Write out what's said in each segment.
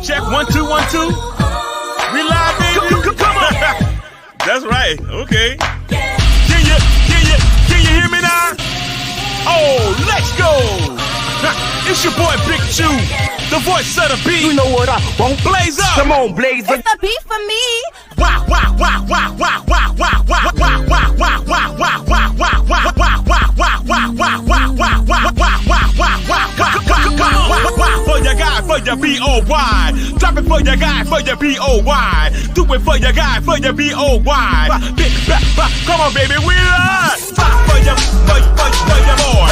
check. 1 2 1 2. We live, baby. Come on. That's right. Okay. Can you hear me now? Oh, let's go. It's your boy Big Chew, the voice of the beat. You know what I want? Blaze up. Come on, blaze up. It's the beat for me. Wah wah wah wah wah wah wah wah wah wah wah wah wah wah wah wah wah for your guy, for your B-O-Y. Drop it for your guy, for your B-O-Y. Do it for your guy, for your B-O-Y. Come on, baby, we are for your boy, for your boy,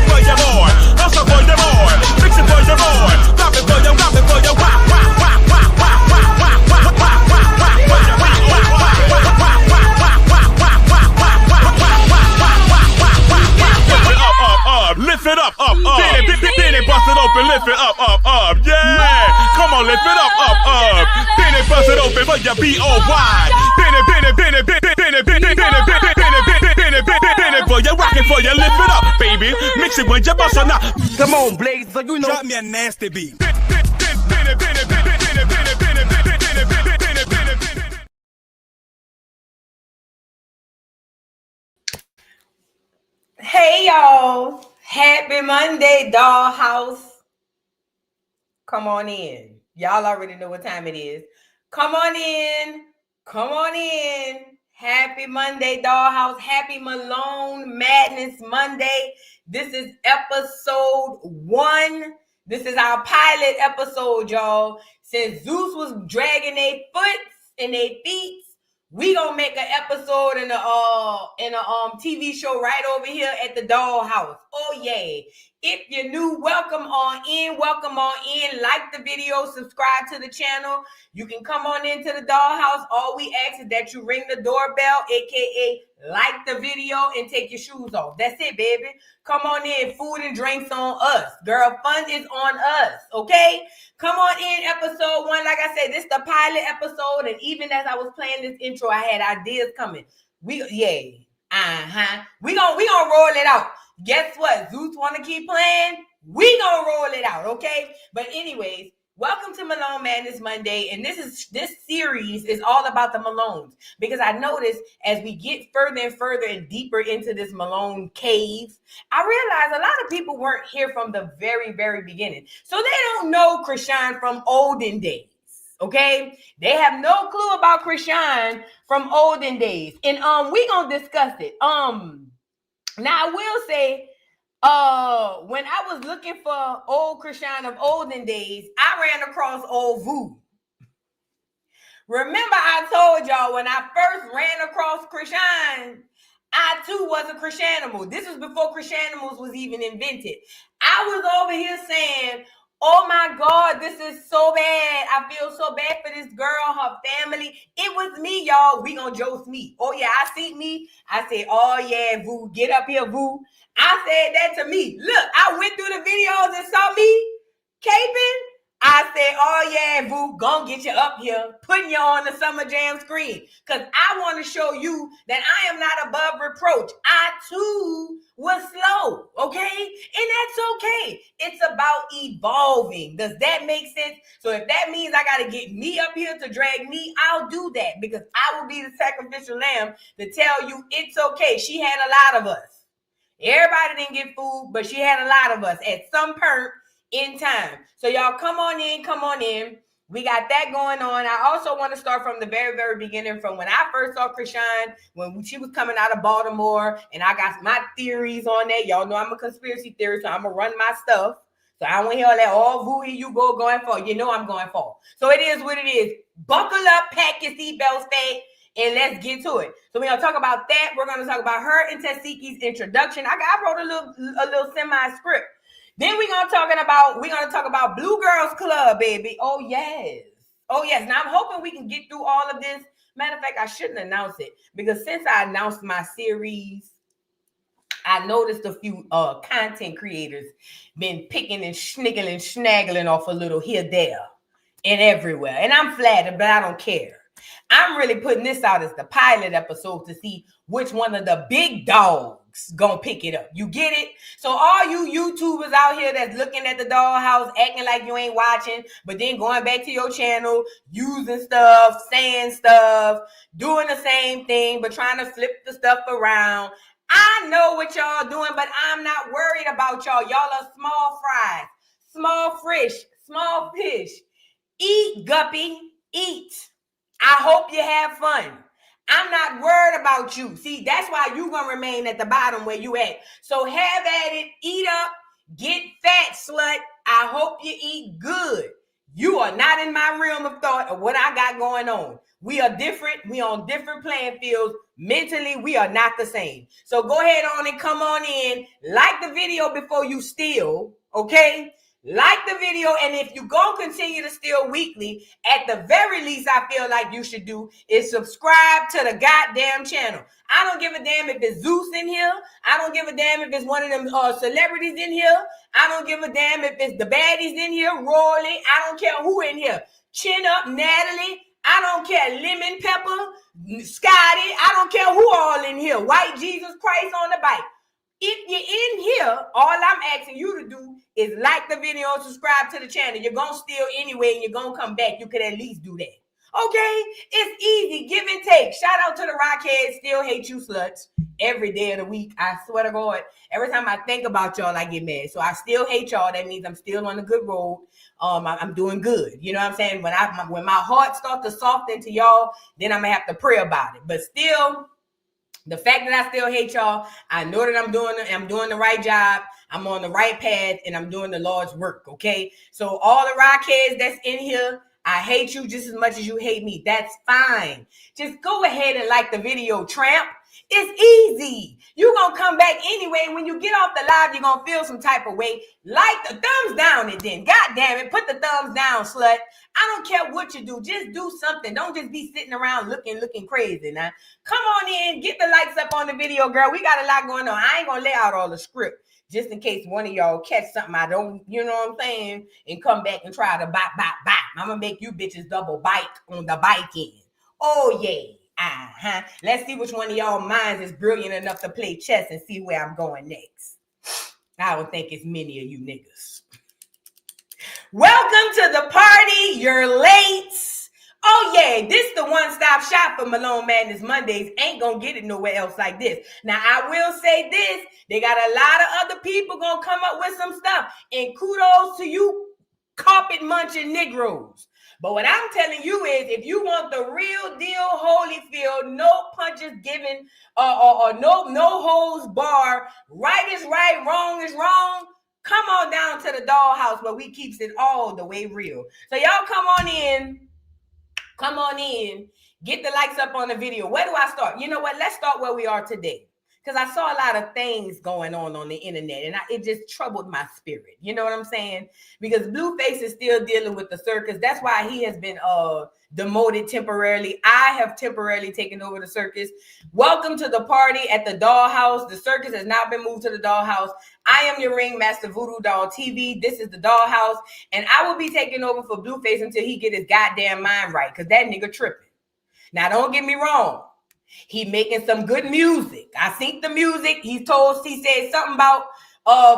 for your boy. Also for your boy, fix it for your boy. Drop it for your lift it up. Then it bust it open, lift it up. Yeah, come on, lift it up. Then it bust it open for your B-O-Y. Then it, for your rockin' for your lift it up, baby. Mix it with your bustin' up. Come on, Blazer, you know. Drop me a nasty beat. Hey y'all, happy Monday, dollhouse. Come on in. Y'all already know what time it is. Come on in. Happy Monday, dollhouse. Happy Malone Madness Monday. This is episode 1. This is our pilot episode, y'all. Since Zeus was dragging their foot and their feet, we gonna make an episode in a TV show right over here at the dollhouse. Oh yeah. If you're new, welcome on in. Like the video, subscribe to the channel. You can come on into the dollhouse. All we ask is that you ring the doorbell, aka like the video and take your shoes off. That's it, baby. Come on in. Food and drinks on us. Girl, fun is on us. Okay? Come on in, episode 1. Like I said, this is the pilot episode. And even as I was playing this intro, I had ideas coming. We gonna roll it out. Guess what? Zeus want to keep playing? We gonna roll it out, okay? But anyways, welcome to Malone Madness Monday, and this series is all about the Malones, because I noticed as we get further and further and deeper into this Malone cave, I realized a lot of people weren't here from the very, very beginning, so they don't know Krishan from olden days. Okay, they have no clue about Krishan from olden days, and we gonna discuss it. Now I will say, when I was looking for old Krishan of olden days, I ran across old Vu. Remember I told y'all when I first ran across Krishan, I too was a Krishanimal. This was before Krishanimals was even invented. I was over here saying, oh my God, this is so bad. I feel so bad for this girl, her family. It was me, y'all. We gonna joke me. Oh yeah, I see me. I said, oh yeah, Vu, get up here, Vu. I said that to me. Look, I went through the videos and saw me caping. I said, oh yeah, Vu, gonna get you up here, putting you on the Summer Jam screen. Because I want to show you that I am not above reproach. I too was slow, okay? And that's okay. It's about evolving. Does that make sense? So if that means I got to get me up here to drag me, I'll do that, because I will be the sacrificial lamb to tell you it's okay. She had a lot of us. Everybody didn't get food, but she had a lot of us at some point in time. So y'all come on in. We got that going on. I also want to start from the very, very beginning, from when I first saw Krishan, when she was coming out of Baltimore, and I got my theories on that. Y'all know I'm a conspiracy theorist, so I'm going to run my stuff. So I want to hear all that, all boo, here you go, going for. You know I'm going for. So it is what it is. Buckle up, pack your seatbelts, fat, and let's get to it. So we're going to talk about that. We're going to talk about her and Tasiki's introduction. I wrote a little semi-script. Then we're gonna talk about Blue Girls Club, baby. Oh yes. Now I'm hoping we can get through all of this. Matter of fact, I shouldn't announce it, because since I announced my series, I noticed a few content creators been picking and snaggling off a little here, there, and everywhere. And I'm flattered, but I don't care. I'm really putting this out as the pilot episode to see which one of the big dogs gonna pick it up. You get it? So all you YouTubers out here that's looking at the dollhouse, acting like you ain't watching, but then going back to your channel, using stuff, saying stuff, doing the same thing, but trying to flip the stuff around. I know what y'all doing, but I'm not worried about y'all. Y'all are small fries, small fish, small fish. Eat, guppy, eat. I hope you have fun. I'm not worried about you. See, that's why you gonna remain at the bottom where you at. So have at it, eat up, get fat, slut. I hope you eat good. You are not in my realm of thought of what I got going on. We are different. We on different playing fields. Mentally, we are not the same. So go ahead on and come on in. Like the video before you steal, okay? Like the video, and if you gonna continue to steal weekly, at the very least, I feel like you should do is subscribe to the goddamn channel. I don't give a damn if it's Zeus in here. I don't give a damn if it's one of them celebrities in here. I don't give a damn if it's the baddies in here, Rory. I don't care who in here. Chin Up, Natalie. I don't care, Lemon Pepper, Scotty. I don't care who all in here. White Jesus Christ on the bike. If you're in here, all I'm asking you to do is like the video and subscribe to the channel. You're going to steal anyway and you're going to come back. You could at least do that. Okay? It's easy. Give and take. Shout out to the Rockhead. Still hate you sluts. Every day of the week. I swear to God. Every time I think about y'all, I get mad. So I still hate y'all. That means I'm still on the good road. I'm doing good. You know what I'm saying? When my heart starts to soften to y'all, then I'm going to have to pray about it. But still, the fact that I still hate y'all, I know that I'm doing the right job. I'm on the right path and I'm doing the Lord's work, okay? So all the Rockheads that's in here, I hate you just as much as you hate me. That's fine. Just go ahead and like the video, tramp. It's easy. You're going to come back anyway. When you get off the live, you're going to feel some type of way. Like the thumbs down and then, God damn it, put the thumbs down, slut. I don't care what you do. Just do something. Don't just be sitting around looking crazy now. Come on in. Get the likes up on the video, girl. We got a lot going on. I ain't going to lay out all the script just in case one of y'all catch something I don't, you know what I'm saying, and come back and try to bite. I'm going to make you bitches double bite on the bike end. Oh, yeah. Let's see which one of y'all minds is brilliant enough to play chess and see where I'm going next. I don't think it's many of you niggas. Welcome to the party. You're late. Oh yeah, this the one-stop shop for Malone Madness Mondays. Ain't gonna get it nowhere else like this. Now I will say this: they got a lot of other people gonna come up with some stuff, and kudos to you, carpet munching Negroes. But what I'm telling you is, if you want the real deal Holyfield, no punches given, or no holds bar, right is right, wrong is wrong, come on down to the dollhouse where we keeps it all the way real. So y'all come on in, get the likes up on the video. Where do I start? You know what? Let's start where we are today. Because I saw a lot of things going on the internet, and it just troubled my spirit. You know what I'm saying? Because Blueface is still dealing with the circus. That's why he has been demoted temporarily. I have temporarily taken over the circus. Welcome to the party at the dollhouse. The circus has now been moved to the dollhouse. I am your ringmaster, Voodoo Doll TV. This is the dollhouse, and I will be taking over for Blueface until he get his goddamn mind right, because that nigga tripping. Now, don't get me wrong. He making some good music. I seen the music. He said something about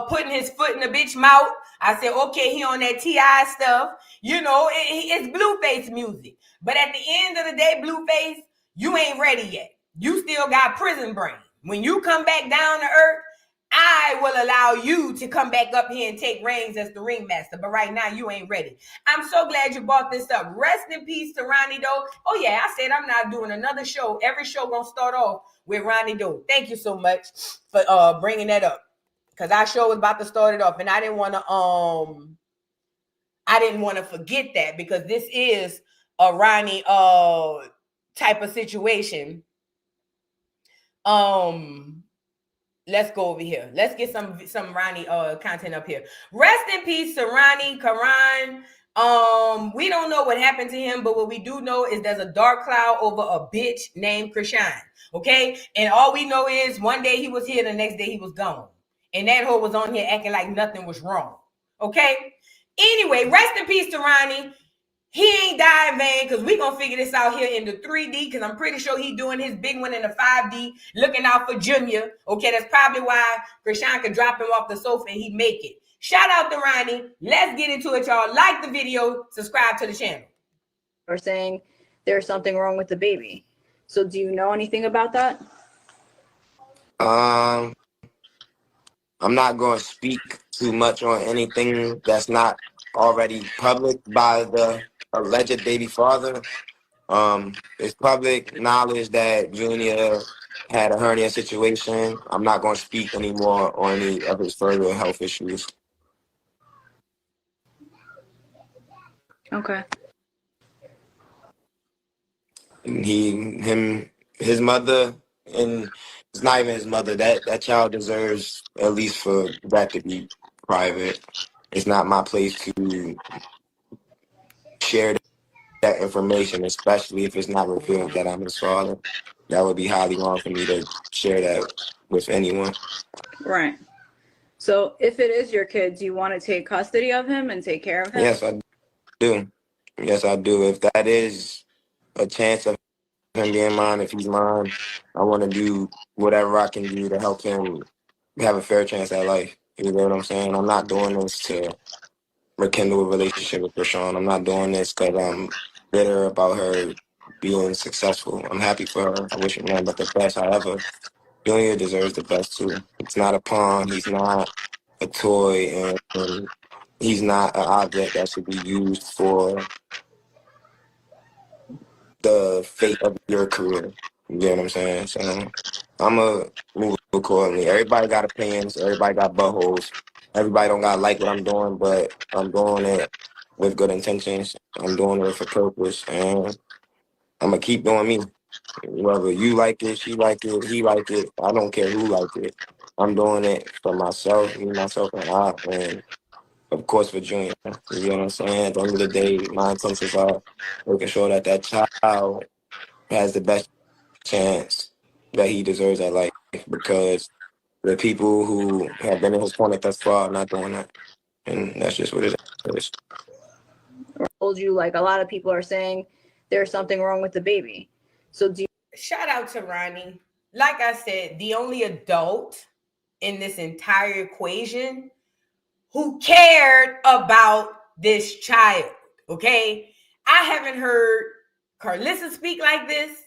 putting his foot in the bitch mouth. I said, okay, he on that T.I. stuff. You know, it's Blueface music. But at the end of the day, Blueface, you ain't ready yet. You still got prison brain. When you come back down to earth, I will allow you to come back up here and take reins as the ringmaster. But right now, you ain't ready. I'm so glad you brought this up. Rest in peace to Ronnie Doe. Oh, yeah, I said I'm not doing another show. Every show going to start off with Ronnie Doe. Thank you so much for bringing that up. Because our show was about to start it off. And I didn't want to forget that, because this is a Ronnie type of situation. Let's go over here. Let's get some Ronnie content up here. Rest in peace to Ronnie Karan. We don't know what happened to him, but what we do know is there's a dark cloud over a bitch named Krishan. Okay? And all we know is one day he was here, the next day he was gone. And that hoe was on here acting like nothing was wrong. Okay? Anyway, rest in peace to Ronnie. He ain't die in vain, because we're going to figure this out here in the 3D, because I'm pretty sure he's doing his big one in the 5D, looking out for Junior. Okay, that's probably why Krishan could drop him off the sofa and he'd make it. Shout out to Ronnie. Let's get into it, y'all. Like the video, subscribe to the channel. Or saying there's something wrong with the baby. So do you know anything about that? I'm not going to speak too much on anything that's not already public by the alleged baby father. It's public knowledge that Junior had a hernia situation. I'm not going to speak anymore on any of his further health issues. Okay. And his mother, and it's not even his mother. That child deserves at least for that to be private. It's not my place to share that information, especially if it's not revealed that I'm his father. That would be highly wrong for me to share that with anyone. Right. So if it is your kid, do you want to take custody of him and take care of him? Yes, I do. Yes, I do. If that is a chance of him being mine, if he's mine, I want to do whatever I can do to help him have a fair chance at life. You know what I'm saying? I'm not doing this to rekindle a relationship with Krishan. I'm not doing this because I'm bitter about her being successful. I'm happy for her. I wish her nothing but the best. However, Junior deserves the best too. He's not a pawn. He's not a toy, and he's not an object that should be used for the fate of your career. You get what I'm saying? So I'm going to move accordingly. Everybody got opinions. Everybody got buttholes. Everybody don't got to like what I'm doing, but I'm doing it with good intentions. I'm doing it for purpose, and I'm going to keep doing me. Whether you like it, she like it, he like it, I don't care who like it. I'm doing it for myself, me, myself, and I, and of course for Junior. You know what I'm saying? At the end of the day, my intentions are making sure that that child has the best chance that he deserves at life, because the people who have been in his corner thus far are not doing that. And that's just what it is. Or told you, like a lot of people are saying, there's something wrong with the baby. So do you... Shout out to Ronnie. Like I said, the only adult in this entire equation who cared about this child, okay? I haven't heard Carlissa speak like this.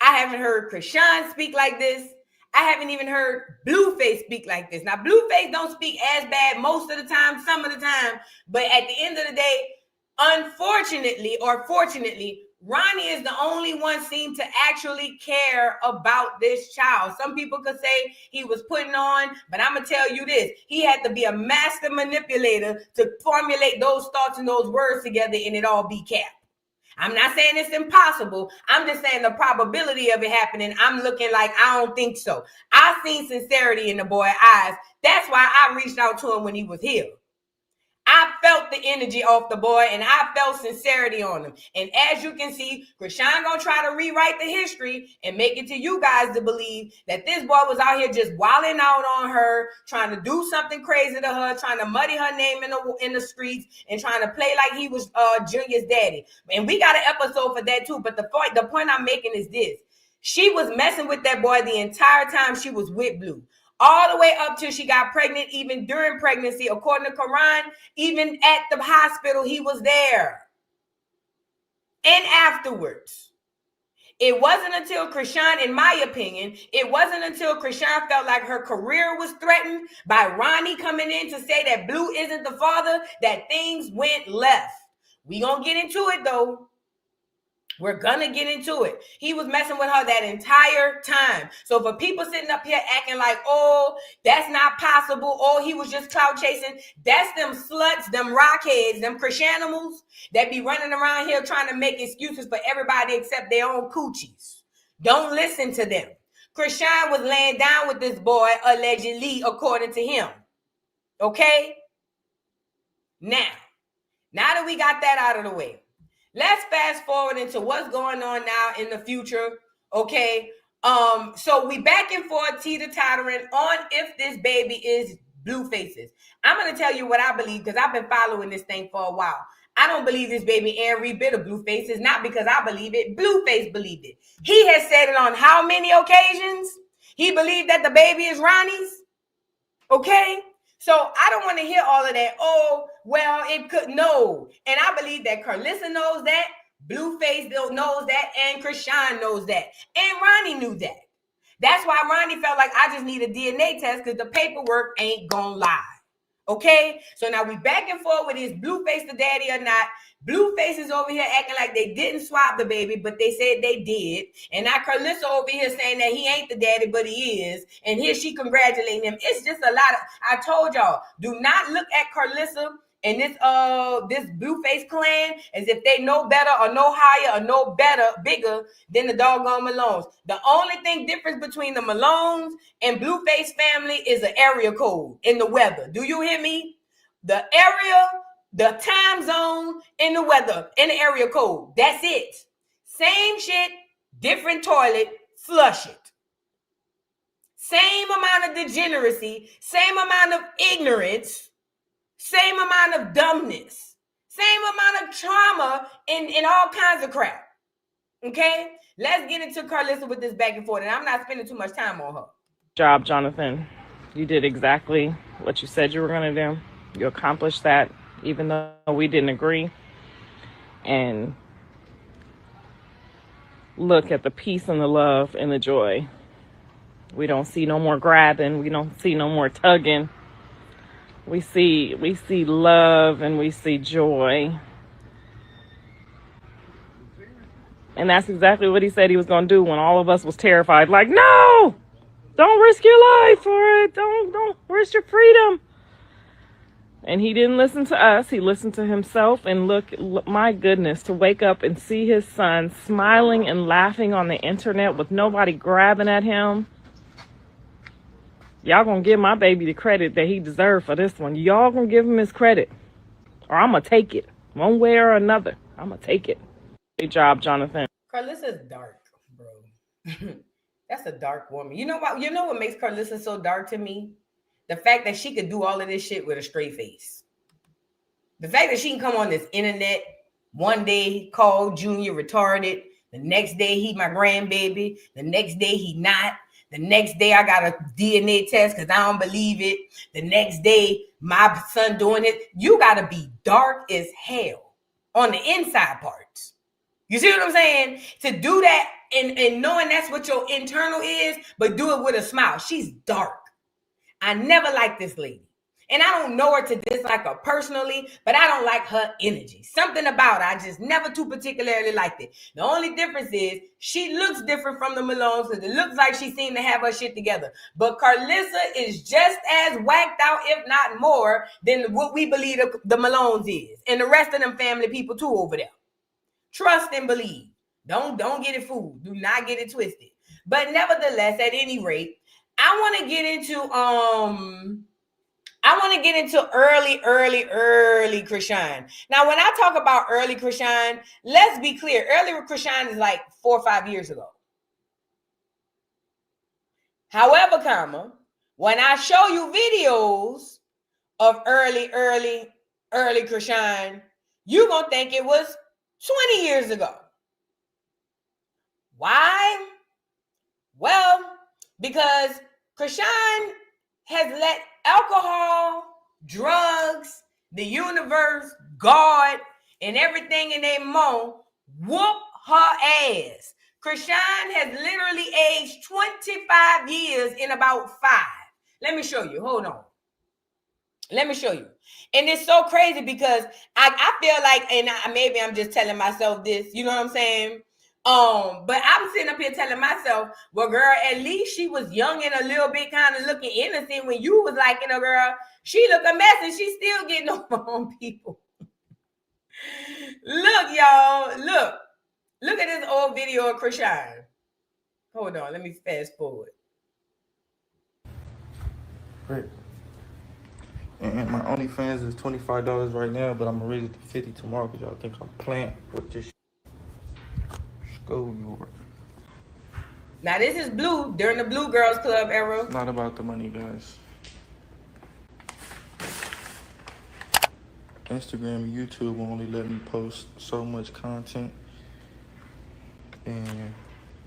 I haven't heard Krishan speak like this. I haven't even heard Blueface speak like this. Now, Blueface don't speak as bad most of the time, some of the time, but at the end of the day, unfortunately or fortunately, Ronnie is the only one seemed to actually care about this child. Some people could say he was putting on, but I'm going to tell you this. He had to be a master manipulator to formulate those thoughts and those words together and it all be capped. I'm not saying it's impossible. I'm just saying the probability of it happening, I'm looking like I don't think so. I seen sincerity in the boy's eyes. That's why I reached out to him when he was here. I felt the energy off the boy and I felt sincerity on him. And as you can see, Krishan gonna try to rewrite the history and make it to you guys to believe that this boy was out here just wilding out on her, trying to do something crazy to her, trying to muddy her name in the streets and trying to play like he was Junior's daddy. And we got an episode for that too. But the point I'm making is this. She was messing with that boy the entire time she was with Blue. All the way up till she got pregnant, even during pregnancy, according to Quran, even at the hospital, he was there. And afterwards. It wasn't until Krishan, in my opinion, it wasn't until Krishan felt like her career was threatened by Ronnie coming in to say that Blue isn't the father, that things went left. We gonna get into it though. We're gonna get into it. He was messing with her that entire time. So for people sitting up here acting like, oh, that's not possible, oh, he was just clout chasing, that's them sluts, them rockheads, them Krishanimals that be running around here trying to make excuses for everybody except their own coochies. Don't listen to them. Krishan was laying down with this boy, allegedly, according to him. Okay? Now that we got that out of the way, let's fast forward into what's going on now in the future, okay? So we back and forth, teeter-tottering on if this baby is Blueface's. I'm going to tell you what I believe because I've been following this thing for a while. I don't believe this baby every bit of Blueface. It's not because I believe it. Blueface believed it. He has said it on how many occasions? He believed that the baby is Ronnie's. Okay? So I don't want to hear all of that. Oh, well, it could. No. And I believe that Carlissa knows that. Blueface knows that. And Krishan knows that. And Ronnie knew that. That's why Ronnie felt like I just need a DNA test because the paperwork ain't gonna lie. Okay? So now we back and forth with is Blueface the daddy or not. Blueface is over here acting like they didn't swap the baby, but they said they did. And now Carlissa over here saying that he ain't the daddy, but he is. And here she congratulating him. It's just a lot of, I told y'all, do not look at Carlissa and this Blueface clan as if they know better or know higher or know better, bigger than the doggone Malones. The only thing difference between the Malones and Blueface family is the area code in the weather. Do you hear me? The area, the time zone, and the weather, and the area code. That's it. Same shit, different toilet, flush it. Same amount of degeneracy, same amount of ignorance, same amount of dumbness, same amount of trauma in all kinds of crap. Okay? Let's get into Carlissa with this back and forth, and I'm not spending too much time on her. Job, Jonathan. You did exactly what you said you were going to do. You accomplished that, even though we didn't agree. And look at the peace and the love and the joy. We don't see no more grabbing. We don't see no more tugging. We see love and we see joy. And that's exactly what he said he was going to do when all of us was terrified. Like, no, don't risk your life for it. Don't risk your freedom. And he didn't listen to us. He listened to himself. And look, my goodness, to wake up and see his son smiling and laughing on the internet with nobody grabbing at him. Y'all gonna give my baby the credit that he deserved for this one. Y'all gonna give him his credit. Or I'm gonna take it. One way or another. I'm gonna take it. Great job, Jonathan. Carlissa's dark, bro. That's a dark woman. You know what? You know what makes Carlissa so dark to me? The fact that she could do all of this shit with a straight face. The fact that she can come on this internet, one day call Junior retarded, the next day he my grandbaby, the next day he not, the next day I got a DNA test because I don't believe it, the next day my son doing it. You gotta be dark as hell on the inside parts. You see what I'm saying? To do that and knowing that's what your internal is, but do it with a smile. She's dark. I never liked this lady. And I don't know her to dislike her personally, but I don't like her energy. Something about her, I just never too particularly liked it. The only difference is she looks different from the Malones because it looks like she seemed to have her shit together. But Carlissa is just as whacked out, if not more, than what we believe the Malones is. And the rest of them family people too over there. Trust and believe. Don't get it fooled. Do not get it twisted. But nevertheless, at any rate, I want to get into early Krishan. Now, when I talk about early Krishan, let's be clear. Early Krishan is like 4 or 5 years ago. However, when I show you videos of early Krishan, you're going to think it was 20 years ago. Why? Well, because Krishan has let alcohol, drugs, the universe, God, and everything in their mouth whoop her ass. Krishan has literally aged 25 years in about 5. Let me show you. Hold on. Let me show you. And it's so crazy because I feel like, and maybe I'm just telling myself this, you know what I'm saying? But I'm sitting up here telling myself, well, girl, at least she was young and a little bit kind of looking innocent when you was liking her, girl. She look a mess and she's still getting over on people. Look, y'all, look at this old video of Krishan. Hold on, let me fast forward. Right. And my OnlyFans is $25 right now, but I'm gonna raise it to $50 tomorrow because y'all think I'm playing with this shit. Go York. Now this is Blue during the Blue Girls Club era. It's not about the money, guys. Instagram and YouTube will only let me post so much content. And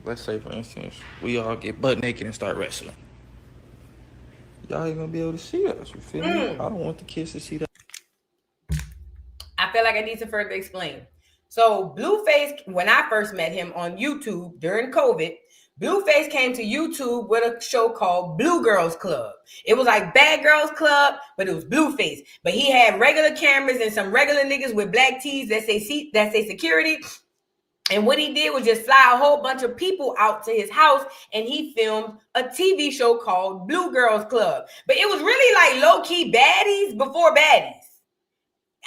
let's say, for instance, we all get butt naked and start wrestling. Y'all ain't gonna be able to see us, you feel me? I don't want the kids to see that. I feel like I need to further explain. So Blueface, when I first met him on YouTube during COVID, Blueface came to YouTube with a show called Blue Girls Club. It was like Bad Girls Club, but it was Blueface. But he had regular cameras and some regular niggas with black tees that say security. And what he did was just fly a whole bunch of people out to his house, and he filmed a TV show called Blue Girls Club. But it was really like low-key baddies before baddies.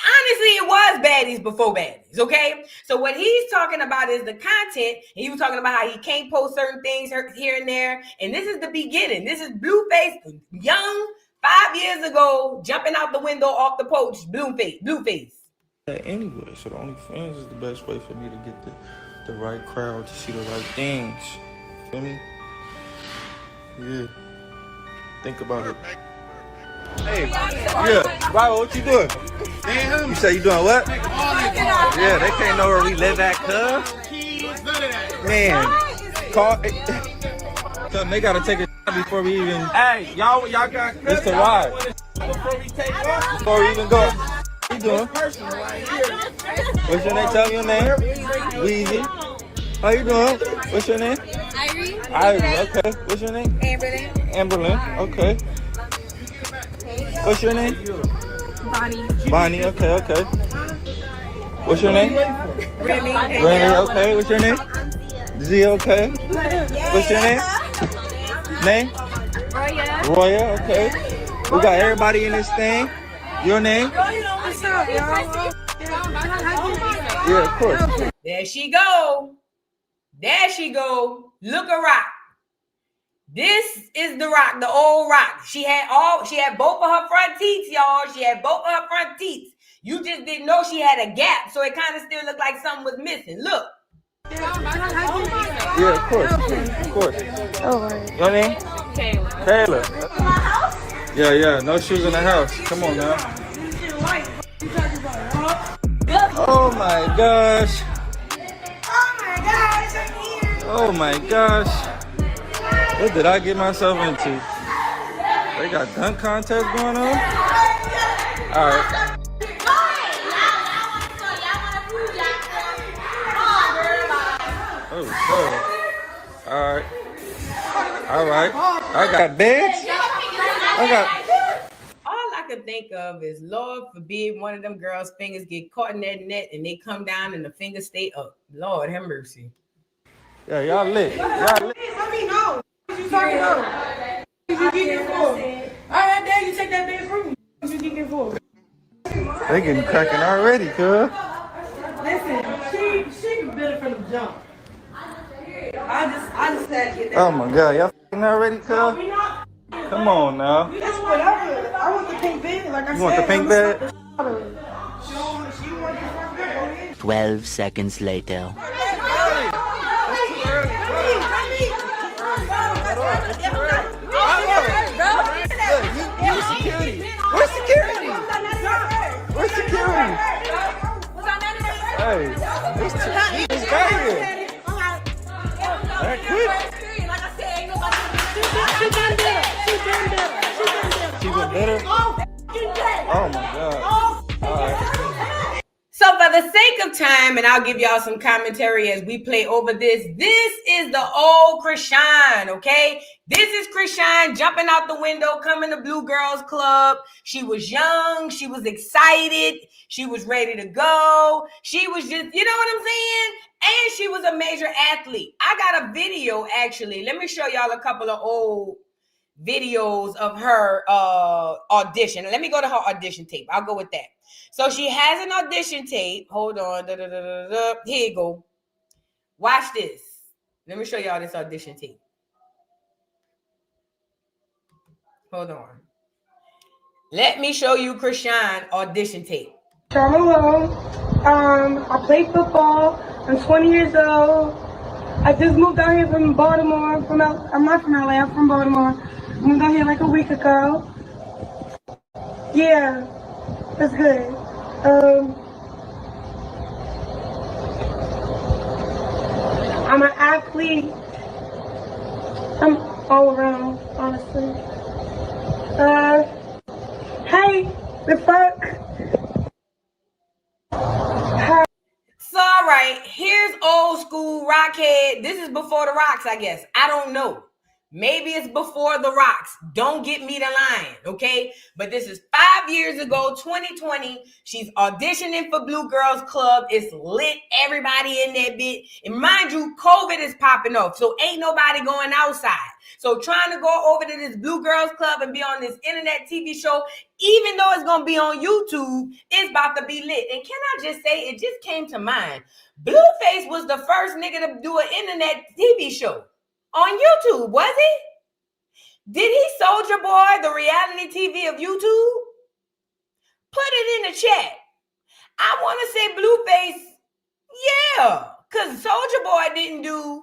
Honestly, it was baddies before baddies, okay? So what he's talking about is the content, and he was talking about how he can't post certain things here and there, and this is the beginning. This is Blueface, young, 5 years ago, jumping out the window off the porch, Blueface. Anyway, so the OnlyFans is the best way for me to get the right crowd to see the right things. Feel me? Yeah. Think about it. Hey, yeah, Bible, what you doing? You say you doing what? Yeah, they can't know where we live at, cuz. Man, call. They gotta take a before we even. Hey, y'all got. It's a ride. Before we even go. How you doing? What's your name? Tell me your name. Weezy. How you doing? What's your name? Irie. Okay. What's your name? Amberlyn. Okay. What's your name? Bonnie. Okay. What's your name? Remy. Okay. What's your name? Z. Okay. What's your name? Roya. Okay. We got everybody in this thing. Your name? Yeah, of course. There she go. Look a rock. This is the rock, the old rock. She had both of her front teeth, y'all. You just didn't know she had a gap, so it kind of still looked like something was missing. Look. Yeah, of course. Your name? Kayla. Yeah, no shoes in the house. Come on now. Oh my gosh. Oh my gosh. What did I get myself into? They got dunk contests going on? Alright. Oh, Alright. I got beds. All I could think of is, Lord forbid one of them girls' fingers get caught in that net and they come down and the fingers stay up. Lord have mercy. Yeah, y'all lit. Let me know. What you talking about? What you geeking for? All right, there you take that bed from me. What you geeking for? They getting cracking already, cuz. Listen, she better from the jump. I just had to get that. Oh my god, y'all f***ing already, cuz? Come on now. It's whatever. I want the pink bed, like I said. You want the pink bed? 12 seconds later. Where's security? Hey, it's right here. That quick. She been better. Oh my god. All right. So for the sake of time, and I'll give y'all some commentary as we play over this is the old Krishan, okay? This is Krishan jumping out the window, coming to Blue Girls Club. She was young. She was excited. She was ready to go. She was just, you know what I'm saying? And she was a major athlete. I got a video, actually. Let me show y'all a couple of old videos of her audition. Let me go to her audition tape. I'll go with that. So she has an audition tape. Hold on. Here you go. Watch this. Let me show y'all this audition tape. Hold on. Let me show you Krishan audition tape. I'm Malone. I play football. I'm 20 years old. I just moved out here from Baltimore. I'm not from LA. I'm from Baltimore. Moved out here like a week ago. Yeah, that's good. I'm an athlete. I'm all around, honestly. Hey, the fuck? So, all right, here's old school Rockhead. This is before the Rocks, I guess. I don't know. Maybe it's before the Rocks. Don't get me the line, okay? But this is 5 years ago, 2020. She's auditioning for Blue Girls Club. It's lit. Everybody in that bit. And mind you, COVID is popping off. So ain't nobody going outside. So trying to go over to this Blue Girls Club and be on this internet TV show, even though it's going to be on YouTube, it's about to be lit. And can I just say, it just came to mind. Blueface was the first nigga to do an internet TV show. On YouTube, was he? Did he Soldier Boy the reality TV of YouTube? Put it in the chat. I want to say Blueface, yeah, because Soldier Boy didn't do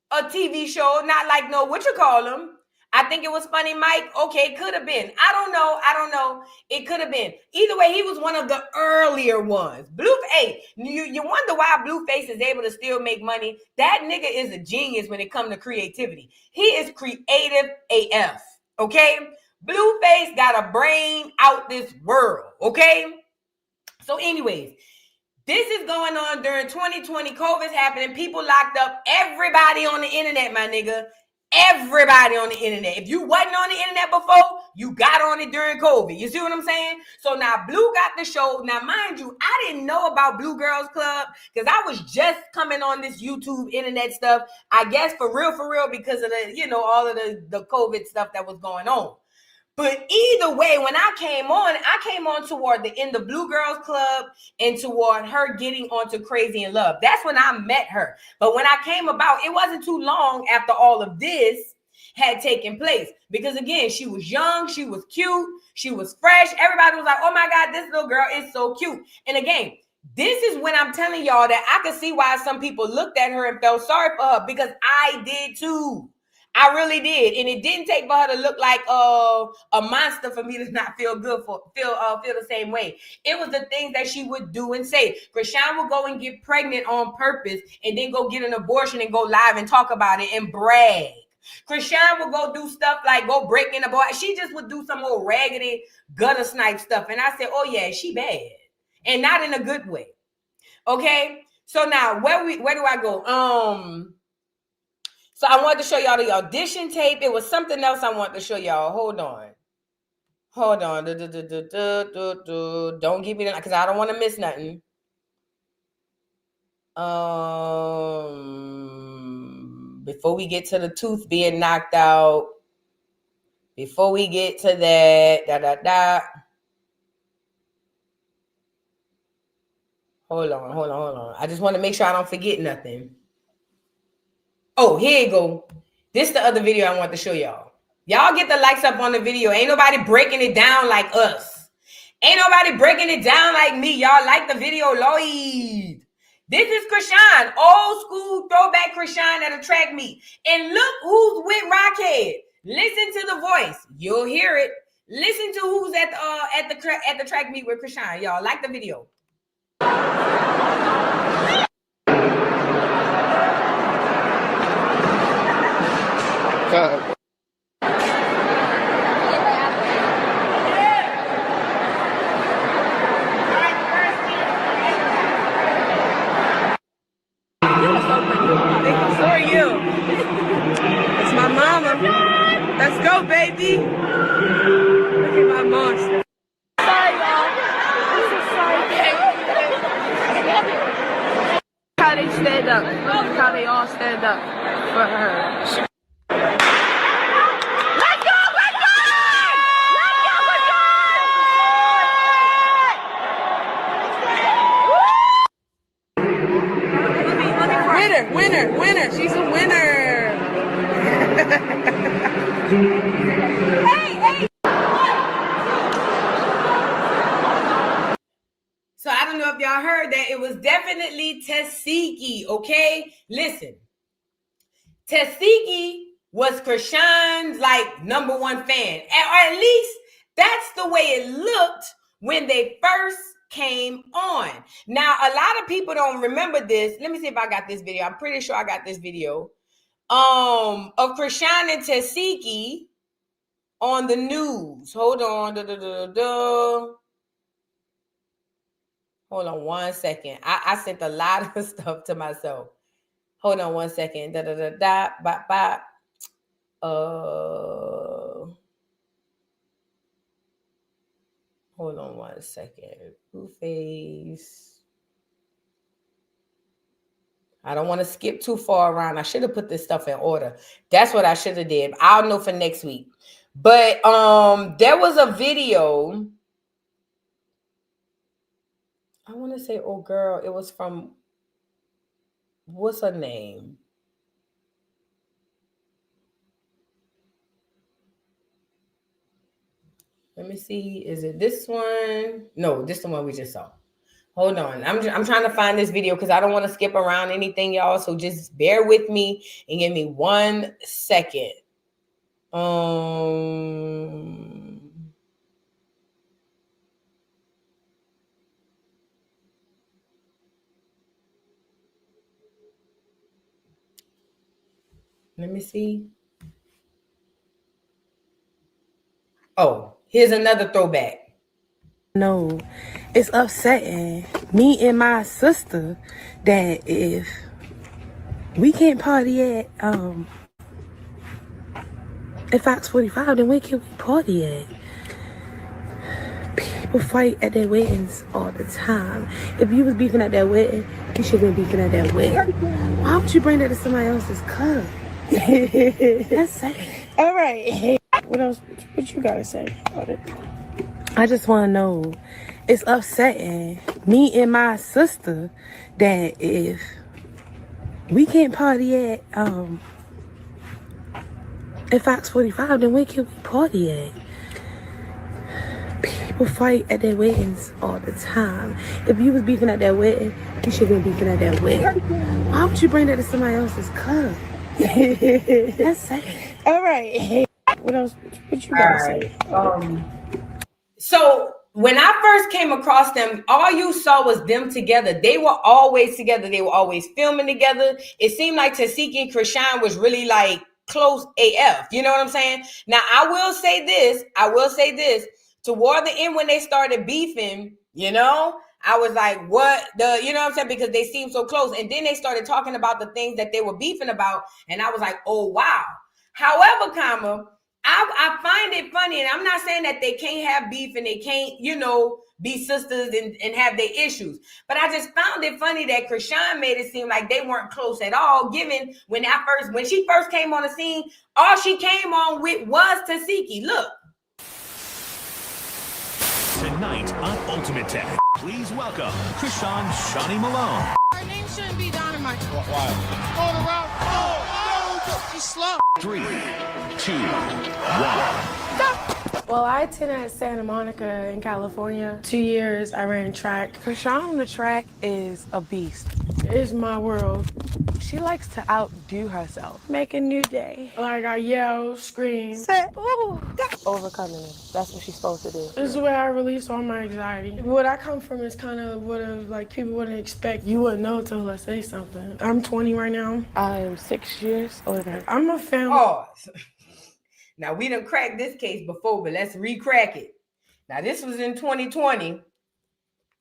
a TV show, not like no whatchamacallem. I think it was Funny Mike. Okay, could have been. I don't know. It could have been. Either way, he was one of the earlier ones. Hey, you wonder why Blueface is able to still make money. That nigga is a genius when it comes to creativity. He is creative AF. Okay? Blueface got a brain out this world. Okay? So anyways, this is going on during 2020. COVID's happening. People locked up. Everybody on the internet, my nigga. Everybody on the internet. If you wasn't on the internet before, you got on it during COVID. You see what I'm saying? So now Blue got the show. Now, mind you, I didn't know about Blue Girls Club because I was just coming on this YouTube internet stuff. I guess for real, because of the, all of the COVID stuff that was going on. But either way, when I came on toward the end of Blue Girls Club and toward her getting onto Crazy in Love. That's when I met her. But when I came about, it wasn't too long after all of this had taken place. Because again, she was young, she was cute, she was fresh. Everybody was like, oh my God, this little girl is so cute. And again, this is when I'm telling y'all that I could see why some people looked at her and felt sorry for her, because I did too. I really did, and it didn't take for her to look like a monster for me to not feel the same way. It was the things that she would do and say. Krishan would go and get pregnant on purpose, and then go get an abortion and go live and talk about it and brag. Krishan would go do stuff like go break in a bar. She just would do some old raggedy gutter snipe stuff, and I said, "Oh yeah, she bad, and not in a good way." Okay, so now where do I go? So I wanted to show y'all the audition tape. It was something else I wanted to show y'all. Hold on. Don't give me that because I don't want to miss nothing. Before we get to the tooth being knocked out. Before we get to that, Hold on. I just want to make sure I don't forget nothing. Oh, here you go. This is the other video I want to show y'all. Y'all get the likes up on the video. Ain't nobody breaking it down like us. Ain't nobody breaking it down like me. Y'all like the video, Lloyd. This is Krishan, old school throwback Krishan at a track meet. And look who's with Rockhead. Listen to the voice. You'll hear it. Listen to who's at the track meet with Krishan. Y'all like the video. So are you. It's my mama. Let's go, baby. Look at my monster. Sorry, y'all. I'm so sorry. How they stand up. How they all stand up for her. Winner. She's a winner. Hey. So I don't know if y'all heard that. It was definitely Tesiki, okay? Listen. Tesiki was Krishan's #1 fan. Or at least that's the way it looked when they first came on. Now, a lot of people don't remember this. Let me see if I got this video. I'm pretty sure I got this video of Krishan and Tasiki on the news. Hold on. Hold on one second. I sent a lot of stuff to myself. Hold on one second. Hold on one second. Blueface. I don't want to skip too far around. I should have put this stuff in order. That's what I should have did. I'll know for next week. But there was a video. I want to say, oh girl, it was from, what's her name? Let me see. Is it this one? No, this is the one we just saw. Hold on. I'm trying to find this video because I don't want to skip around anything, y'all. So just bear with me and give me 1 second. Let me see. Oh, here's another throwback. No, it's upsetting me and my sister that if we can't party at Fox 45, then where can we party at? People fight at their weddings all the time. If you was beefing at that wedding, you should have been beefing at that wedding. Why would you bring that to somebody else's club? That's sad. All right. What else? What you gotta say about it? I just want to know, it's upsetting me and my sister that if we can't party at Fox 45, then where can we party at? People fight at their weddings all the time. If you was beefing at that wedding, you should have been beefing at that wedding. Why would you bring that to somebody else's club? That's sad. All right. What else? What you gotta say? So when I first came across them, all you saw was them together. They were always together. They were always filming together. It seemed like Tasiki and Krishan was really like close AF. You know what I'm saying? Now, I will say this. Toward the end, when they started beefing, you know, I was like, what the, you know what I'm saying? Because they seemed so close. And then they started talking about the things that they were beefing about. And I was like, oh, wow. However, I find it funny, and I'm not saying that they can't have beef and they can't, you know, be sisters and have their issues. But I just found it funny that Krishan made it seem like they weren't close at all, given when she first came on the scene, all she came on with was Tasiki. Look. Tonight on Ultimate Tech, please welcome Krishan Shani Malone. Her name shouldn't be Dynamite. Why? Going around. Oh, no, she's slow. 3, 2, 1. Well, I attended Santa Monica in California. 2 years I ran track. Krishan on the track is a beast. It's my world. She likes to outdo herself. Make a new day. Like I yell, scream, say, ooh, overcoming it. That's what she's supposed to do. This is where I release all my anxiety. What I come from is kind of what like people wouldn't expect. You wouldn't know until I say something. I'm 20 right now. I am 6 years older. I'm a family. Pause. Now, we done cracked this case before, but let's re-crack it. Now, this was in 2020.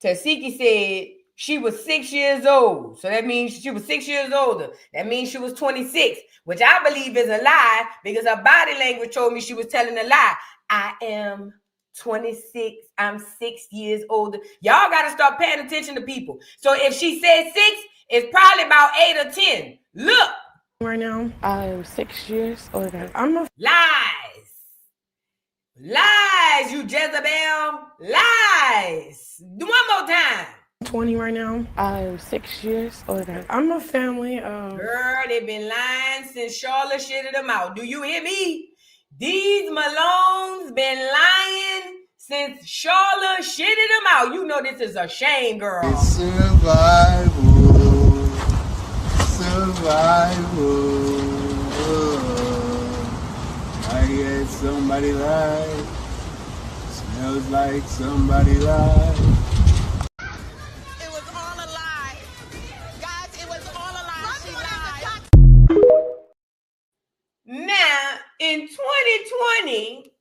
Tasiki said she was 6 years old. So that means she was 6 years older. That means she was 26, which I believe is a lie because her body language told me she was telling a lie. I am 26. I'm 6 years older. Y'all got to start paying attention to people. So if she said 6, it's probably about 8 or 10. Look. Right now, I am 6 years older. Lies, you Jezebel. Lies. One more time. 20 right now. I am 6 years older. I'm a family of... Girl, they've been lying since Charlotte shitted them out. Do you hear me? These Malones been lying since Charlotte shitted them out. You know this is a shame, girl. It's survival. I get somebody lied. Smells like somebody lied. 2020,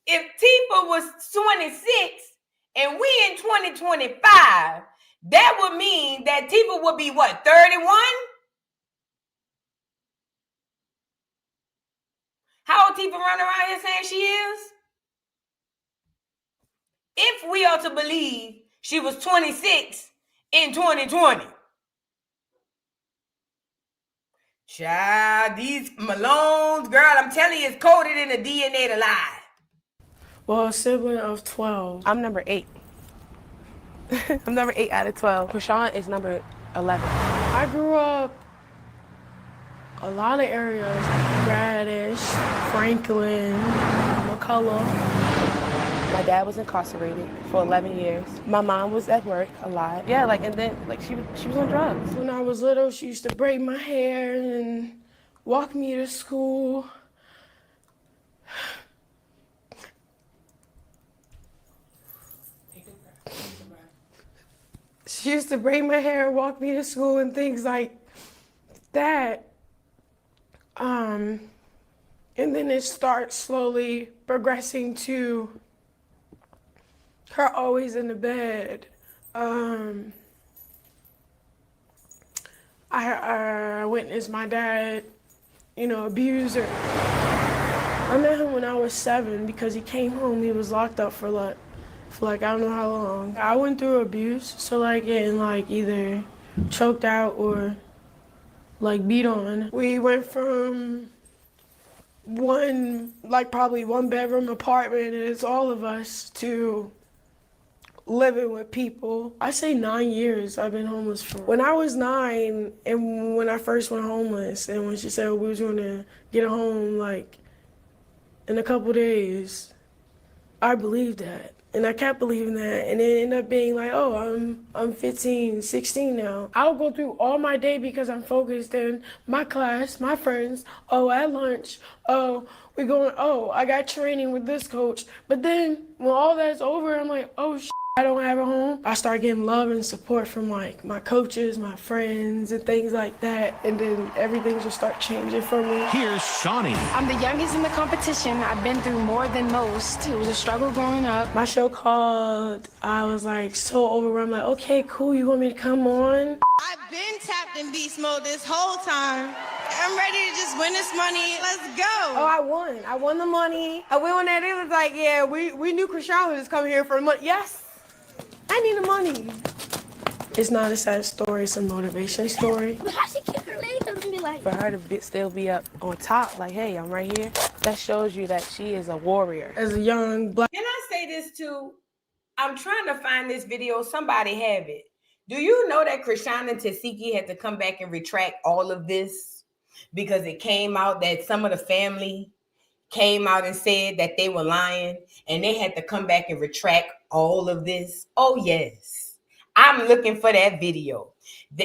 if Tifa was 26 and we in 2025, that would mean that Tifa would be what, 31? How old Tifa running around here saying she is? If we are to believe she was 26 in 2020. Child, these Malones, girl, I'm telling you, it's coded in the DNA to lie. Well, a sibling of 12. I'm number 8. I'm number 8 out of 12. Krishan is number 11. I grew up a lot of areas, Radish, Franklin, McCullough. My dad was incarcerated for 11 years. My mom was at work a lot. Yeah, and then she was on drugs. When I was little, she used to braid my hair and walk me to school. She used to braid my hair, walk me to school, and things like that. And then it starts slowly progressing to her always in the bed. I witnessed my dad, abuse her. I met him when I was 7 because he came home. He was locked up for I don't know how long. I went through abuse, so getting either choked out or beat on. We went from probably one bedroom apartment, and it's all of us, to living with people. I say 9 years I've been homeless for. When I was 9 and when I first went homeless, and when she said we was gonna get a home in a couple days, I believed that. And I kept believing that, and it ended up being I'm 15, 16 now. I'll go through all my day because I'm focused in my class, my friends, at lunch, I got training with this coach. But then when all that's over, I'm like, I don't have a home. I start getting love and support from my coaches, my friends, and things like that. And then everything just start changing for me. Here's Shawnee. I'm the youngest in the competition. I've been through more than most. It was a struggle growing up. My show called. I was so overwhelmed. Okay, cool. You want me to come on? I've been tapped in beast mode this whole time. I'm ready to just win this money. Let's go. Oh, I won. I won the money. I went on there. They was yeah, we knew Krishan was coming here for the money. Yes. I need the money. It's not a sad story, it's a motivation story. But how she keep her legs up and be For her to still be up on top, hey, I'm right here, that shows you that she is a warrior. As a young black... Can I say this too? I'm trying to find this video. Somebody have it. Do you know that Krishan and Tasiki had to come back and retract all of this? Because it came out that some of the family came out and said that they were lying, and they had to come back and retract all of this. Oh, yes. I'm looking for that video.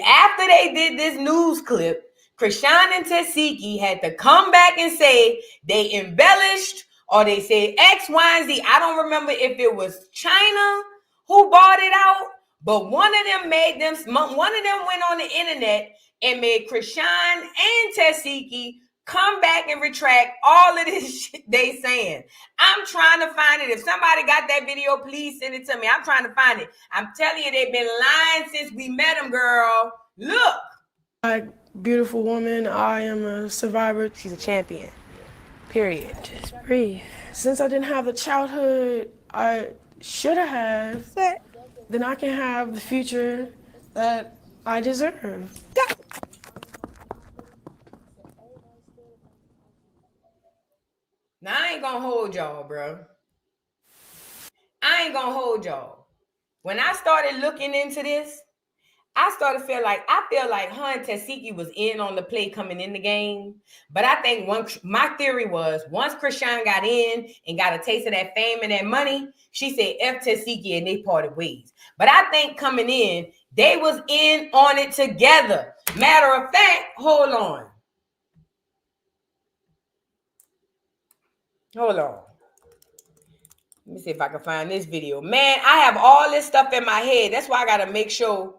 After they did this news clip, Krishan and Tasiki had to come back and say they embellished or they said X, Y, and Z. I don't remember if it was China who bought it out, but one of them went on the internet and made Krishan and Tasiki come back and retract all of this shit they saying. I'm trying to find it. If somebody got that video, please send it to me. I'm trying to find it. I'm telling you, they've been lying since we met them, girl. Look. Beautiful woman. I am a survivor. She's a champion. Period. Just breathe. Since I didn't have the childhood I should have, then I can have the future that I deserve. Now, I ain't gonna hold y'all, bro. I ain't gonna hold y'all. When I started looking into this, I feel like her and Tasiki was in on the play coming in the game. But I think my theory was once Krishan got in and got a taste of that fame and that money, she said F Tasiki and they parted ways. But I think coming in, they was in on it together. Matter of fact, hold on. Hold on. Let me see if I can find this video. Man, I have all this stuff in my head. That's why I gotta make sure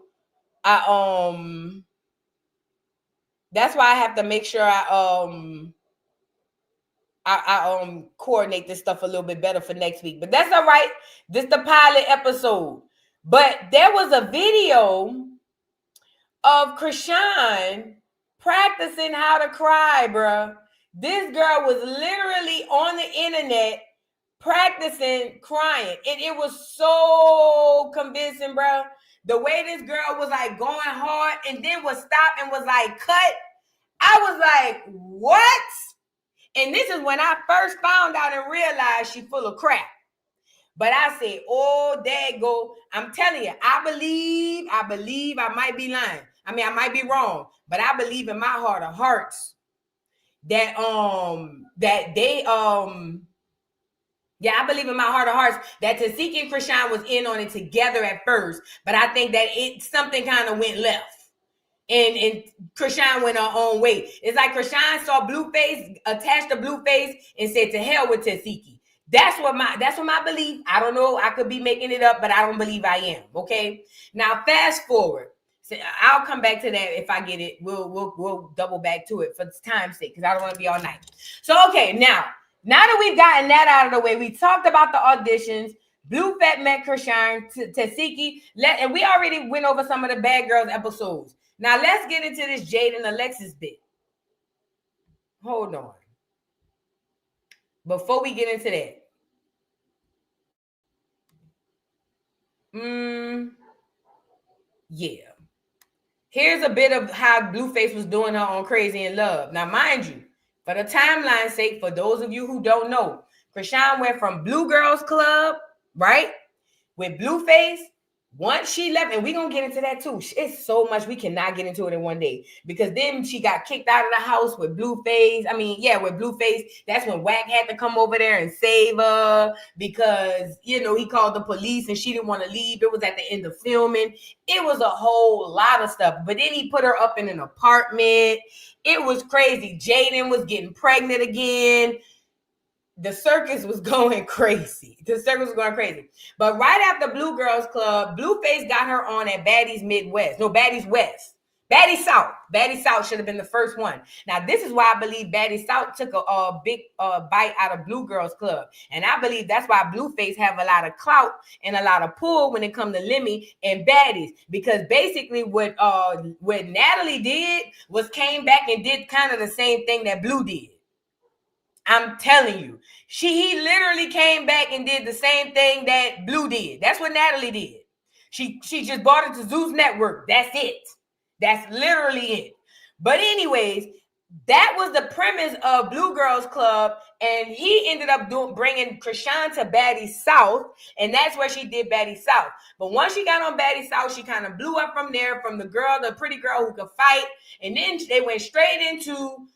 that's why I have to make sure I coordinate this stuff a little bit better for next week. But that's all right. This the pilot episode. But there was a video of Krishan practicing how to cry, bruh. This girl was literally on the internet practicing crying. And it was so convincing, bruh. The way this girl was like going hard and then would stop and was like cut. I was like, what? And this is when I first found out and realized she full of crap. But I said, oh, there you go. I'm telling you, I believe, I might be lying. I mean, I might be wrong, but I believe in my heart of hearts that I believe in my heart of hearts that Tasiki and Krishan was in on it together at first, but I think that something kind of went left. And Krishan went her own way. It's like Krishan saw Blueface, attached to Blueface, and said, to hell with Tasiki. That's what my belief. I don't know. I could be making it up, but I don't believe I am. Okay. Now fast forward. So I'll come back to that if I get it. We'll double back to it for time's sake because I don't want to be all night. So okay, now that we've gotten that out of the way, we talked about the auditions. Blueface met Krishan, Tasiki, and we already went over some of the Bad Girls episodes. Now let's get into this Jade and Alexis bit. Hold on. Before we get into that. Yeah. Here's a bit of how Blueface was doing her on Crazy in Love. Now, mind you, for the timeline's sake, for those of you who don't know, Krishan went from Blue Girls Club, right? With Blueface. Once she left, and we're going to get into that too. It's so much. We cannot get into it in one day. Because then she got kicked out of the house with Blueface. With Blueface. That's when Wack had to come over there and save her. Because, he called the police and she didn't want to leave. It was at the end of filming. It was a whole lot of stuff. But then he put her up in an apartment. It was crazy. Jaden was getting pregnant again. The circus was going crazy. But right after Blue Girls Club, Blueface got her on at Baddies Midwest. No, Baddies West. Baddies South. Baddies South should have been the first one. Now, this is why I believe Baddies South took a big bite out of Blue Girls Club. And I believe that's why Blueface have a lot of clout and a lot of pull when it comes to Lemmy and Baddies. Because basically what Natalie did was came back and did kind of the same thing that Blue did. I'm telling you, he literally came back and did the same thing that Blue did. That's what Natalie did. She just bought it to Zeus Network. That's it. That's literally it. But anyways, that was the premise of Blue Girls Club, and he ended up bringing Krishan to Baddies South, and that's where she did Baddies South. But once she got on Baddies South, she kind of blew up from there, from the pretty girl who could fight, and then they went straight into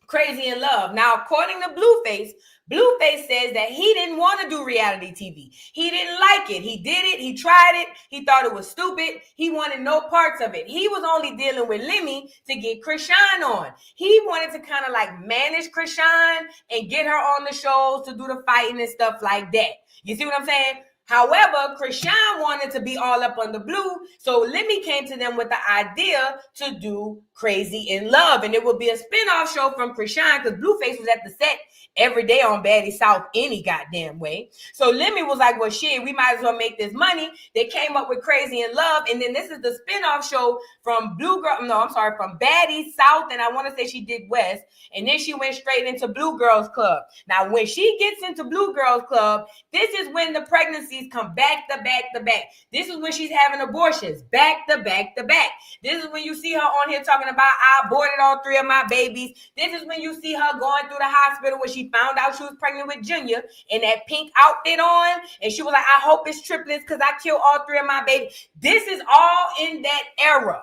Crazy in Love. Now, according to Blueface says that he didn't want to do reality TV. He didn't like it. He did it. He tried it. He thought it was stupid. He wanted no parts of it. He was only dealing with Lemmy to get Krishan on. He wanted to kind of like manage Krishan and get her on the shows to do the fighting and stuff like that. You see what I'm saying? However, Krishan wanted to be all up on the Blue, so Lemmy came to them with the idea to do Crazy in Love, and it would be a spinoff show from Krishan because Blueface was at the set every day on Baddies South any goddamn way. So Lemmy was like, well, shit, we might as well make this money. They came up with Crazy in Love, and then this is the spinoff show from from Baddies South, and I want to say she did West, and then she went straight into Blue Girls Club. Now, when she gets into Blue Girls Club, this is when the pregnancies come back to back to back. This is when she's having abortions back to back to back. This is when you see her on here talking about, I aborted all 3 of my babies. This is when you see her going through the hospital when she found out she was pregnant with Junior in that pink outfit on, and she was like, I hope it's triplets because I killed all 3 of my babies. This is all in that era.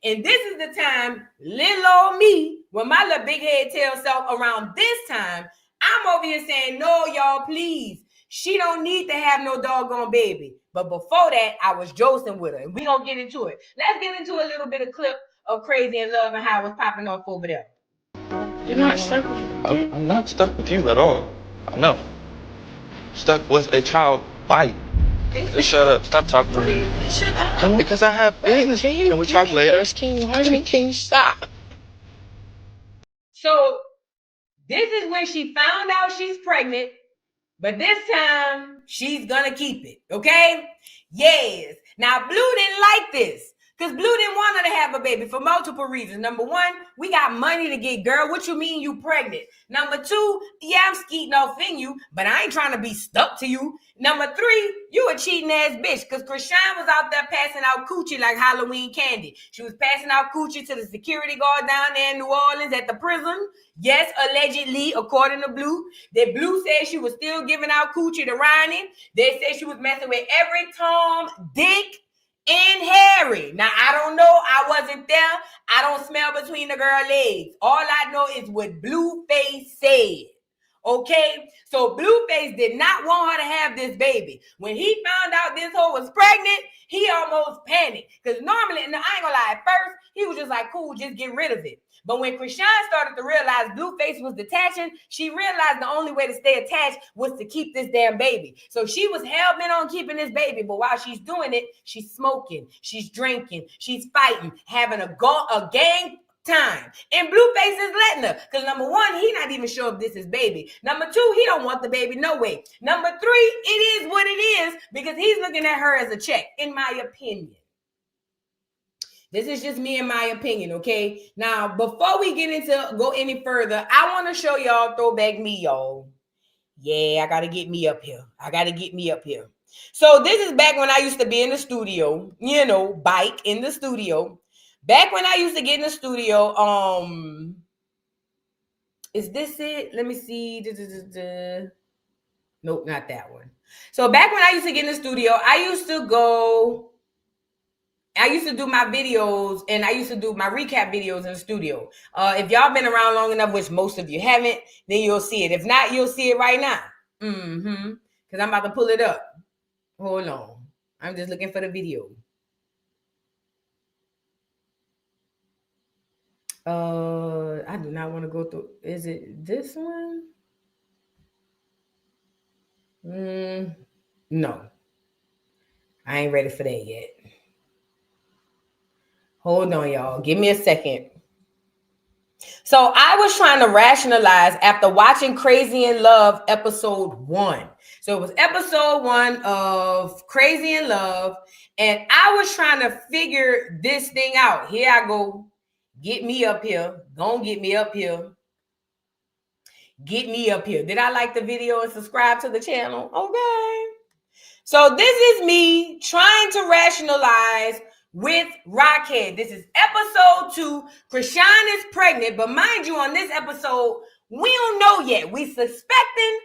And this is the time, little old me, when my little big head tells self around this time, I'm over here saying, no, y'all, please. She don't need to have no doggone baby. But before that, I was joking with her. And we're going to get into it. Let's get into a little bit of clip of Crazy in Love and how it was popping off over there. You're not stuck with me. I'm not stuck with you at all. No. Stuck with a child fight. Just shut up. Stop talking to me. Shut up. Because I have feelings. Can we talk later? Can you stop? So This is when she found out she's pregnant, but this time she's gonna keep it, okay? Yes. Now, Blue didn't like this because Blue didn't want her to have a baby for multiple reasons. Number one, we got money to get, girl. What you mean you pregnant? Number two, yeah, I'm skeeting off in you, but I ain't trying to be stuck to you. Number three, you a cheating ass bitch because Krishan was out there passing out coochie like Halloween candy. She was passing out coochie to the security guard down there in New Orleans at the prison. Yes, allegedly, according to Blue. That Blue said she was still giving out coochie to Ronnie. They said she was messing with every Tom, Dick, and Harry. Now, I don't know. I wasn't there. I don't smell between the girl legs. All I know is what Blueface said. Okay? So Blueface did not want her to have this baby. When he found out this hoe was pregnant, he almost panicked. Because normally, and I ain't gonna lie, at first, he was just like, cool, just get rid of it. But when Krishan started to realize Blueface was detaching, she realized the only way to stay attached was to keep this damn baby. So she was hell-bent on keeping this baby. But while she's doing it, she's smoking, she's drinking, she's fighting, having a gang time. And Blueface is letting her. Because number one, he not even sure if this is baby. Number two, he don't want the baby no way. Number three, it is what it is because he's looking at her as a check, in my opinion. This is just me and my opinion, okay? Now, before we go any further, I want to show y'all throwback me, y'all. Yeah, I got to get me up here. So this is back when I used to be in the studio, bike in the studio. Back when I used to get in the studio, is this it? Let me see. Nope, not that one. So back when I used to get in the studio, I used to do my videos and I used to do my recap videos in the studio. If y'all been around long enough, which most of you haven't, then you'll see it. If not, you'll see it right now. Because I'm about to pull it up. Hold on. I'm just looking for the video. I do not want to go through. Is it this one? No. I ain't ready for that yet. Hold on, y'all. Give me a second. So I was trying to rationalize after watching Crazy in Love episode 1. So it was episode 1 of Crazy in Love. And I was trying to figure this thing out. Here I go. Get me up here. Gonna get me up here. Get me up here. Did I like the video and subscribe to the channel? Okay. So this is me trying to rationalize with Rockhead. This is episode 2. Krishan is pregnant, but mind you, on this episode, we don't know yet. We suspecting,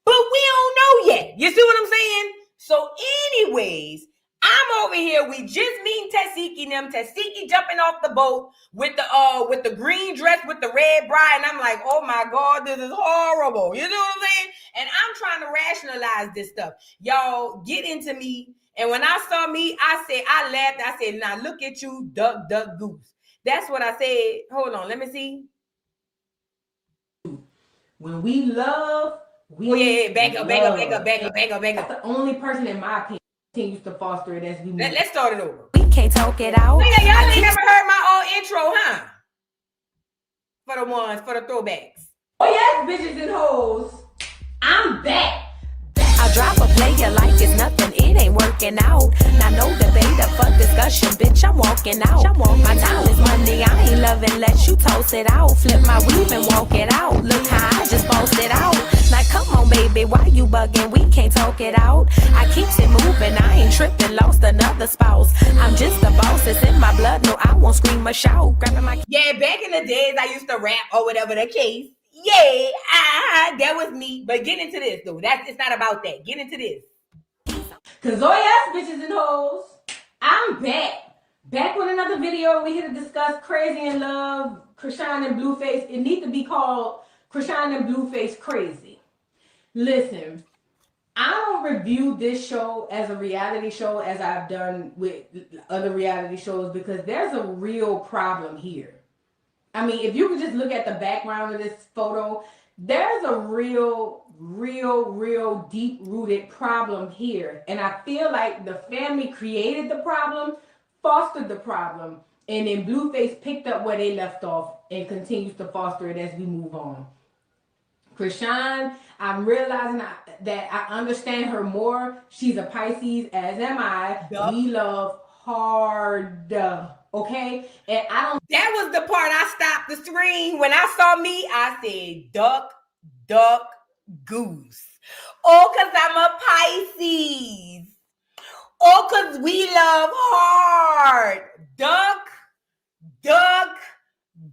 but we don't know yet. You see what I'm saying? So anyways, I'm over here. We just meeting Tasiki and them. Tasiki jumping off the boat with the green dress with the red bra, and I'm like, oh my God, this is horrible. You know what I'm saying? And I'm trying to rationalize this stuff. Y'all get into me. And when I saw me, I laughed. I said, now look at you, duck, duck, goose. That's what I said. Hold on, let me see. When we love, back up. That's the only person in my opinion continues to foster it as we move. Let's start it over. We can't talk it out. Nigga, y'all ain't never heard my old intro, huh? For the throwbacks. Oh yes, bitches and hoes. I'm back. I drop a player like it's nothing, it ain't working out. Now no debate or fuck discussion, bitch, I'm walking out. My time is money, I ain't loving, let you toss it out. Flip my weave and walk it out. Look how I just bossed it out. Like come on baby, why you bugging? We can't talk it out. I keeps it moving, I ain't tripping, lost another spouse. I'm just a boss, it's in my blood, no I won't scream or shout. Grabbing my back in the days I used to rap or whatever the case. Yeah, that was me. But get into this, though. It's not about that. Get into this. Cause oh yes, bitches and hoes, I'm back. Back with another video. We here to discuss Crazy in Love, Krishan and Blueface. It needs to be called Krishan and Blueface Crazy. Listen, I don't review this show as a reality show as I've done with other reality shows because there's a real problem here. I mean, if you could just look at the background of this photo, there's a real deep-rooted problem here. And I feel like the family created the problem, fostered the problem, and then Blueface picked up where they left off and continues to foster it as we move on. Krishan, I'm realizing that I understand her more. She's a Pisces, as am I. Yup. We love hard, okay? And I don't. That was the part I stopped the screen. When I saw me, I said, duck, duck, goose. Oh, because I'm a Pisces. Oh, because we love hard. Duck, duck,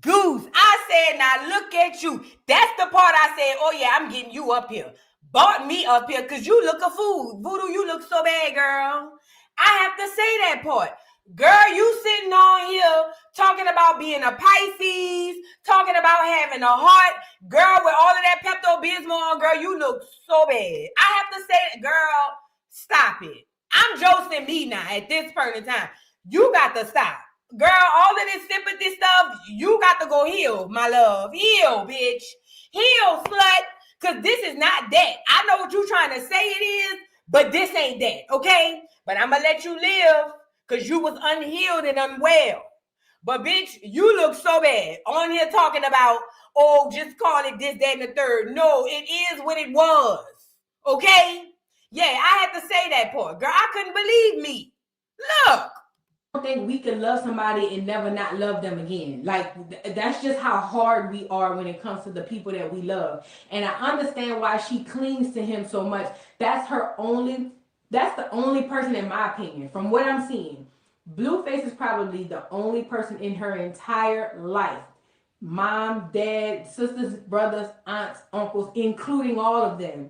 goose. I said, now look at you. That's the part I said, oh yeah, I'm getting you up here. Bought me up here because you look a fool. Voodoo, you look so bad, girl. I have to say that part. Girl, you sitting on here talking about being a Pisces, talking about having a heart. Girl, with all of that Pepto-Bismol on, girl, you look so bad. I have to say, girl, stop it. I'm Joseph me now at this point in time. You got to stop. Girl, all of this sympathy stuff, you got to go heal, my love. Heal, bitch. Heal, slut. Because this is not that. I know what you're trying to say it is, but this ain't that, okay? But I'm going to let you live because you was unhealed and unwell. But, bitch, you look so bad on here talking about, oh, just call it this, that, and the third. No, it is what it was, okay? Yeah, I had to say that part. Girl, I couldn't believe me. Look. Don't think we can love somebody and never not love them again. Like, that's just how hard we are when it comes to the people that we love. And I understand why she clings to him so much. That's the only person, in my opinion, from what I'm seeing. Blueface is probably the only person in her entire life, mom, dad, sisters, brothers, aunts, uncles, including all of them,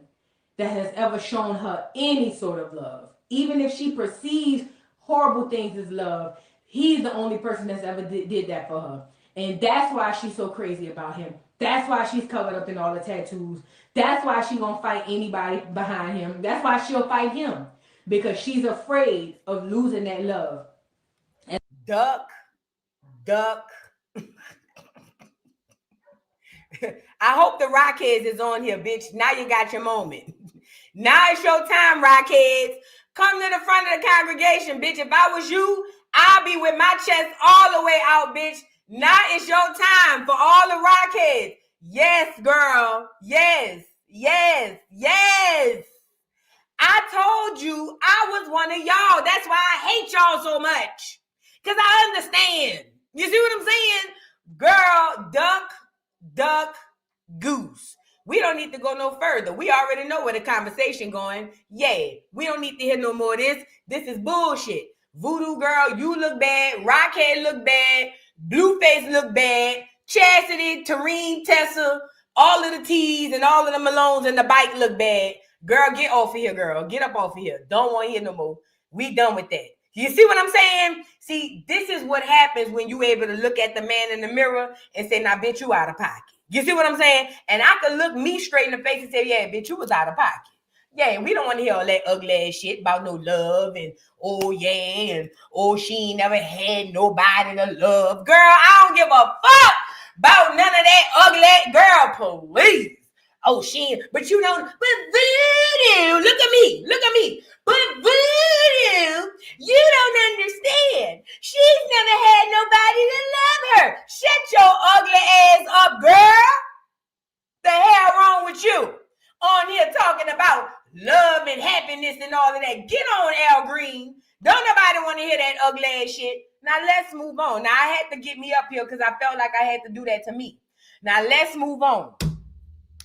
that has ever shown her any sort of love. Even if she perceives horrible things as love, he's the only person that's ever did that for her. And that's why she's so crazy about him. That's why she's covered up in all the tattoos. That's why she gonna fight anybody behind him. That's why she'll fight him. Because she's afraid of losing that love. And duck. I hope the Rockheads is on here, bitch. Now you got your moment. Now it's your time, Rockheads. Come to the front of the congregation, bitch. If I was you, I'll be with my chest all the way out, bitch. Now it's your time for all the Rockheads. Yes, girl. Yes. I told you I was one of y'all. That's why I hate y'all so much. Because I understand. You see what I'm saying? Girl, duck, goose. We don't need to go no further. We already know where the conversation going. Yeah, we don't need to hear no more of this. This is bullshit. Voodoo girl, you look bad. Rockhead look bad. Blueface look bad. Chastity, Tareen, Tessa, all of the T's and all of the Malones and the bike look bad. Girl, get off of here, girl. Get up off of here. Don't want to hear no more. We done with that. You see what I'm saying? See, this is what happens when you able to look at the man in the mirror and say, now, bitch, you out of pocket. You see what I'm saying? And I could look me straight in the face and say, yeah, bitch, you was out of pocket. Yeah, we don't want to hear all that ugly ass shit about no love and oh yeah, and oh she ain't never had nobody to love. Girl, I don't give a fuck about none of that ugly girl, please. Oh, but you don't, but Voodoo, look at me. But Voodoo, you don't understand. She's never had nobody to love her. Shut your ugly ass up, girl. The hell wrong with you? On here talking about love and happiness and all of that. Get on, Al Green. Don't nobody want to hear that ugly ass shit. Now let's move on. Now I had to get me up here because I felt like I had to do that to me. Now let's move on.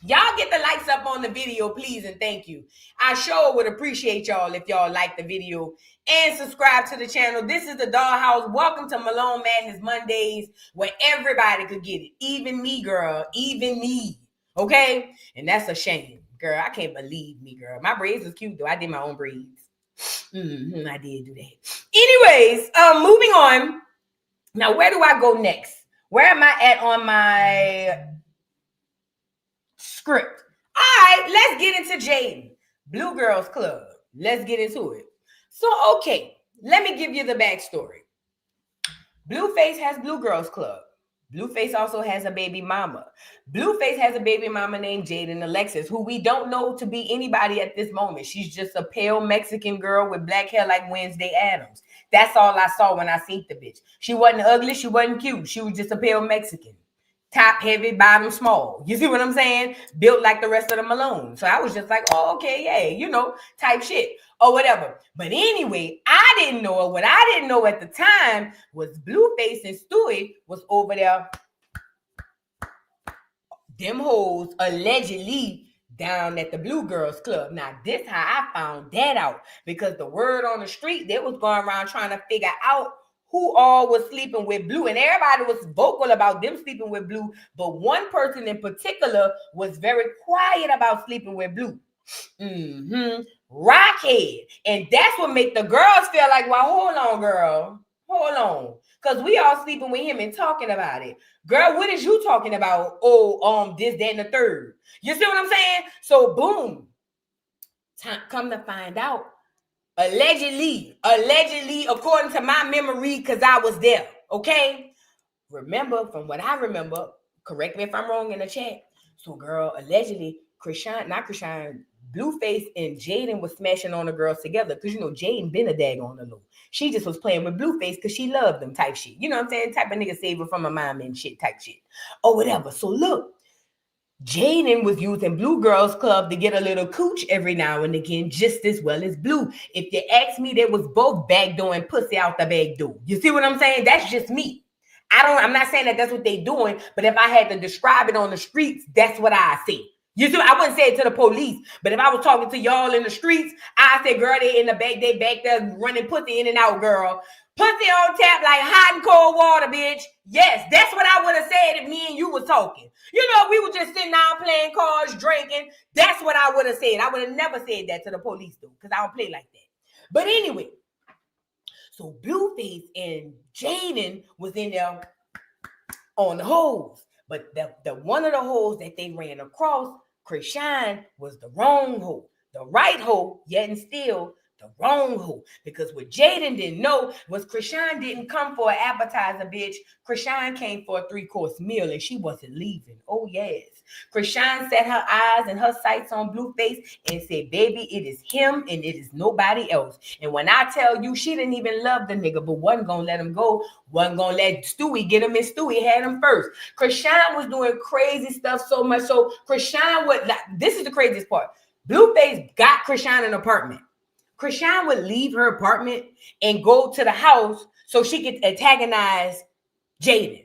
Y'all get the likes up on the video, please, and thank you. I sure would appreciate y'all if y'all like the video and subscribe to the channel. This is the Dollhouse. Welcome to Malone Madness Mondays, where everybody could get it. Even me, girl. Even me. Okay? And that's a shame. Girl, I can't believe me, girl. My braids was cute, though. I did my own braids. I did do that. Anyways, moving on. Now, where do I go next? Where am I at on my script? All right, let's get into Jaden. Blue Girls Club. Let's get into it. So, okay, let me give you the backstory. Blueface has Blue Girls Club. Blueface also has a baby mama. Blueface has a baby mama named Jaden Alexis, who we don't know to be anybody at this moment. She's just a pale Mexican girl with black hair like Wednesday Addams. That's all I saw when I seen the bitch. She wasn't ugly. She wasn't cute. She was just a pale Mexican. top heavy, bottom small. You see what I'm saying? Built like the rest of the Malone. So I was just like, oh, okay, yeah, you know, type shit or whatever. But anyway, I didn't know it. What I didn't know at the time was Blueface and Stewie was over there. Them hoes allegedly down at the Blue Girls Club. Now, this how I found that out, because the word on the street, they was going around trying to figure out who all was sleeping with Blue, and everybody was vocal about them sleeping with Blue, but one person in particular was very quiet about sleeping with Blue. Rockhead. And that's what make the girls feel like, well, hold on, girl. Hold on. Because we all sleeping with him and talking about it. Girl, what is you talking about? Oh, this, that, and the third. You see what I'm saying? So, boom. Come to find out, allegedly, according to my memory, because I was there, okay? Remember, from what I remember, correct me if I'm wrong in the chat. So, girl, allegedly, Blueface and Jaden was smashing on the girls together, because, you know, Jaden been a dag on the low. She just was playing with Blueface because she loved them type shit. You know what I'm saying? Type of nigga save her from a mom and shit type shit. Or whatever. So, look. Jaden was using Blue Girls Club to get a little cooch every now and again, just as well as Blue. If you ask me, they was both backdooring pussy out the back door. You see what I'm saying? That's just me. I'm not saying that that's what they doing, but if I had to describe it on the streets, that's what I see. You see, I wouldn't say it to the police, but if I was talking to y'all in the streets, I say, girl, they in the back, they back there running pussy in and out, girl. Pussy on tap like hot and cold water, bitch. Yes, that's what I would have said if me and you was talking. You know, we were just sitting down playing cards, drinking. That's what I would have said. I would have never said that to the police, though, because I don't play like that. But anyway, so Blueface and Jaden was in there on the hoes. But the one of the hoes that they ran across, Krishan, was the wrong hoe. The right hoe, yet and still the wrong hoe. Because what Jaden didn't know was Krishan didn't come for an appetizer, bitch. Krishan came for a 3-course meal and she wasn't leaving. Oh, yes. Krishan set her eyes and her sights on Blueface and said, baby, it is him and it is nobody else. And when I tell you, she didn't even love the nigga, but wasn't gonna let him go. Wasn't gonna let Stewie get him, and Stewie had him first. Krishan was doing crazy stuff so much. So Krishan would, this is the craziest part. Blueface got Krishan an apartment. Krishan would leave her apartment and go to the house so she could antagonize Jaden.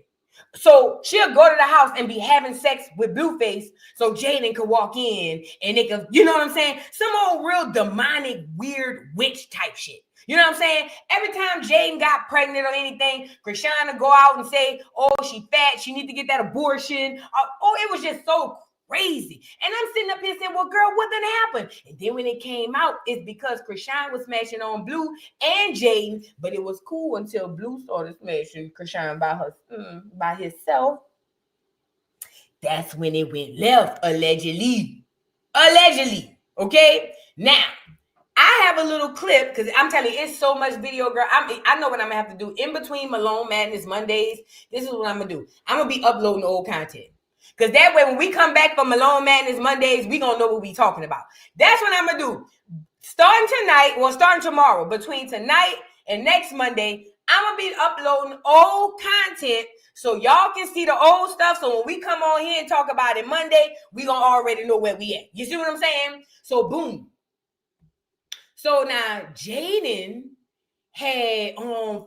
So she'll go to the house and be having sex with Blueface so Jaden could walk in and they could, you know what I'm saying? Some old real demonic, weird witch type shit. You know what I'm saying? Every time Jaden got pregnant or anything, Krishan would go out and say, oh, she fat, she need to get that abortion. Oh, it was just so crazy. And I'm sitting up here saying, well, girl, what done happened? And then when it came out, it's because Krishan was smashing on Blue and Jaden, but it was cool until Blue started smashing Krishan by himself. That's when it went left, allegedly. Allegedly. Okay? Now, I have a little clip, because I'm telling you, it's so much video, girl. I know what I'm going to have to do. In between Malone Madness Mondays, this is what I'm going to do. I'm going to be uploading old content. Because that way, when we come back from Malone Madness Mondays, we going to know what we talking about. That's what I'm going to do. Starting tomorrow, between tonight and next Monday, I'm going to be uploading old content so y'all can see the old stuff. So when we come on here and talk about it Monday, we going to already know where we at. You see what I'm saying? So, boom. So now Jaden had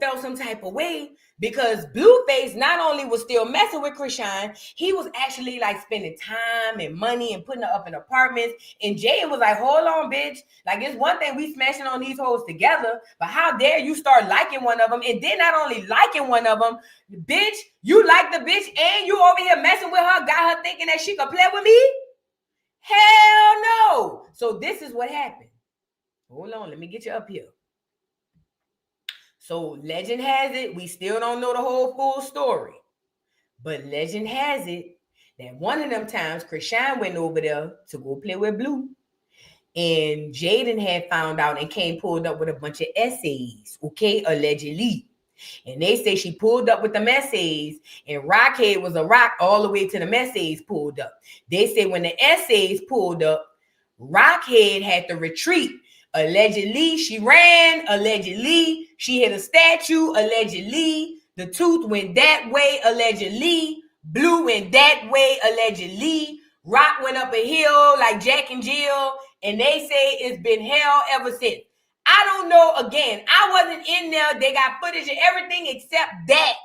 felt some type of way because Blueface not only was still messing with Krishan, he was actually like spending time and money and putting her up in apartments. And Jaden was like, hold on, bitch. Like, it's one thing we smashing on these hoes together, but how dare you start liking one of them? And then not only liking one of them, bitch, you like the bitch and you over here messing with her, got her thinking that she could play with me? Hell no. So this is what happened. Hold on, let me get you up here. So legend has it, we still don't know the whole full story. But legend has it that one of them times Krishan went over there to go play with Blue. And Jaden had found out and came pulled up with a bunch of essays, okay, allegedly. And they say she pulled up with the essays and Rockhead was a rock all the way to the essays pulled up. They say when the essays pulled up, Rockhead had to retreat. Allegedly, she ran. Allegedly, she hit a statue. Allegedly, the tooth went that way. Allegedly, Blue went that way, allegedly. Rock went up a hill like Jack and Jill, and they say it's been hell ever since. I don't know. Again, I wasn't in there. They got footage and everything except that.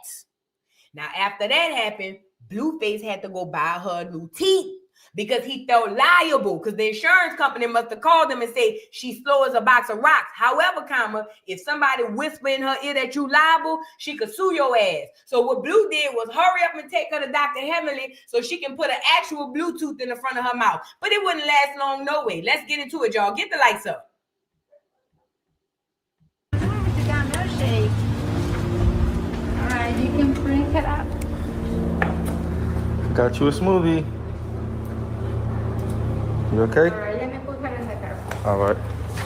Now, after that happened, Blueface had to go buy her new teeth because he felt liable because the insurance company must have called him and say she's slow as a box of rocks. However, if somebody whisper in her ear that you liable, she could sue your ass. So what Blue did was hurry up and take her to Dr. Heavenly so she can put an actual Bluetooth in the front of her mouth. But it wouldn't last long no way. Let's get into it, y'all. Get the lights up. Alright, you can drink it up. Got you a smoothie. You okay? Alright, let me put her in the car. Alright.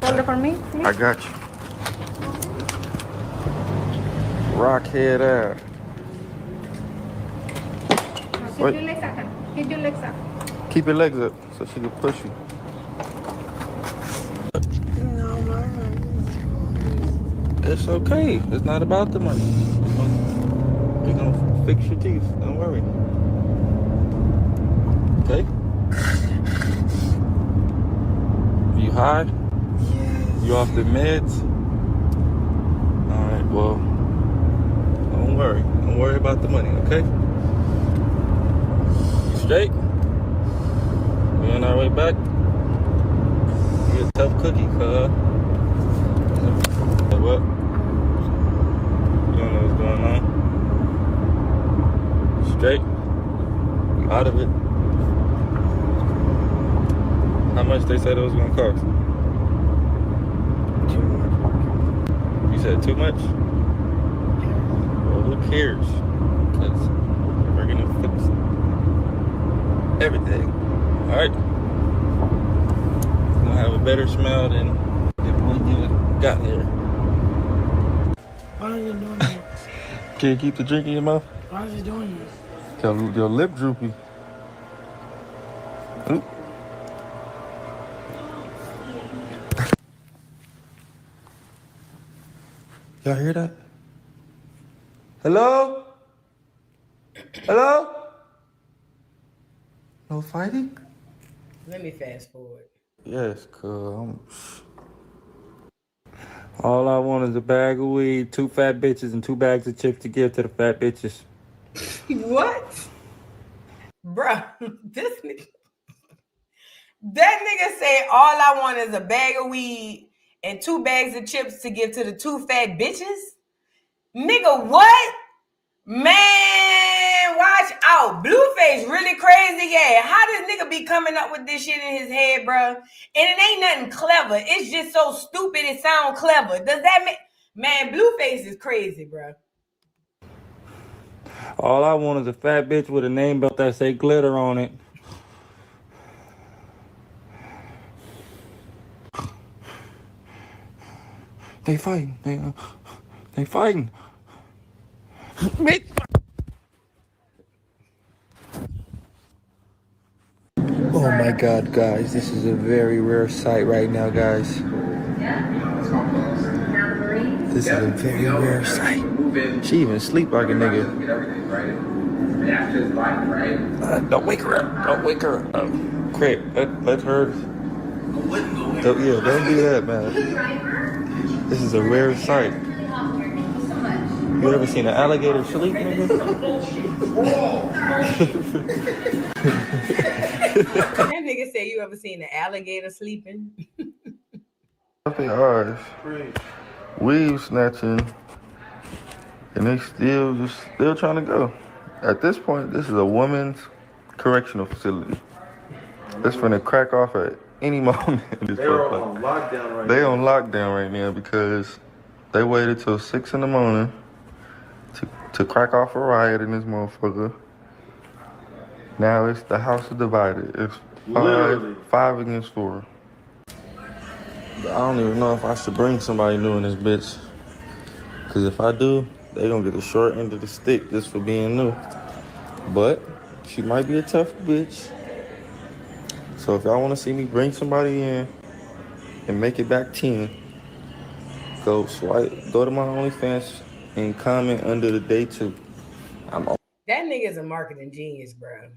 Hold it for me, please. I got you. Rockhead out. Keep your legs up. Keep your legs up. Keep your legs up so she can push you. No, Mama. It's okay. It's not about the money. We're gonna fix your teeth. Don't worry. Okay? You high? Yes. You off the meds? Alright, well, don't worry. Don't worry about the money, okay? You straight? We on our way back? You a tough cookie, cuz. What? You don't know what's going on? Straight? You out of it? How much they said it was gonna cost? Too much. You said too much? Well, who cares? Because we're gonna fix everything. Alright? You're gonna have a better smell than when you got here. Why are you doing that? Can you keep the drink in your mouth? Why is he doing this? Your lip droopy. Oop. Y'all hear that? Hello? Hello? No fighting? Let me fast forward. Yes, cuz all I want is a bag of weed, 2 fat bitches, and 2 bags of chips to give to the fat bitches. What? Bruh, this nigga. That nigga said all I want is a bag of weed and 2 bags of chips to give to the 2 fat bitches? Nigga, what? Man, watch out. Blueface really crazy. Yeah. How this nigga be coming up with this shit in his head, bro? And it ain't nothing clever. It's just so stupid it sound clever. Does that make... Man, Blueface is crazy, bro. All I want is a fat bitch with a name belt that say glitter on it. They fighting. They fighting. Oh my God, guys, this is a very rare sight right now, guys. This is a very rare sight. She even sleep like a nigga. Don't wake her up. Don't wake her up. Crap, let her. Don't do that, man. This is a rare sight. You ever seen an alligator sleep, nigga? That nigga said you ever seen an alligator sleeping? Nothing ours. Weave snatching. And they still trying to go. At this point, this is a woman's correctional facility. It's finna crack off at any moment. They're on lockdown right now. They on lockdown right now because they waited till 6 in the morning to crack off a riot in this motherfucker. Now it's the house is divided. It's five against 4. I don't even know if I should bring somebody new in this bitch. Cause if I do, they gonna get the short end of the stick just for being new. But she might be a tough bitch. So if y'all wanna see me bring somebody in and make it back 10, go to my OnlyFans and comment under the day 2. I'm That nigga's a marketing genius, bro.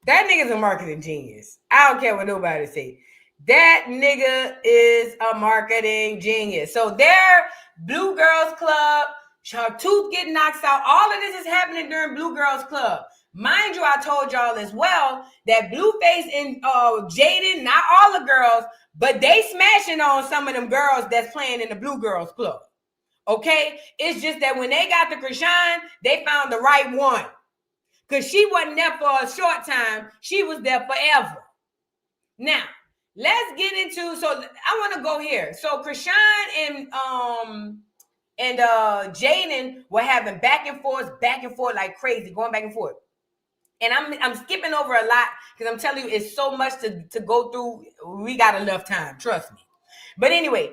That nigga's a marketing genius. I don't care what nobody say. That nigga is a marketing genius. So their Blue Girls Club, her tooth getting knocked out. All of this is happening during Blue Girls Club. Mind you, I told y'all as well that Blueface and Jaden, not all the girls, but they smashing on some of them girls that's playing in the Blue Girls Club. Okay? It's just that when they got to Krishan, they found the right one. Because she wasn't there for a short time. She was there forever. Now, let's get into, so I want to go here. So Krishan and Jaden were having back and forth like crazy, going back and forth. And I'm skipping over a lot because I'm telling you, it's so much to go through. We got enough time, trust me. But anyway,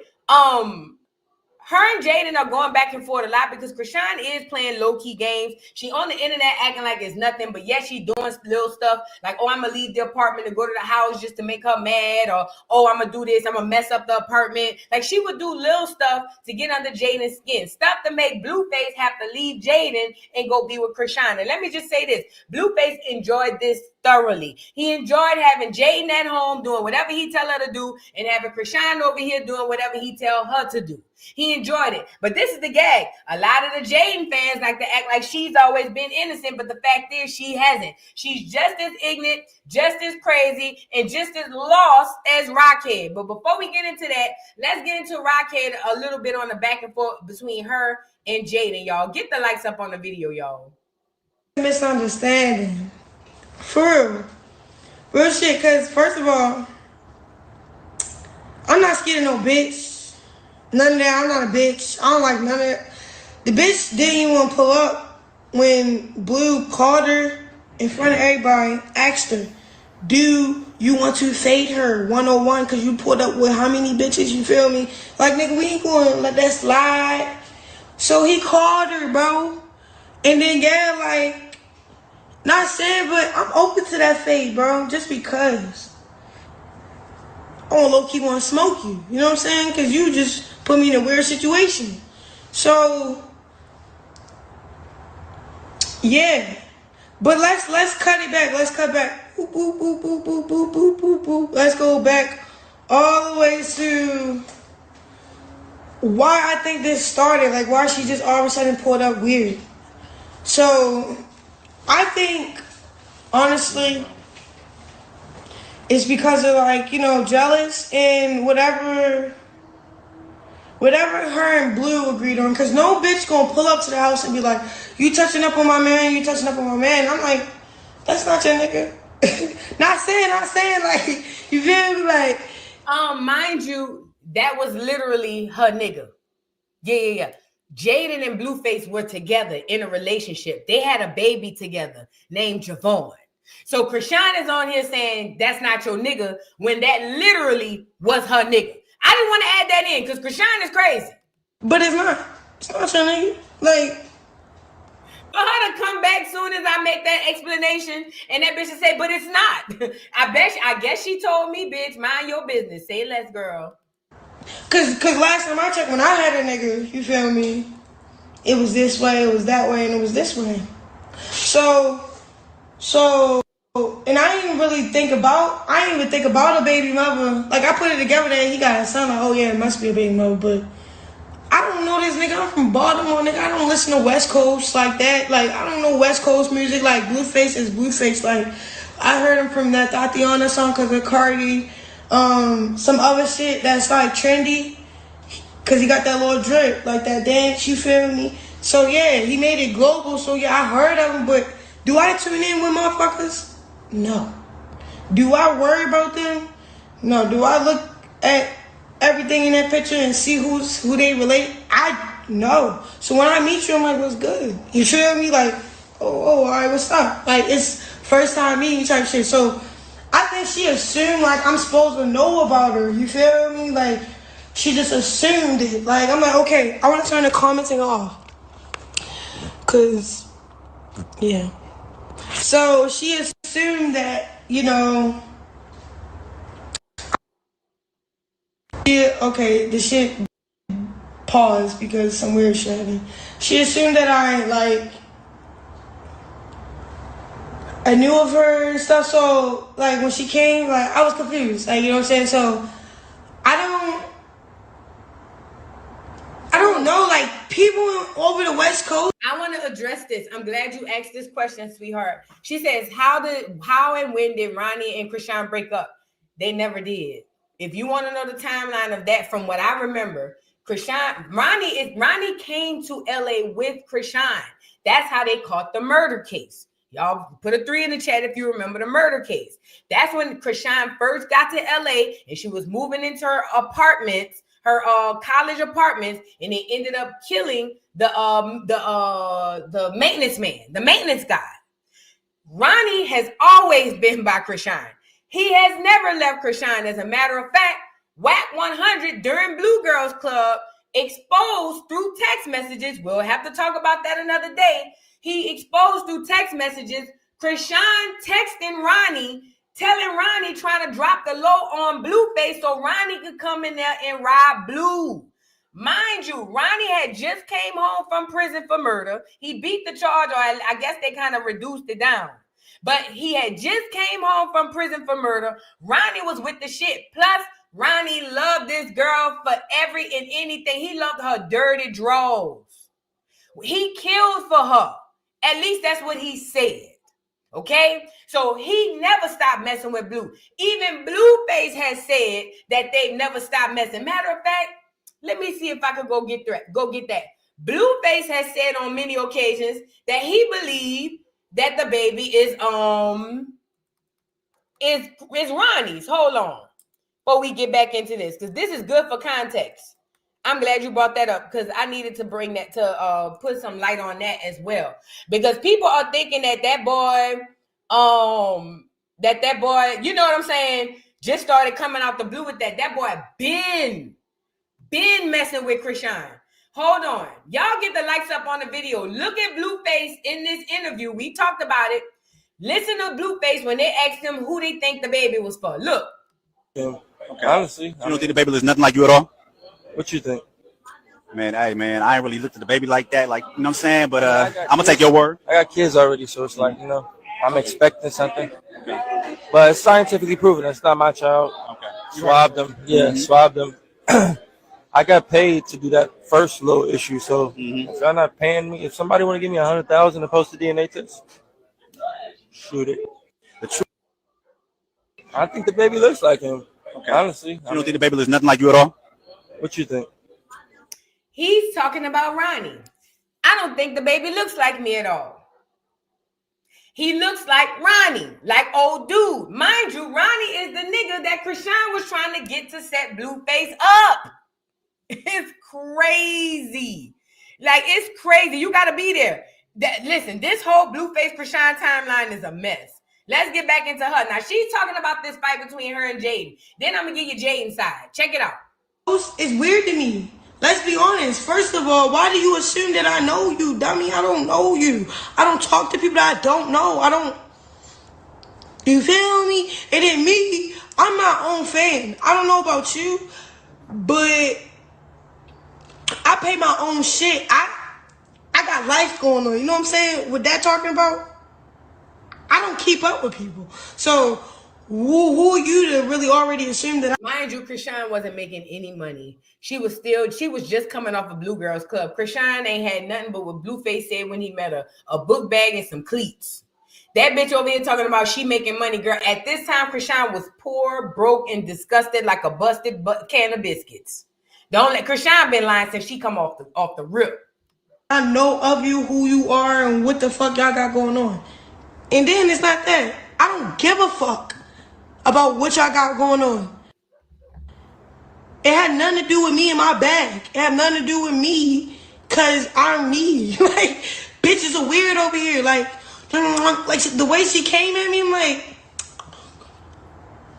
her and Jaden are going back and forth a lot because Krishan is playing low-key games. She on the internet acting like it's nothing, but yet she doing little stuff like, oh, I'm going to leave the apartment to go to the house just to make her mad, or, oh, I'm going to do this, I'm going to mess up the apartment. Like, she would do little stuff to get under Jaden's skin. Stuff to make Blueface have to leave Jaden and go be with Krishan. And let me just say this. Blueface enjoyed this thoroughly. He enjoyed having Jaden at home doing whatever he tell her to do and having Krishan over here doing whatever he tell her to do. He enjoyed it. But this is the gag. A lot of the Jaden fans like to act like she's always been innocent, but the fact is she hasn't. She's just as ignorant, just as crazy, and just as lost as Rockhead. But before we get into that, let's get into Rockhead a little bit on the back and forth between her and Jaden, y'all. Get the likes up on the video, y'all. Misunderstanding. For real. Real shit, because first of all, I'm not scared of no bitch. None of that. I'm not a bitch. I don't like none of that. The bitch didn't even want to pull up when Blue called her in front of everybody, asked her, do you want to fade her 101 because you pulled up with how many bitches, you feel me? Like, nigga, we ain't going to let that slide. So he called her, bro. And then, yeah, like, not saying, but I'm open to that fade, bro, just because. I don't low-key want to smoke you. You know what I'm saying? Because you just put me in a weird situation. So, yeah. But let's cut it back. Let's cut back. Boop, boop, boop, boop, boop, boop, boop, boop, boop. Let's go back all the way to why I think this started. Like, why she just all of a sudden pulled up weird. So, I think, honestly, it's because of, like, you know, jealous and whatever her and Blue agreed on. Because no bitch gonna pull up to the house and be like, you touching up on my man, you touching up on my man. I'm like, that's not your nigga. Not saying, like, you feel me? Like, mind you, that was literally her nigga. Yeah. Jaden and Blueface were together in a relationship. They had a baby together named Javon. So Krishan is on here saying that's not your nigga when that literally was her nigga. I didn't want to add that in because Krishan is crazy. But it's not. It's not your nigga. Like, for her to come back soon as I make that explanation and that bitch to say, but it's not. I guess she told me, bitch, mind your business. Say less, girl. Cause last time I checked, when I had a nigga, you feel me, it was this way, it was that way, and it was this way. So, and I didn't even think about a baby mother. Like, I put it together that he got a son, like, oh yeah, it must be a baby mother, but I don't know this nigga. I'm from Baltimore, nigga. I don't listen to West Coast like that. Like, I don't know West Coast music. Like, Blueface is Blueface. Like, I heard him from that Tatiana song because of Cardi. Some other shit that's like trendy. Cause he got that little drip, like that dance, you feel me? So yeah, he made it global. So yeah, I heard of him, but do I tune in with motherfuckers? No. Do I worry about them? No. Do I look at everything in that picture and see who they relate? No. So when I meet you, I'm like, what's good? You feel me? Like, oh, all right, what's up? Like, it's first time meeting you type shit. So I think she assumed like I'm supposed to know about her. You feel me? Like, she just assumed it. Like, I'm like, okay, I want to turn the commenting off. Cause, yeah. So she assumed that, you know, yeah, okay, the shit paused because some weird shit happened. She assumed that I, like, I knew of her and stuff. So like when she came, like I was confused. Like you know what I'm saying. So I don't know. Like people over the West Coast. I want to address this. I'm glad you asked this question, sweetheart. She says, how and when did Ronnie and Krishan break up? They never did. If you want to know the timeline of that, from what I remember, Ronnie came to LA with Krishan. That's how they caught the murder case. Y'all put a 3 in the chat if you remember the murder case. That's when Krishan first got to LA and she was moving into her apartments, her college apartments, and they ended up killing the maintenance man, the maintenance guy. Ronnie has always been by Krishan. He has never left Krishan. As a matter of fact, WAC 100 during Blue Girls Club exposed through text messages. We'll have to talk about that another day. He exposed through text messages Krishan texting Ronnie, telling Ronnie, trying to drop the low on Blueface so Ronnie could come in there and rob Blue. Mind you, Ronnie had just came home from prison for murder. He beat the charge, or I guess they kind of reduced it down. But he had just came home from prison for murder. Ronnie was with the shit. Plus, Ronnie loved this girl for every and anything. He loved her dirty draws. He killed for her. At least that's what he said. Okay? So he never stopped messing with Blue. Even Blueface has said that they've never stopped messing. Matter of fact, let me see if I could go get that. Blueface has said on many occasions that he believed that the baby is Ronnie's. Hold on. Before we get back into this, because this is good for context. I'm glad you brought that up because I needed to bring that to put some light on that as well. Because people are thinking that boy, you know what I'm saying, just started coming out the blue with that. That boy been messing with Krishan. Hold on. Y'all get the likes up on the video. Look at Blueface in this interview. We talked about it. Listen to Blueface when they asked him who they think the baby was for. Look. Okay. Honestly, you don't think the baby looks nothing like you at all? What you think? Man, hey, man, I ain't really looked at the baby like that, like, you know what I'm saying? But I'm going to take your word. I got kids already, so it's like, you know, I'm expecting something. But it's scientifically proven. It's not my child. Okay. Swabbed them. Yeah, swabbed them. I got paid to do that first little issue, so if y'all not paying me, if somebody want to give me $100,000 to post a DNA test, shoot it. The truth. I think the baby looks like him. Okay. Honestly. You don't think the baby looks nothing like you at all? What you think? He's talking about Ronnie. I don't think the baby looks like me at all. He looks like Ronnie, like old dude. Mind you, Ronnie is the nigga that Krishan was trying to get to set Blueface up. It's crazy. Like, it's crazy. You got to be there. Listen, this whole Blueface Krishan timeline is a mess. Let's get back into her. Now, she's talking about this fight between her and Jaden. Then I'm going to give you Jaden's side. Check it out. It's weird to me. Let's be honest. First of all, why do you assume that I know you, dummy? I don't know you. I don't talk to people that I don't know. You feel me? And then me, I'm my own fan. I don't know about you, but I pay my own shit. I got life going on. You know what I'm saying? With that talking about, I don't keep up with people. So who are you to really already assume that? Mind you, Krishan wasn't making any money. She was just coming off of Blue Girls Club. Krishan ain't had nothing but what Blueface said when he met her, a book bag and some cleats. That bitch over here talking about she making money, girl. At this time, Krishan was poor, broke, and disgusted like a busted can of biscuits. Don't let Krishan been lying since she come off the rip. I know of you, who you are, and what the fuck y'all got going on. And then it's not that. I don't give a fuck about what y'all got going on. It had nothing to do with me and my bag. It had nothing to do with me, cause I'm me. Like, bitches are weird over here. Like the way she came at me, I'm like,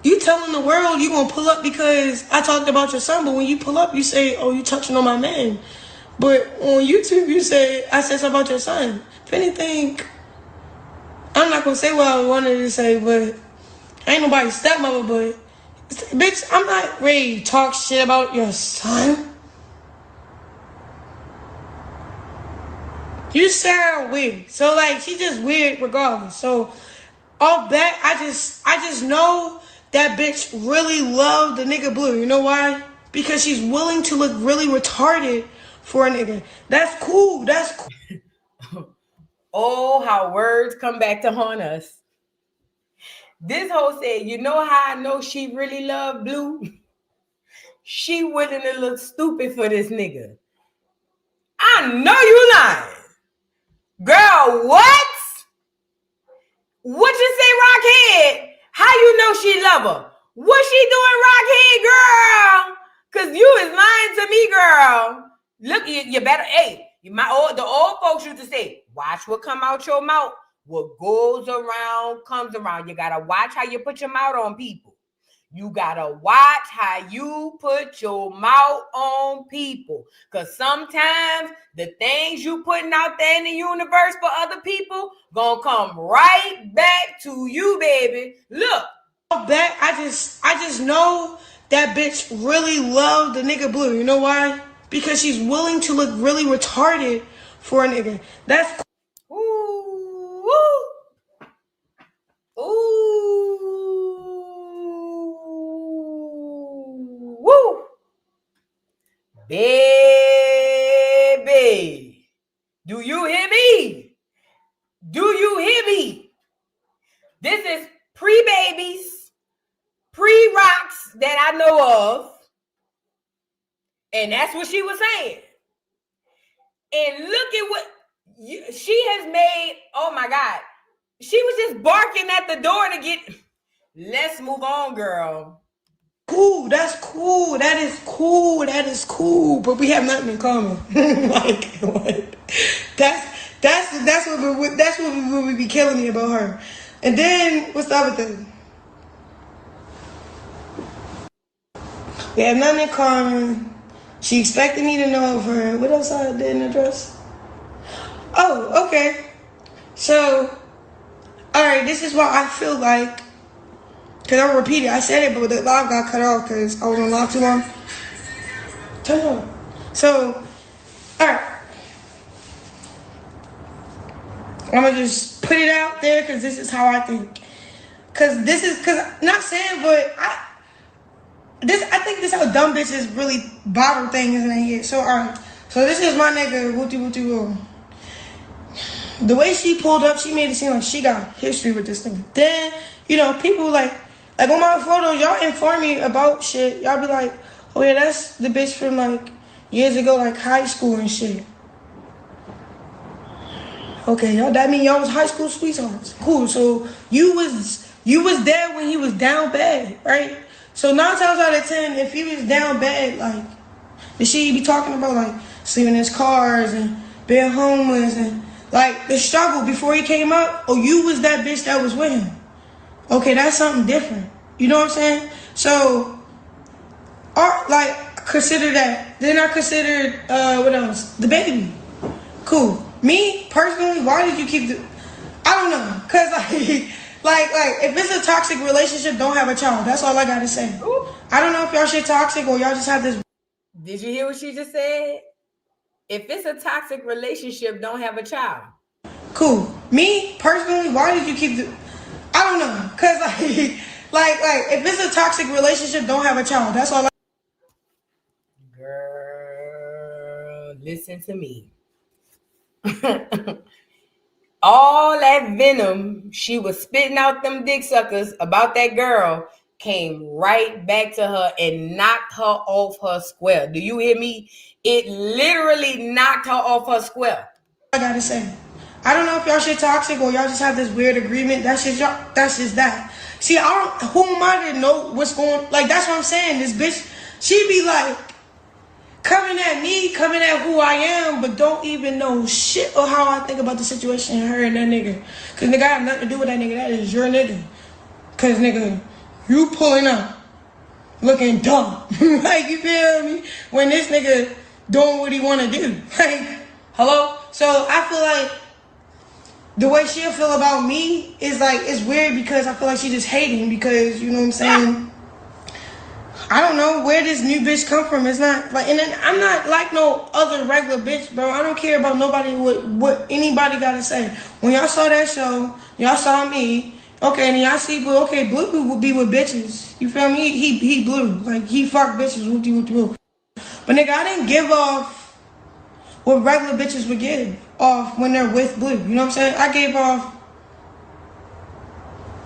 you telling the world you gonna pull up because I talked about your son, but when you pull up, you say, oh, you touching on my man. But on YouTube, you say, I said something about your son. If anything, I'm not gonna say what I wanted to say, but I ain't nobody's stepmother, but bitch, I'm not ready to talk shit about your son. You sound weird. So, like, she just weird regardless. So, Off bat, I just know that bitch really loved the nigga Blue. You know why? Because she's willing to look really retarded for a nigga. That's cool. That's cool. Oh, how words come back to haunt us. This hoe said, you know how I know she really loved Blue? She willing to look stupid for this nigga. I know you lying. Girl, what? What you say, Rockhead? How you know she love her? What she doing, Rockhead, girl? Cause you is lying to me, girl. Look, you better, hey, the old folks used to say, watch what come out your mouth. What goes around comes around. You gotta watch how you put your mouth on people. You gotta watch how you put your mouth on people. Cause sometimes the things you putting out there in the universe for other people gonna come right back to you, baby. Look. Back, I just know that bitch really loved the nigga Blue. You know why? Because she's willing to look really retarded for a nigga. That's cool. Ooh, woo. Ooh, woo. Baby, do you hear me? Do you hear me? This is pre-babies, pre-rocks that I know of. And that's what she was saying. And look at what she has made. Oh my God. She was just barking at the door to get. Let's move on, girl. Cool. That's cool. That is cool. That is cool. But we have nothing in common. Like what? That's what would be killing me about her. And then what's the other thing? We have nothing in common. She expected me to know of her. What else I didn't address? Oh, okay. So, alright, this is what I feel like. Because I'll repeat it. I said it, but the live got cut off because I was on live too long. Turn it on. So, alright. I'm going to just put it out there because this is how I think. Not saying, but I think this is how dumb bitches really bottle things in their head. So, alright. So, this is my nigga, Wooty Wooty Woo. The way she pulled up, she made it seem like she got history with this thing. Then, people like on my photos, y'all inform me about shit. Y'all be like, oh yeah, that's the bitch from like years ago, like high school and shit. Okay, y'all, that mean y'all was high school sweethearts. Cool. So you was there when he was down bad, right? So 9 times out of 10, if he was down bad, like the shit he be talking about, like sleeping in his cars and being homeless and like the struggle before he came up, oh, you was that bitch that was with him. Okay, that's something different. You know what I'm saying? So, consider that. Then I considered, what else? The baby. Cool. Me, personally, why did you keep I don't know. Because, like, if it's a toxic relationship, don't have a child. That's all I got to say. Ooh. I don't know if y'all shit toxic or y'all just have this. Did you hear what she just said? If it's a toxic relationship, don't have a child. Cool. Me, personally, why did you keep I don't know. Because, like, if it's a toxic relationship, don't have a child. That's all Girl, listen to me. All that venom she was spitting out them dick suckers about that girl came right back to her and knocked her off her square. Do you hear me? It literally knocked her off her square. I gotta say. I don't know if y'all shit toxic or y'all just have this weird agreement. That's just that. See, who am I to know what's going, like, that's what I'm saying. This bitch, she be like, coming at me, coming at who I am, but don't even know shit or how I think about the situation, her and that nigga. Cause nigga, I have nothing to do with that nigga. That is your nigga. Cause nigga, you pulling up, looking dumb. Like, you feel me? When this nigga doing what he wanna do. Like, hello? So I feel like the way she'll feel about me is like, it's weird because I feel like she just hating because, you know what I'm saying? I don't know where this new bitch come from. It's not like, and then I'm not like no other regular bitch, bro. I don't care about nobody, what anybody gotta say. When y'all saw that show, y'all saw me, Okay, and y'all see, but okay, Blue will be with bitches. You feel me? He Blue. Like, he fuck bitches, whoop-de-whoop-de-whoop. But nigga, I didn't give off what regular bitches would give off when they're with Blue. You know what I'm saying? I gave off,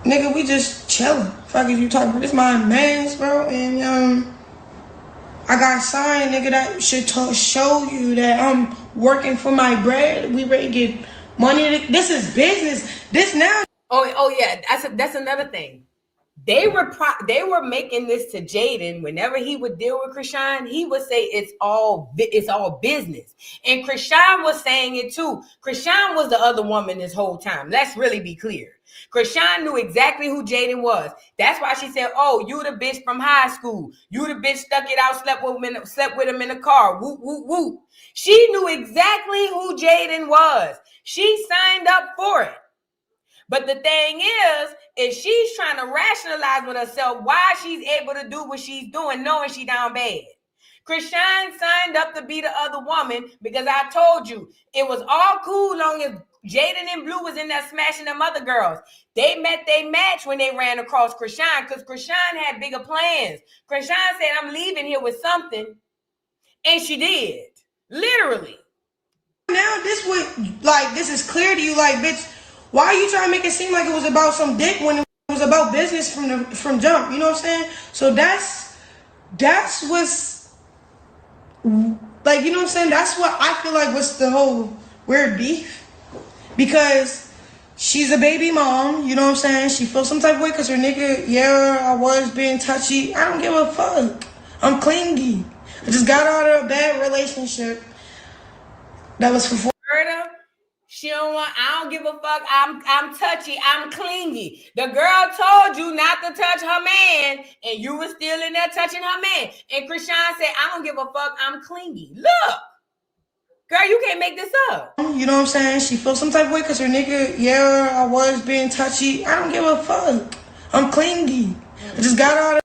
nigga, we just chilling. Fuck is you talking about? This my mans, bro, and I got signed, nigga, that should show you that I'm working for my bread. We ready to get money. This is business. This now. Oh yeah, that's another thing. They were making this to Jaden. Whenever he would deal with Krishan, he would say it's all business. And Krishan was saying it too. Krishan was the other woman this whole time. Let's really be clear. Krishan knew exactly who Jaden was. That's why she said, "Oh, you the bitch from high school. You the bitch stuck it out, slept with him in the car. Whoop whoop whoop." She knew exactly who Jaden was. She signed up for it. But the thing is she's trying to rationalize with herself why she's able to do what she's doing, knowing she down bad. Krishan signed up to be the other woman because I told you it was all cool long as Jaden and Blue was in there smashing them other girls. They met their match when they ran across Krishan because Krishan had bigger plans. Krishan said, "I'm leaving here with something." And she did. Literally. Now this is clear to you, like, bitch, why are you trying to make it seem like it was about some dick when it was about business from jump? You know what I'm saying? So that's what's, like, you know what I'm saying? That's what I feel like was the whole weird beef. Because she's a baby mom, you know what I'm saying? She feels some type of way because her nigga, yeah, I was being touchy. I don't give a fuck. I'm clingy. I just got out of a bad relationship that was for She don't want, I don't give a fuck. I'm touchy. I'm clingy. The girl told you not to touch her man, and you were still in there touching her man. And Krishan said, "I don't give a fuck. I'm clingy." Look, girl, you can't make this up. You know what I'm saying? She feels some type of way because her nigga, yeah, I was being touchy. I don't give a fuck. I'm clingy. I just got out of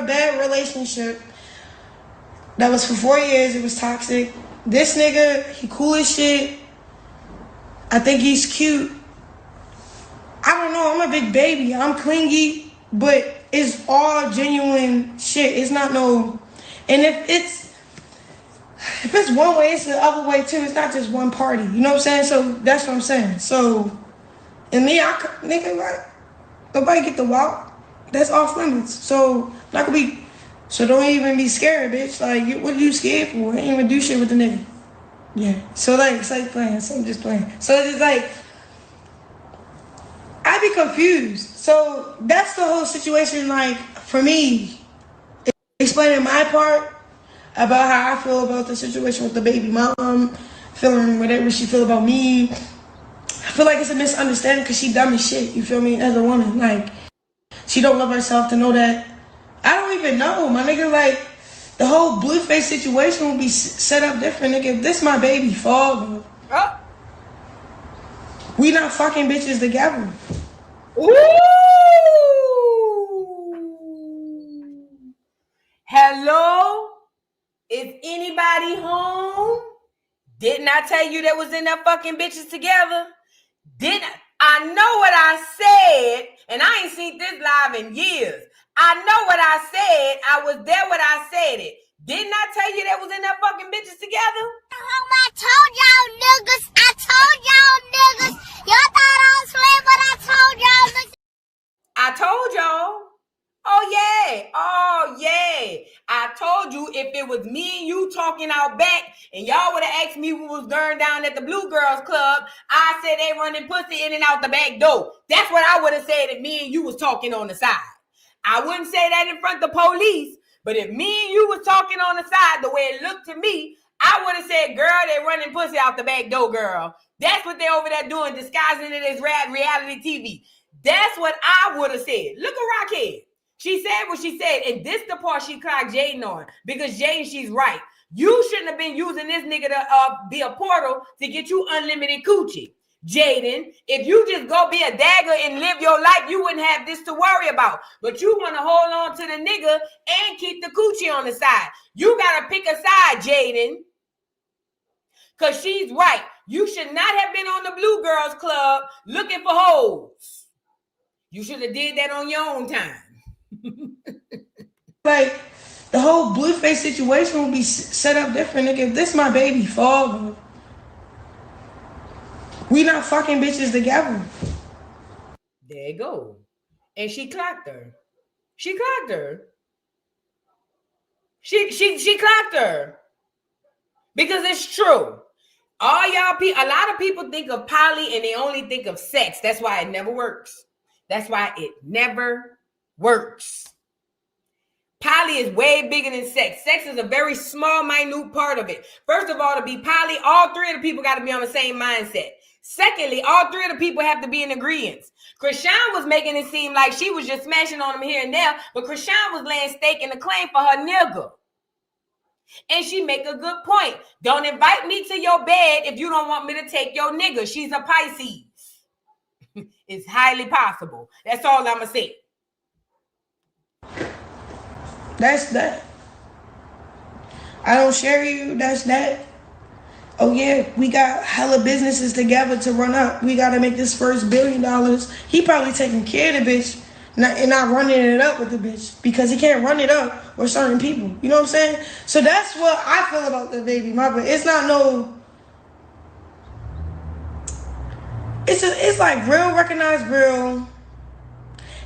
a bad relationship that was for 4 years. It was toxic. This nigga, he cool as shit. I think he's cute. I don't know. I'm a big baby. I'm clingy, but it's all genuine shit. It's not no. And if it's one way, it's the other way too. It's not just one party. You know what I'm saying? So that's what I'm saying. So, and me, nigga, like, nobody get the walk. That's off limits. So not gonna be. So don't even be scared, bitch. Like, what are you scared for? I ain't even do shit with the nigga. Yeah. So like, it's like playing. So I'm just playing. So it's just like, I be confused. So that's the whole situation. Like, for me, explaining my part about how I feel about the situation with the baby mom, feeling whatever she feel about me. I feel like it's a misunderstanding because she dumb as shit. You feel me? As a woman, like, she don't love herself to know that. I don't even know, my nigga. Like, the whole Blueface situation will be set up different, nigga. If this my baby father, we not fucking bitches together. Ooh. Hello? Is anybody home? Didn't I tell you that was in there fucking bitches together? I know what I said, and I ain't seen this live in years. I know what I said. I was there when I said it. Didn't I tell you that was in there fucking bitches together? I told y'all niggas. Y'all thought I was playing, but I told y'all niggas. I told y'all. Oh yeah. I told you if it was me and you talking out back and y'all would have asked me what was going down at the Blue Girls Club, I said they running pussy in and out the back door. That's what I would have said if me and you was talking on the side. I wouldn't say that in front of the police, but if me and you was talking on the side the way it looked to me, I would have said, "Girl, they running pussy out the back door, girl." That's what they over there doing, disguising it as reality TV. That's what I would have said. Look at Rockhead. She said what she said, and this the part she clocked Jaden on, because Jaden, she's right. You shouldn't have been using this nigga to be a portal to get you unlimited coochie. Jaden, if you just go be a dagger and live your life, you wouldn't have this to worry about. But you want to hold on to the nigga and keep the coochie on the side. You got to pick a side, Jaden. Because she's right. You should not have been on the Blue Girls Club looking for hoes. You should have did that on your own time. Like, the whole Blueface situation would be set up different, nigga. If this my baby father, we not fucking bitches together. There you go. And she clocked her. She clocked her. She clocked her. Because it's true. All y'all people, a lot of people think of poly and they only think of sex. That's why it never works. That's why it never works. Poly is way bigger than sex. Sex is a very small, minute part of it. First of all, to be poly, all three of the people got to be on the same mindset. Secondly, all three of the people have to be in agreement. Krishan was making it seem like she was just smashing on him here and there, but Krishan was laying stake in the claim for her nigga. And she make a good point. Don't invite me to your bed if you don't want me to take your nigga. She's a Pisces. It's highly possible. That's all I'm going to say. That's that. I don't share you. That's that. Oh yeah, we got hella businesses together to run up. We got to make this first $1 billion. He probably taking care of the bitch and not running it up with the bitch because he can't run it up with certain people. You know what I'm saying? So that's what I feel about the baby mother. It's not no. It's like real recognized real.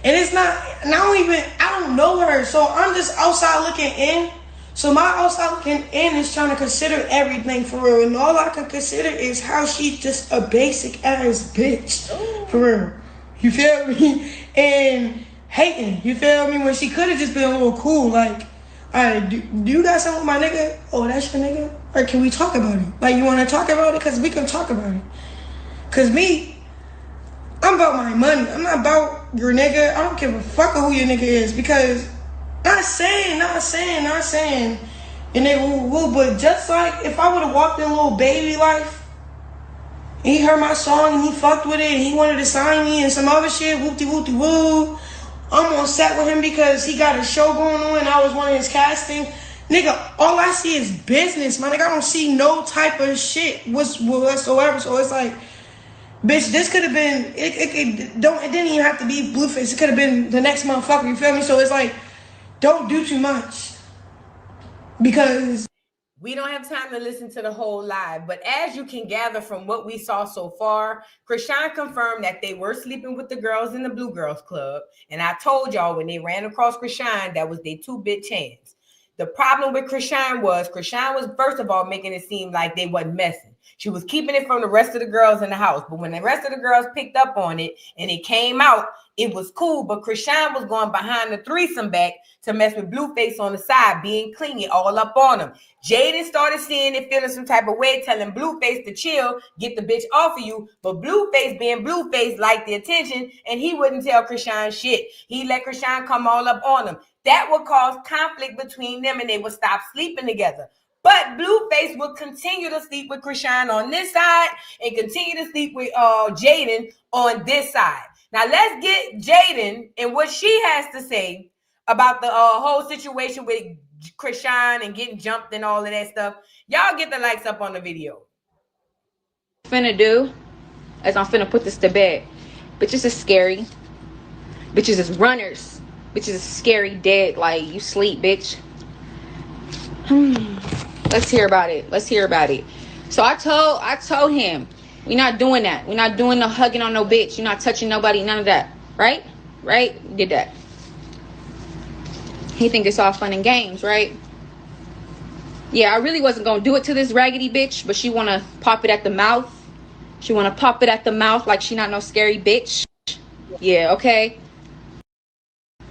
And it's not, and I don't know her, so I'm just outside looking in. So my outside looking in is trying to consider everything for real. And all I can consider is how she's just a basic ass bitch. For real. You feel me? And hating. You feel me? When she could have just been a little cool. Like, alright, do you got something with my nigga? Oh, that's your nigga? Or can we talk about it? Like, you want to talk about it? Because we can talk about it. Because I'm about my money. I'm not about your nigga. I don't give a fuck who your nigga is because not saying your nigga woo, but just like if I would have walked in Lil Baby life and he heard my song and he fucked with it and he wanted to sign me and some other shit, woo, I'm on set with him because he got a show going on and I was one of his casting. Nigga, all I see is business, man. Like, I don't see no type of shit whatsoever. So it's like, bitch, this could have been, it didn't even have to be Blueface. It could have been the next motherfucker, you feel me? So it's like, don't do too much. Because we don't have time to listen to the whole live, but as you can gather from what we saw so far, Krishan confirmed that they were sleeping with the girls in the Blue Girls Club. And I told y'all when they ran across Krishan, that was their 2-bit chance. The problem with Krishan was first of all making it seem like they wasn't messing. She was keeping it from the rest of the girls in the house. But when the rest of the girls picked up on it and it came out, it was cool. But Krishan was going behind the threesome back to mess with Blueface on the side, being clingy all up on him. Jaden started seeing it, feeling some type of way, telling Blueface to chill, get the bitch off of you. But Blueface, being Blueface, liked the attention, and he wouldn't tell Krishan shit. He let Krishan come all up on him. That would cause conflict between them, and they would stop sleeping together. But Blueface would continue to sleep with Krishan on this side and continue to sleep with Jaden on this side. Now let's get Jaden and what she has to say about the whole situation with Krishan and getting jumped and all of that stuff. Y'all get the likes up on the video. Finna do is I'm finna put this to bed. Bitches is scary. Bitches is runners. Bitches is scary, dead. Like, you sleep, bitch. Let's hear about it. So I told him, we not doing that. We're not doing no hugging on no bitch. You're not touching nobody, none of that. Right? We did that. He think it's all fun and games, right? Yeah, I really wasn't gonna do it to this raggedy bitch, but she wanna pop it at the mouth. She wanna pop it at the mouth like she not no scary bitch. Yeah, okay.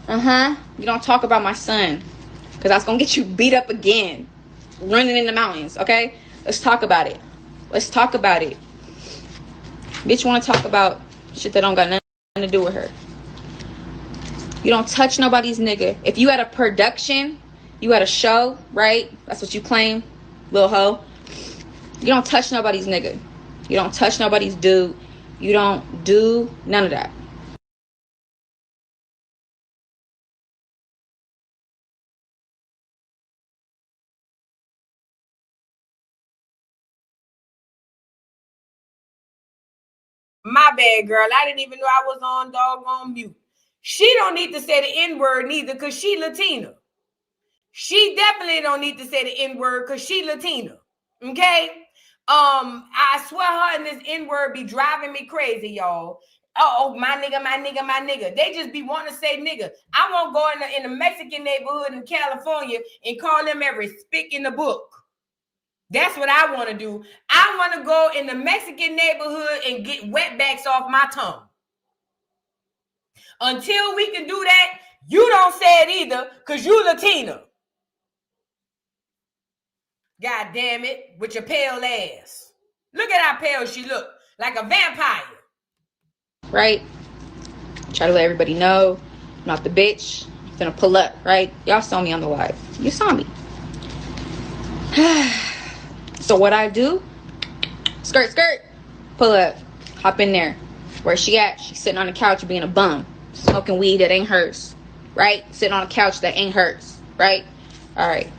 You don't talk about my son, because that's gonna get you beat up again. Running in the mountains, okay? Let's talk about it. Bitch wanna talk about shit that don't got nothing to do with her. You don't touch nobody's nigga. If you had a production, you had a show, right? That's what you claim, little hoe. You don't touch nobody's nigga. You don't touch nobody's dude. You don't do none of that. My bad, girl. I didn't even know I was on doggone mute. She don't need to say the N-word neither because she Latina. She definitely don't need to say the N-word because she Latina. Okay? I swear her and this N-word be driving me crazy, y'all. Oh, my nigga, my nigga, my nigga. They just be wanting to say nigga. I won't go in the Mexican neighborhood in California and call them every spick in the book. That's what I want to do. I want to go in the Mexican neighborhood and get wetbacks off my tongue. Until we can do that, you don't say it either because you Latina. God damn it, with your pale ass. Look at how pale she look, like a vampire. Right? Try to let everybody know I'm not the bitch. I'm gonna pull up, right? Y'all saw me on the live. You saw me. So what I do? Skirt, skirt. Pull up. Hop in there. Where she at? She's sitting on the couch being a bum. Smoking weed that ain't hers. Right? Sitting on a couch that ain't hers. Right? Alright.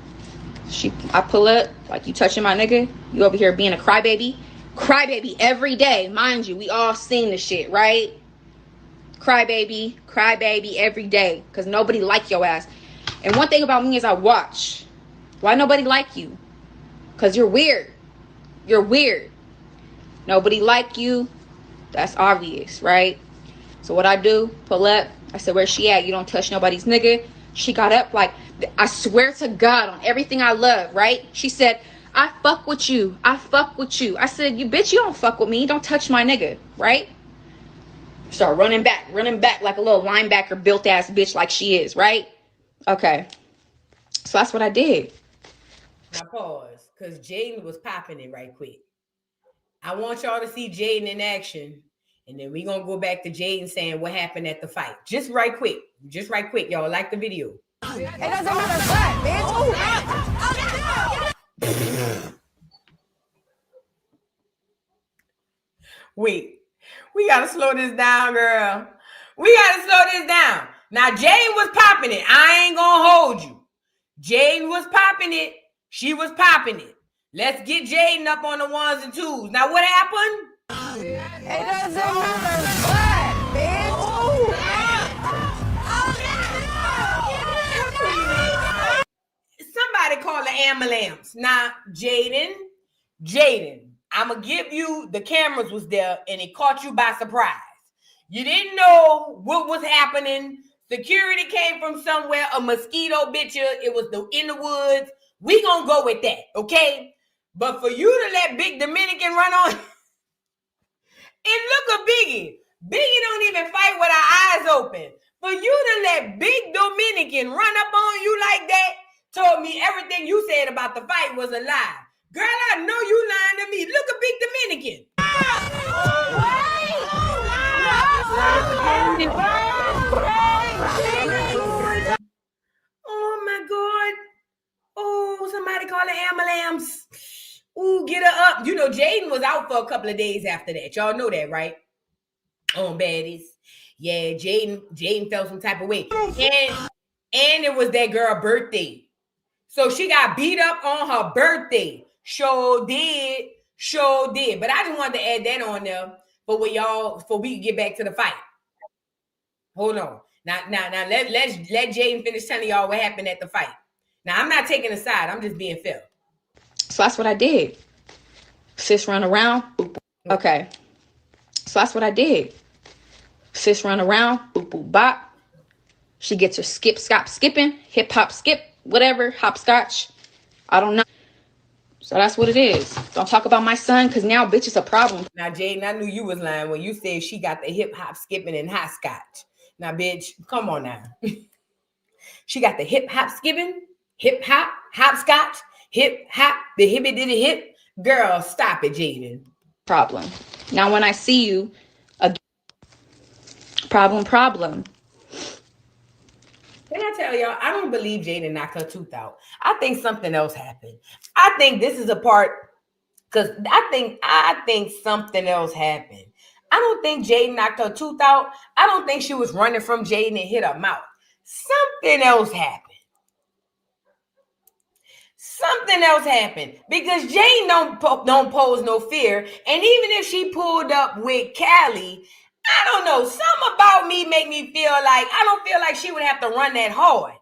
I pull up, like, you touching my nigga? You over here being a crybaby? Crybaby every day. Mind you, we all seen the shit, right? Crybaby every day. Because nobody like your ass. And one thing about me is I watch. Why nobody like you? Because you're weird. You're weird. Nobody like you. That's obvious, right? So what I do, pull up. I said, where's she at? You don't touch nobody's nigga. She got up like, I swear to God on everything I love, right? She said, I fuck with you. I fuck with you. I said, you bitch, you don't fuck with me. Don't touch my nigga, right? Start running back like a little linebacker built ass bitch like she is, right? Okay. So that's what I did. Now pause, because Jaden was popping it right quick. I want y'all to see Jaden in action. And then we're going to go back to Jaden saying what happened at the fight. Just right quick. Y'all like the video. It doesn't matter what, bitch. Wait, we got to slow this down, girl. We got to slow this down. Now, Jaden was popping it. I ain't going to hold you. Jaden was popping it. She was popping it. Let's get Jaden up on the ones and twos. Now, what happened? It doesn't matter what, bitch. Somebody call the ambulance. Now, Jaden, I'm going to give you, the cameras was there and it caught you by surprise. You didn't know what was happening. Security came from somewhere, a mosquito bit you. It was in the woods. We going to go with that, okay? But for you to let Big Dominican run on, and look at Biggie. Biggie don't even fight with our eyes open. For you to let Big Dominican run up on you like that, told me everything you said about the fight was a lie. Girl, I know you lying to me. Look at Big Dominican. Oh my God. Oh, somebody call the ambulance. Ooh, get her up. You know, Jaden was out for a couple of days after that. Y'all know that, right? On baddies. Yeah, Jaden felt some type of way. And it was that girl's birthday. So she got beat up on her birthday. Sure did. But I just wanted to add that on there for we can get back to the fight. Hold on. Now let Jaden finish telling y'all what happened at the fight. Now I'm not taking a side. I'm just being fair. So that's what I did. Sis run around. Boop, boop. Okay. So that's what I did. Sis run around. Boop, boop, bop. She gets her skipping, hip hop skip, whatever, hopscotch. I don't know. So that's what it is. Don't talk about my son, because now bitch is a problem. Now, Jaden, I knew you was lying when you said she got the hip hop skipping and hopscotch. Now, bitch, come on now. She got the hip hop skipping, hip hop, hopscotch, hip hop, the hippie did a hip. Girl, stop it, Jaden. Problem. Now, when I see you, again, problem. Can I tell y'all, I don't believe Jaden knocked her tooth out. I think something else happened. I think this is a part, because I think something else happened. I don't think Jaden knocked her tooth out. I don't think she was running from Jaden and hit her mouth. Something else happened. Because Jaden don't pose no fear. And even if she pulled up with Callie, I don't know. Something about about me make me feel like I don't feel like she would have to run that hard.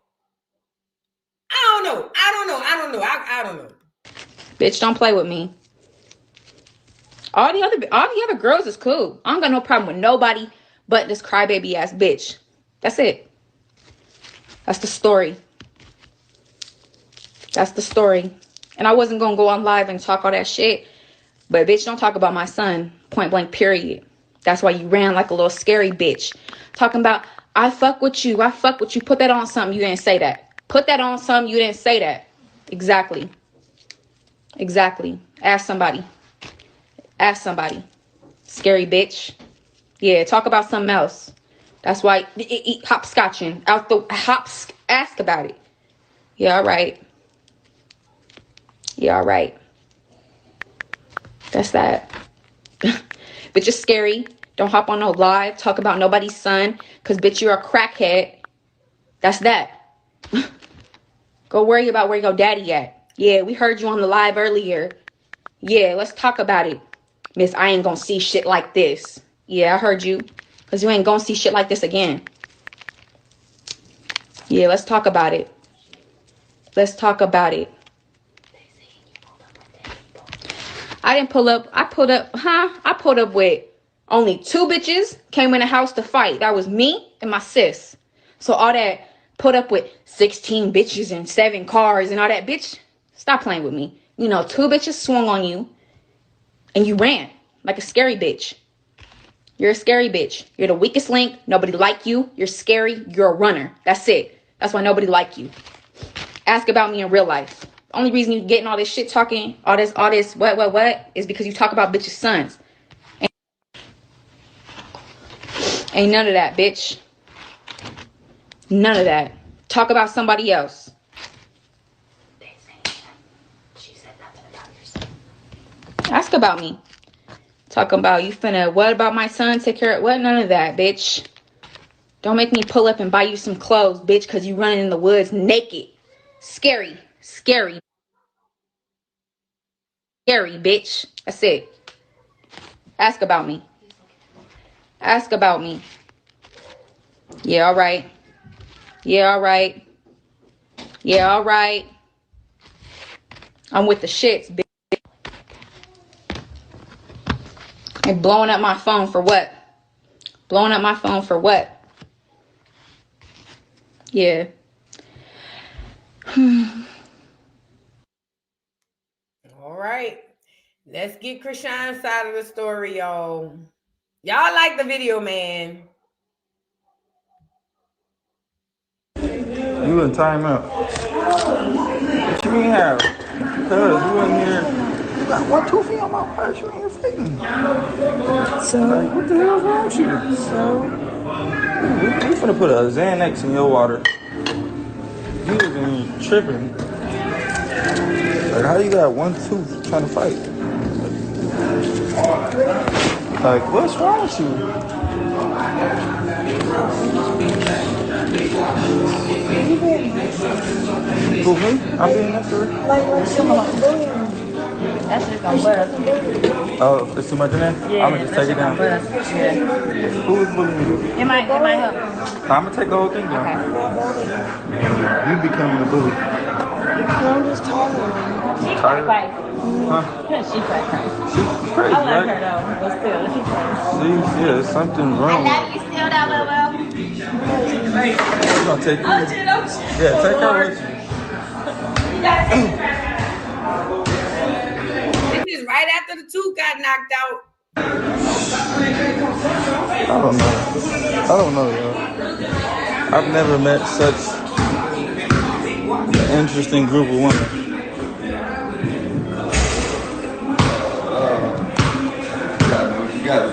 I don't know. I don't know. Bitch, don't play with me. All the other girls is cool. I don't got no problem with nobody but this crybaby ass bitch. That's it. That's the story. That's the story. And I wasn't gonna go on live and talk all that shit. But bitch, don't talk about my son. Point blank, period. That's why you ran like a little scary bitch. Talking about, I fuck with you. I fuck with you. Put that on something. You didn't say that. Put that on something. You didn't say that. Exactly. Exactly. Ask somebody. Ask somebody. Scary bitch. Yeah, talk about something else. That's why eat hopscotching out the hops. Ask about it. Yeah, all right. Yeah, all right. That's that. Bitch is scary. Don't hop on no live. Talk about nobody's son. Cause bitch, you're a crackhead. That's that. Go worry about where your daddy at. Yeah, we heard you on the live earlier. Yeah, let's talk about it. Miss, I ain't gonna see shit like this. Yeah, I heard you. Cause you ain't gonna see shit like this again. Yeah, let's talk about it. Let's talk about it. I didn't pull up. I pulled up with only 2 bitches came in the house to fight. That was me and my sis. So all that put up with 16 bitches and 7 cars and all that, bitch, stop playing with me. You know, 2 bitches swung on you and you ran like a scary bitch. You're a scary bitch. You're the weakest link. Nobody like you. You're scary. You're a runner. That's it. That's why nobody like you. Ask about me in real life. Only reason you getting all this shit talking, all this, what, is because you talk about bitches' sons. Ain't none of that, bitch. None of that. Talk about somebody else. Ask about me. Talking about you finna, what about my son? Take care of what? None of that, bitch. Don't make me pull up and buy you some clothes, bitch, because you running in the woods naked. Scary. Scary. Scary, bitch. That's it. Ask about me. Ask about me. Yeah, all right. Yeah, all right. Yeah, all right. I'm with the shits, bitch. And blowing up my phone for what? Blowing up my phone for what? Yeah. All right. Let's get Krishan's side of the story, y'all. Y'all like the video, man. You in timeout. What you mean how? Because you in here. You got 1 2 feet on my purse. You ain't faking. So like, what the hell's wrong with you? So we finna put a Xanax in your water. You was in here tripping. Like, how you got 1 tooth trying to fight? Like, what's wrong with you? Who, me? I'm being next to her. Like someone bullying. That's just gonna butt us. Oh, there's too much in there? Yeah, I'm gonna just take it down. Yeah. Who is bullying you? It might help. I'm gonna take the whole thing down. Okay. You becoming a bully. I'm just tired. She Tired? Huh? Yeah, she crazy. She's crazy, I like right? her though, but still, she's crazy. See, yeah, something wrong. I love you still, though, We're gonna take you. Yeah, take her with you. This is right after the tooth got knocked out. I don't know, yo. I've never met such an interesting group of women.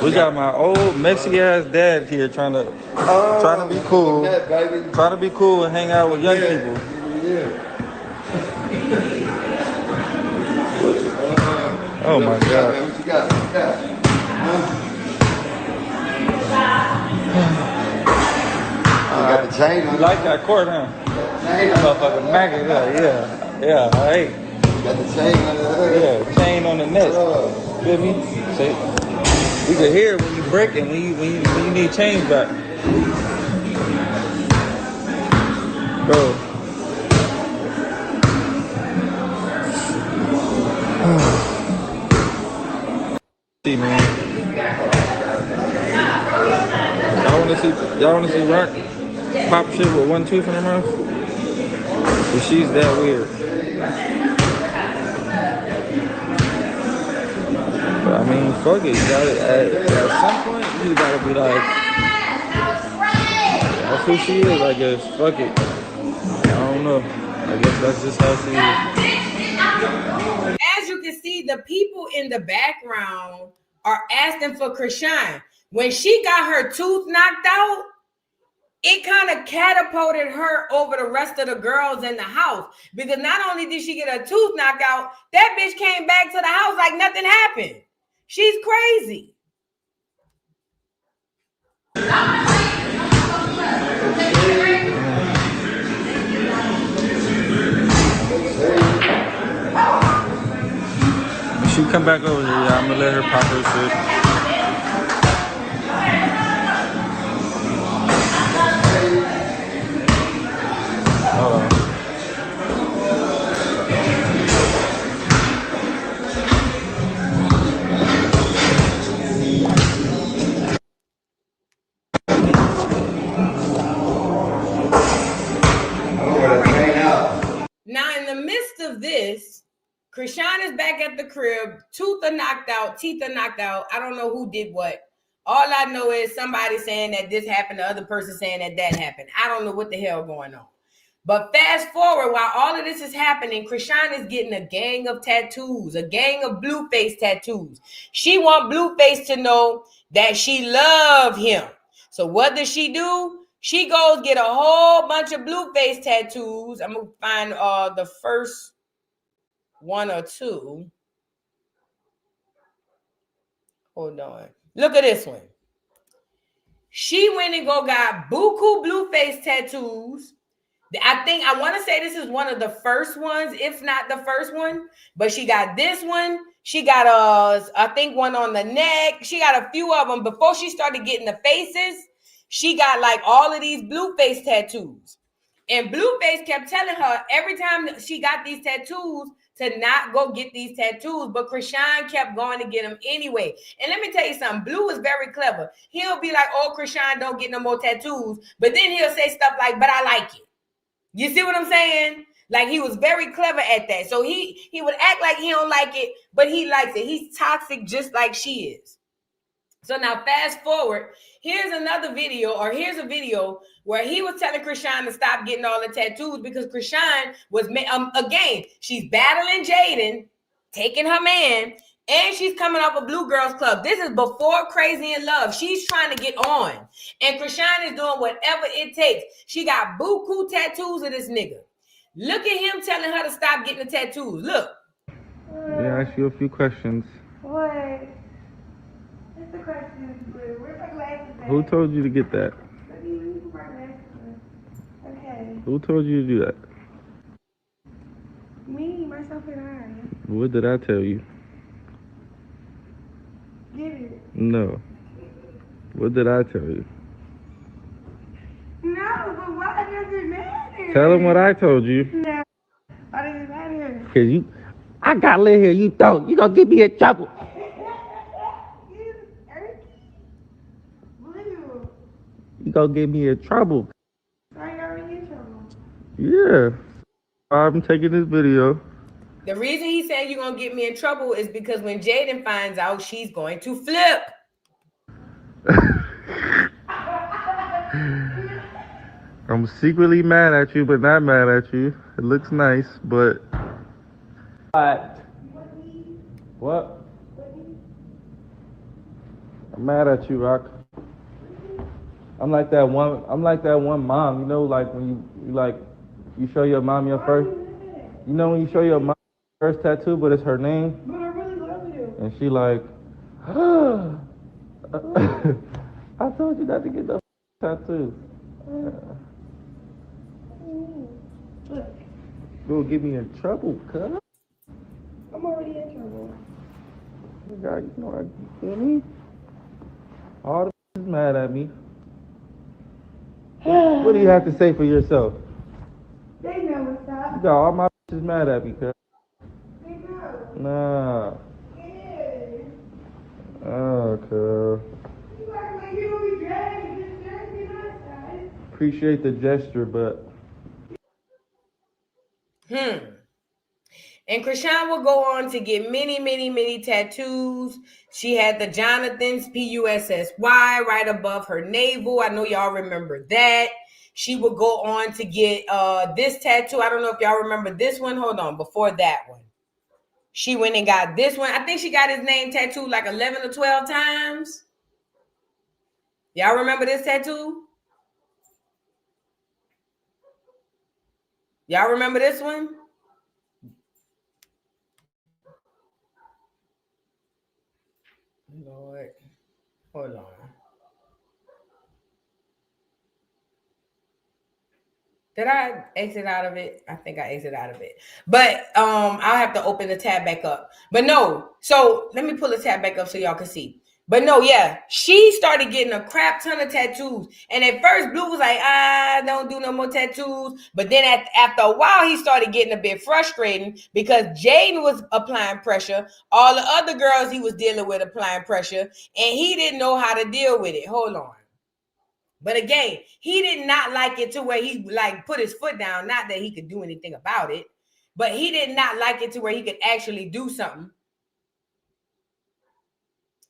We got my old messy ass dad here trying to be cool, trying to be cool and hang out with young people. Oh my God! What you got? You got the chain on. You like that cord, huh? Motherfucking maggot, yeah, alright. Got the chain on the hood. Yeah, chain on the neck. Feel me? See, we can hear it when you break it, when you need change back. Bro. See, man. Y'all wanna see Rock pop shit with one tooth in her mouth? But she's that weird. But I mean, fuck it. You gotta, at some point, you gotta be like, that's who she is, I guess. Fuck it. I don't know. I guess that's just how she is. As you can see, the people in the background are asking for Krishan. When she got her tooth knocked out, it kind of catapulted her over the rest of the girls in the house. Because not only did she get her tooth knocked out, that bitch came back to the house like nothing happened. She's crazy. When she come back over here, I'm gonna let her pop her shit. Hold on. Now, in the midst of this, Krishan is back at the crib. Tooth are knocked out. Teeth are knocked out. I don't know who did what. All I know is somebody saying that this happened, the other person saying that that happened. I don't know what the hell going on. But fast forward, while all of this is happening, Krishan is getting a gang of tattoos, a gang of Blueface tattoos. She want Blueface to know that she love him. So what does she do? She goes get a whole bunch of Blueface tattoos. I'm going to find the first one or two. Hold on. Look at this one. She went and got buku Blueface tattoos. I want to say this is one of the first ones, if not the first one. But she got this one. She got I think one on the neck. She got a few of them. Before she started getting the faces, she got like all of these Blueface tattoos. And Blueface kept telling her every time that she got these tattoos to not go get these tattoos. But Krishan kept going to get them anyway. And let me tell you something. Blue is very clever. He'll be like, oh, Krishan, don't get no more tattoos. But then he'll say stuff like, but I like it. You see what I'm saying? Like, he was very clever at that. So he would act like he don't like it, but he likes it. He's toxic just like she is. So now fast forward, here's a video where he was telling Krishan to stop getting all the tattoos because Krishan was, again, she's battling Jaden, taking her man, and she's coming off a Blue Girls Club. This is before Crazy in Love. She's trying to get on. And Krishan is doing whatever it takes. She got buku tattoos of this nigga. Look at him telling her to stop getting the tattoos. Look. Yeah, I ask you a few questions. What? What's the question? Where's my glasses at? Who told you to get that? Okay. Who told you to do that? Me, myself, and I. What did I tell you? Get it. No. What did I tell you? No, but why does it matter? Tell him what I told you. No. Why does it matter? Cause I gotta live here. You don't. You gonna get me in trouble. Blue. You gonna get me in trouble. Why are you in trouble? Yeah. I'm taking this video. The reason he said you're going to get me in trouble is because when Jaden finds out, she's going to flip. I'm secretly mad at you, but not mad at you. It looks nice, but... What? I'm mad at you, Rock. I'm like that one mom, you know, like when you show your mom your first... You know when you show your mom your first tattoo, but it's her name? But I really love you. And she like... I told you not to get the tattoo. Look. You'll get me in trouble, cuz. I'm already in trouble. You know, you feel me? All the is mad at me. What do you have to say for yourself? They know what's up. No, all my bitches mad at me, cuz. They know. Nah. Yeah. Oh, cuz. You act like you don't be dragging. Just drag me outside. Appreciate the gesture, but. And Krishan will go on to get many, many, many tattoos. She had the Jonathan's P-U-S-S-Y right above her navel. I know y'all remember that. She would go on to get this tattoo. I don't know if y'all remember this one. Hold on, before that one. She went and got this one. I think she got his name tattooed like 11 or 12 times. Y'all remember this tattoo? Y'all remember this one? Lord, hold on. Did I exit out of it? I think I exit out of it. But I'll have to open the tab back up. But no, so let me pull the tab back up so y'all can see. But no, yeah, she started getting a crap ton of tattoos. And at first, Blue was like, don't do no more tattoos. But then after a while, he started getting a bit frustrating because Jaden was applying pressure. All the other girls he was dealing with applying pressure. And he didn't know how to deal with it. Hold on. But again, he did not like it to where he like put his foot down. Not that he could do anything about it, but he did not like it to where he could actually do something.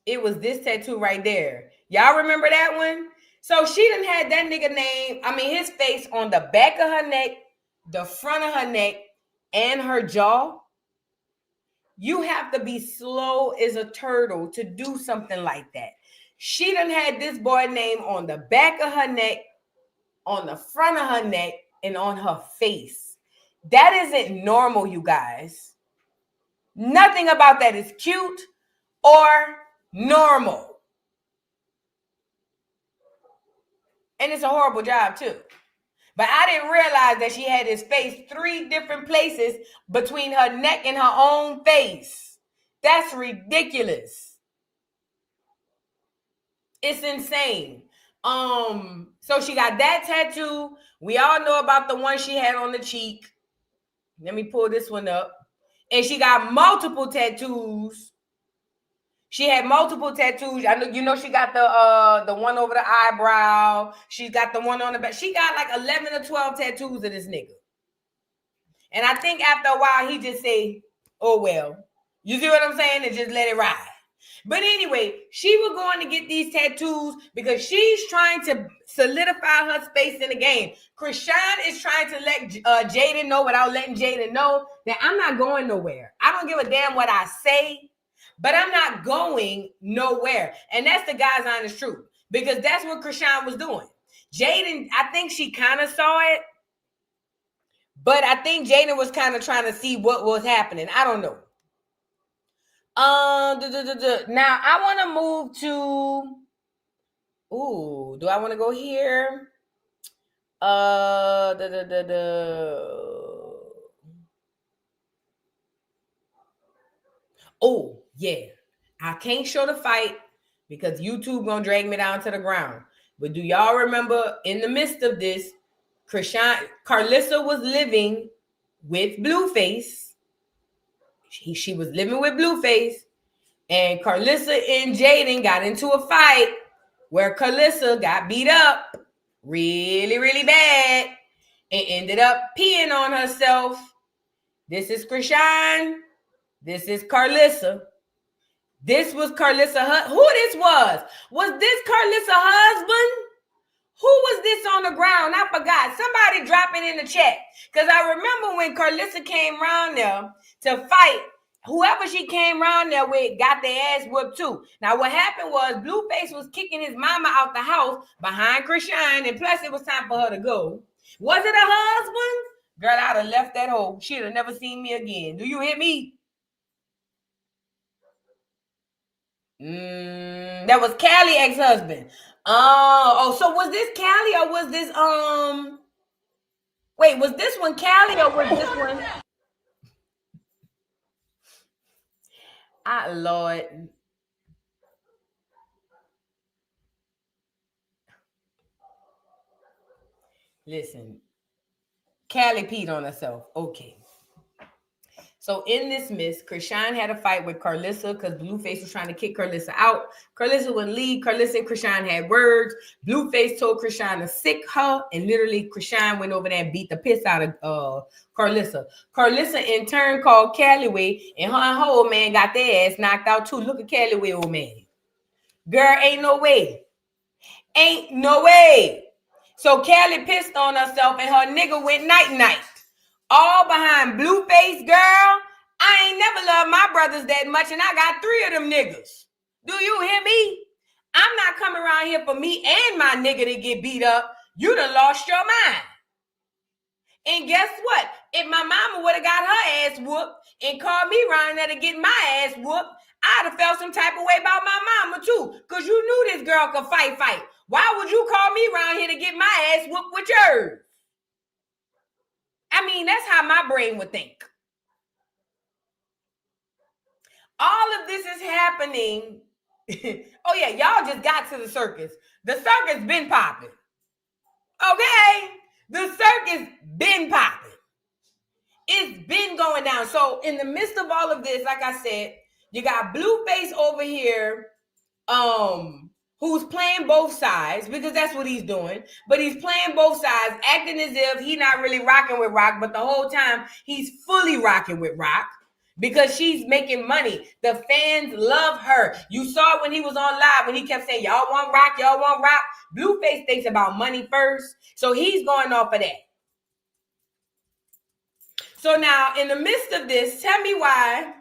It was this tattoo right there. Y'all remember that one? So she done had that nigga name, his face on the back of her neck, the front of her neck, and her jaw. You have to be slow as a turtle to do something like that. She done had this boy name on the back of her neck, on the front of her neck, and on her face. That isn't normal, you guys. Nothing about that is cute or normal. And it's a horrible job too. But I didn't realize that she had his face 3 different places between her neck and her own face. That's ridiculous. It's insane. So she got that tattoo. We all know about the one she had on the cheek. Let me pull this one up. And she got multiple tattoos. She had multiple tattoos. I know, you know, she got the one over the eyebrow. She got the one on the back. She got like 11 or 12 tattoos of this nigga. And I think after a while, he just say, oh, well. You see what I'm saying? And just let it ride. But anyway, she was going to get these tattoos because she's trying to solidify her space in the game. Krishan is trying to let Jaden know without letting Jaden know that I'm not going nowhere. I don't give a damn what I say, but I'm not going nowhere. And that's the God's honest truth, because that's what Krishan was doing. Jaden, I think she kind of saw it, but I think Jaden was kind of trying to see what was happening. I don't know. Now I want to move to. Ooh, do I want to go here? Oh yeah, I can't show the fight because YouTube gonna drag me down to the ground. But do y'all remember in the midst of this, Carlissa was living with Blueface. She was living with Blueface. And Carlissa and Jaden got into a fight where Carlissa got beat up really, really bad and ended up peeing on herself. This is Krishan. This is Carlissa. This was Carlissa. Who this was? Was this Carlissa husband? Who was this on the ground? I forgot. Somebody drop it in the chat. Because I remember when Carlissa came around there to fight, whoever she came around there with got their ass whooped too. Now, what happened was Blueface was kicking his mama out the house behind Krishan, and plus it was time for her to go. Was it a husband? Girl, I'd have left that hole. She'd have never seen me again. Do you hear me? That was Callie ex-husband. Oh, so was this Callie or was this wait, was this one Callie or was this one? Lord. Listen, Callie peed on herself. Okay. So in this mess, Krishan had a fight with Carlissa because Blueface was trying to kick Carlissa out. Carlissa wouldn't leave. Carlissa and Krishan had words. Blueface told Krishan to sick her, and literally Krishan went over there and beat the piss out of Carlissa. Carlissa in turn called Callaway, and her old man got their ass knocked out too. Look at Callaway, old man. Girl, ain't no way. Ain't no way. So Callie pissed on herself, and her nigga went night-night. All behind Blueface, girl. I ain't never loved my brothers that much, and I got 3 of them niggas. Do you hear me? I'm not coming around here for me and my nigga to get beat up. You done lost your mind. And guess what? If my mama would have got her ass whooped and called me around there to get my ass whooped, I'd have felt some type of way about my mama too. Because you knew this girl could fight. Why would you call me around here to get my ass whooped with yours? I mean, that's how my brain would think. All of this is happening. Oh, yeah, y'all just got to the circus. The circus been popping. Okay? The circus been popping. It's been going down. So in the midst of all of this, like I said, you got Blueface over here, who's playing both sides, because that's what he's doing. But he's playing both sides, acting as if he's not really rocking with Rock, but the whole time he's fully rocking with Rock because she's making money. The fans love her. You saw it when he was on live, when he kept saying, y'all want Rock, y'all want Rock. Blueface thinks about money first, so he's going off of that. So now, in the midst of this, tell me why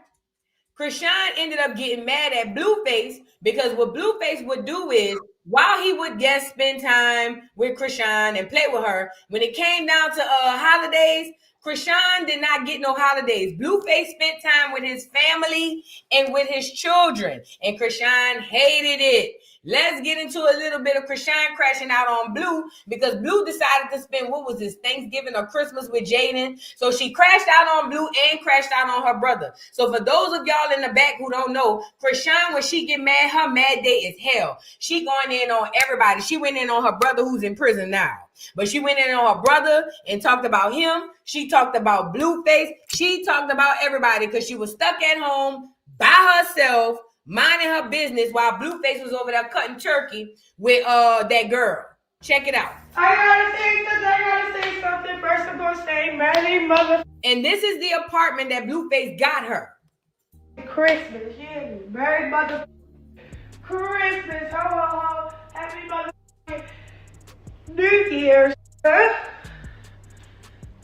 Krishan ended up getting mad at Blueface, because what Blueface would do is, while he would guest spend time with Krishan and play with her, when it came down to holidays, Krishan did not get no holidays. Blueface spent time with his family and with his children, and Krishan hated it. Let's get into a little bit of Krishan crashing out on Blue, because Blue decided to spend, what was this, Thanksgiving or Christmas with Jaden. So she crashed out on Blue and crashed out on her brother. So for those of y'all in the back who don't know, Krishan, when she get mad, her mad day is hell. She going in on everybody. She went in on her brother who's in prison now. But she went in on her brother and talked about him. She talked about Blueface. She talked about everybody because she was stuck at home by herself, minding her business while Blueface was over there cutting turkey with that girl. Check it out. I gotta say something. First, I'm gonna say Merry Mother. And this is the apartment that Blueface got her. Christmas, yeah, Merry Mother Christmas. Ho, Happy Mother New Year's.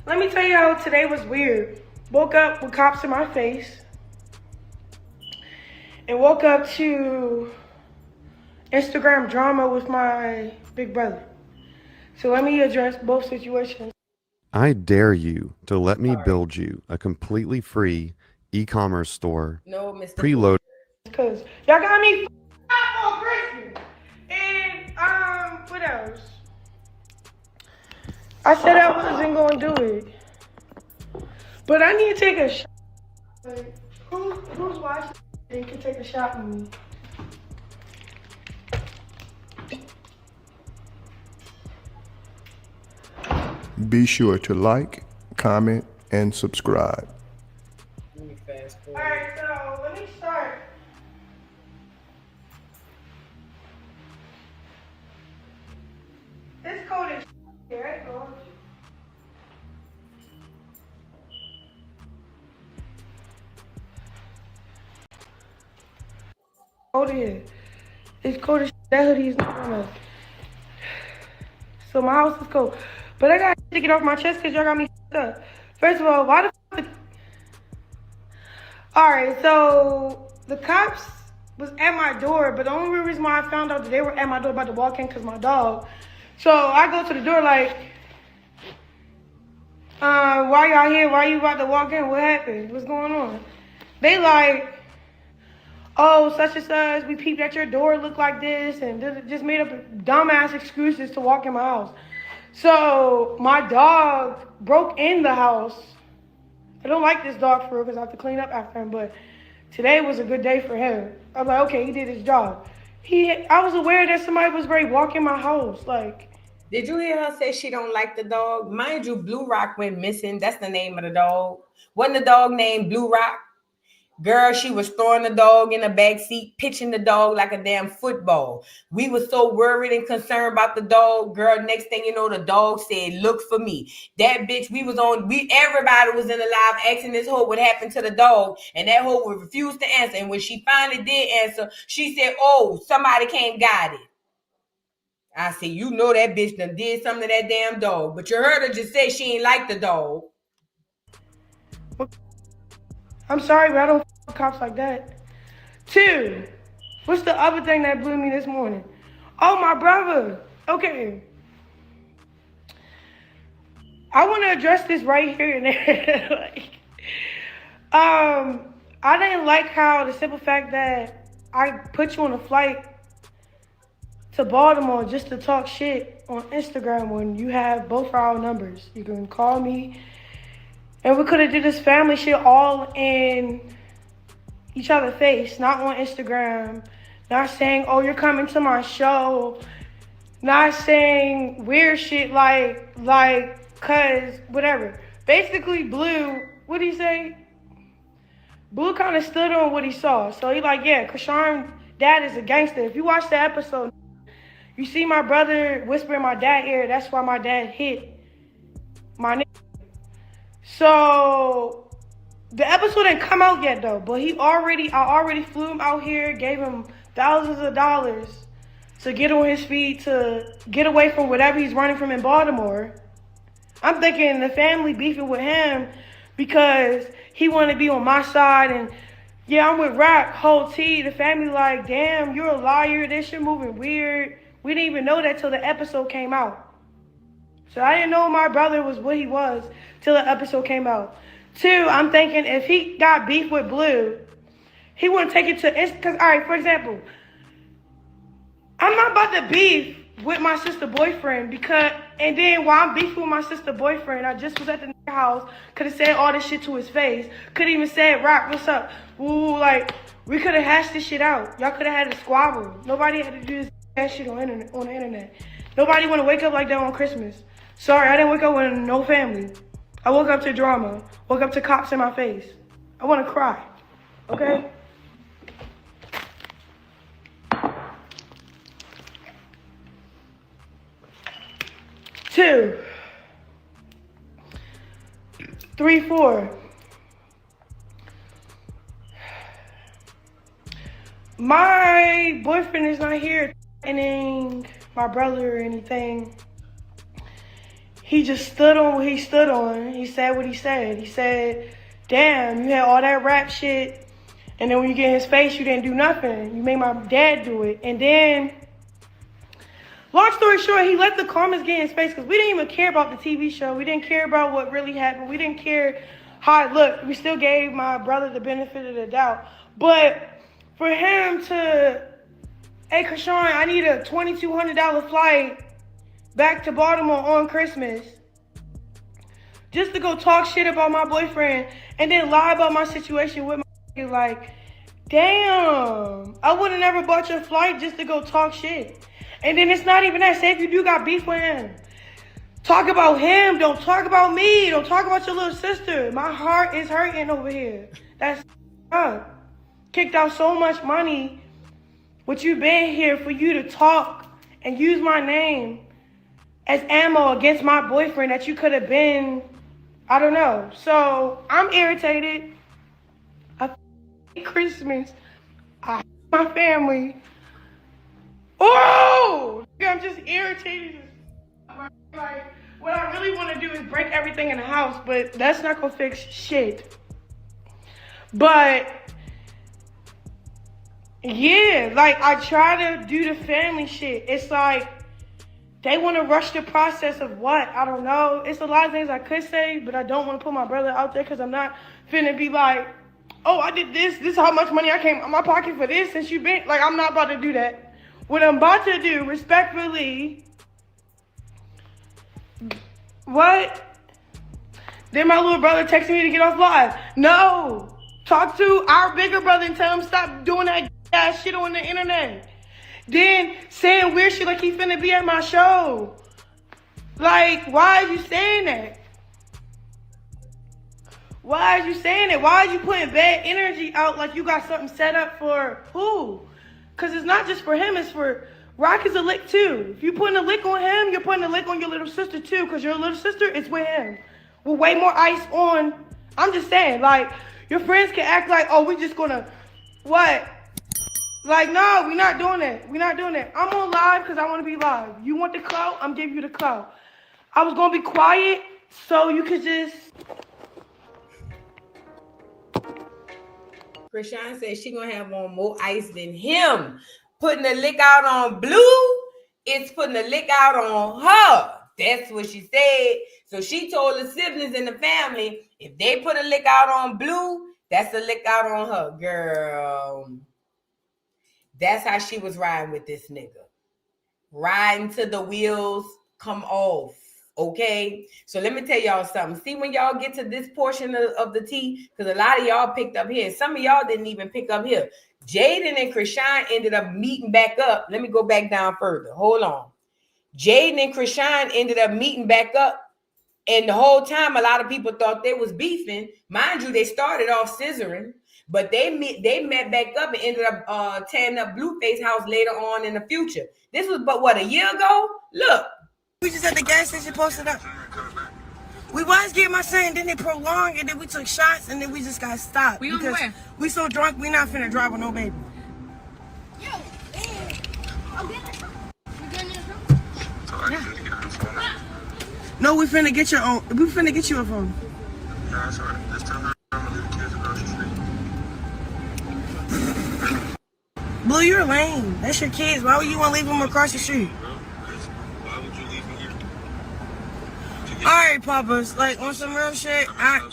Let me tell you how today was weird. Woke up with cops in my face. And woke up to Instagram drama with my big brother. So let me address both situations. I dare you to let me build you a completely free e-commerce store. No, Mr. Preloaded. Because y'all got me up on Christmas. And what else? I said I wasn't going to do it. But I need to take a shot. Like, who's watching? They can take a shot with me. Be sure to like, comment, and subscribe. Let me fast forward. Alright, so let me start. It's cold as shit, right? Cold here. It's cold as shit. That hoodie is not enough. So my house is cold. But I got to get off my chest because y'all got me up. First of all, why the fuck? Alright, so the cops was at my door, but the only reason why I found out that they were at my door about to walk in because my dog. So I go to the door like, why y'all here? Why you about to walk in? What happened? What's going on? They like, oh, such and such, we peeped at your door, looked like this, and just made up dumbass excuses to walk in my house. So my dog broke in the house. I don't like this dog for real because I have to clean up after him, but today was a good day for him. I was like, okay, he did his job. I was aware that somebody was ready to walk in my house. Like, Did you hear her say she don't like the dog? Mind you, Blue Rock went missing. That's the name of the dog. Wasn't the dog named Blue Rock? Girl, she was throwing the dog in the back seat, pitching the dog like a damn football. We were so worried and concerned about the dog. Girl, next thing you know, the dog said, "Look for me." That bitch, everybody was in the live asking this hoe what happened to the dog, and that hoe would refuse to answer. And when she finally did answer, she said, "Oh, somebody came got it." I said, "You know that bitch done did something to that damn dog." But you heard her just say she ain't like the dog. I'm sorry, but I don't f cops like that. 2, what's the other thing that blew me this morning? Oh, my brother. Okay. I want to address this right here and there. I didn't like how the simple fact that I put you on a flight to Baltimore just to talk shit on Instagram when you have both our numbers. You can call me, and we could have did this family shit all in each other's face, not on Instagram, not saying, "Oh, you're coming to my show," not saying weird shit like, cause whatever. Basically, Blue, what did he say? Blue kind of stood on what he saw. So he like, yeah, Krishan dad is a gangster. If you watch the episode, you see my brother whispering my dad ear. That's why my dad hit my nigga. So the episode didn't come out yet though, but I already flew him out here, gave him thousands of dollars to get on his feet, to get away from whatever he's running from in Baltimore. I'm thinking the family beefing with him because he wanted to be on my side, and yeah, I'm with Rock, whole T. The family like, damn, you're a liar. This shit moving weird. We didn't even know that till the episode came out. So I didn't know my brother was what he was till the episode came out. 2, I'm thinking if he got beef with Blue, he wouldn't take it to, because, all right, for example, I'm not about to beef with my sister boyfriend and then while I'm beefing with my sister boyfriend, I just was at the house, could have said all this shit to his face, could even said, "Rock, what's up?" Ooh, like, we could have hashed this shit out. Y'all could have had a squabble. Nobody had to do this shit on the internet. Nobody want to wake up like that on Christmas. Sorry, I didn't wake up with no family. I woke up to drama. Woke up to cops in my face. I want to cry. Okay? Two, 3, 4. My boyfriend is not here threatening my brother or anything. He just stood on what he stood on. He said what he said. He said, "Damn, you had all that rap shit, and then when you get in his face, you didn't do nothing. You made my dad do it." And then, long story short, he let the comments get in his face because we didn't even care about the TV show. We didn't care about what really happened. We didn't care how it looked. We still gave my brother the benefit of the doubt. But for him to, "Hey, Krishan, I need a $2,200 flight back to Baltimore on Christmas," just to go talk shit about my boyfriend and then lie about my situation with my like, damn, I would have never bought your flight just to go talk shit. And then it's not even that. Say if you do got beef with him, talk about him. Don't talk about me. Don't talk about your little sister. My heart is hurting over here. That's up. Kicked out so much money. What you been here for you to talk and use my name as ammo against my boyfriend that you could have been, I don't know. So I'm irritated. I hate Christmas. I hate my family. Oh, I'm just irritated. Like, what I really want to do is break everything in the house, but that's not gonna fix shit. But yeah, like I try to do the family shit. It's like they want to rush the process of what? I don't know. It's a lot of things I could say, but I don't want to put my brother out there because I'm not finna be like, "Oh, I did this. This is how much money I came in my pocket for this since you been." Like, I'm not about to do that. What I'm about to do, respectfully, what? Then my little brother texted me to get off live. No. Talk to our bigger brother and tell him stop doing that ass shit on the internet. Then saying weird shit like he finna be at my show. Like, why are you saying that? Why are you saying it? Why are you putting bad energy out like you got something set up for who? Because it's not just for him, it's for Rock is a lick too. If you're putting a lick on him, you're putting a lick on your little sister too, because your little sister is with him. With way more ice on. I'm just saying, like, your friends can act like, oh, we just gonna, what? Like, no, we're not doing that. We're not doing that. I'm on live because I want to be live. You want the clout? I'm giving you the clout. I was gonna be quiet so you could just. Krishan said she gonna have on more ice than him. Putting the lick out on Blue, it's putting the lick out on her. That's what she said. So she told the siblings in the family, if they put a lick out on Blue, that's a lick out on her. Girl, that's how she was riding with this nigga. Riding till the wheels come off. Okay, so let me tell y'all something. See, when y'all get to this portion of the tea, because a lot of y'all picked up here, some of y'all didn't even pick up here. Jaden and Krishan ended up meeting back up. Let me go back down further. Hold on. Jaden and Krishan ended up meeting back up, and the whole time, a lot of people thought they was beefing. Mind you, they started off scissoring, but they met back up and ended up tearing up Blueface house later on in the future. This was but what, a year ago? Look. We just at the gas station posted up. We was getting my son, and then they prolonged, and then we took shots, and then we just got stopped. We on the way. We so drunk, we not finna drive with no baby. No, we finna get your own. We finna get you a phone. Yeah, that's all right. Just tell her I'm gonna leave the kids across the street. Blue, you're lame. That's your kids. Why would you want to leave them across the street? Why would you leave me here? All right, Papas. Like, on some real shit, I'm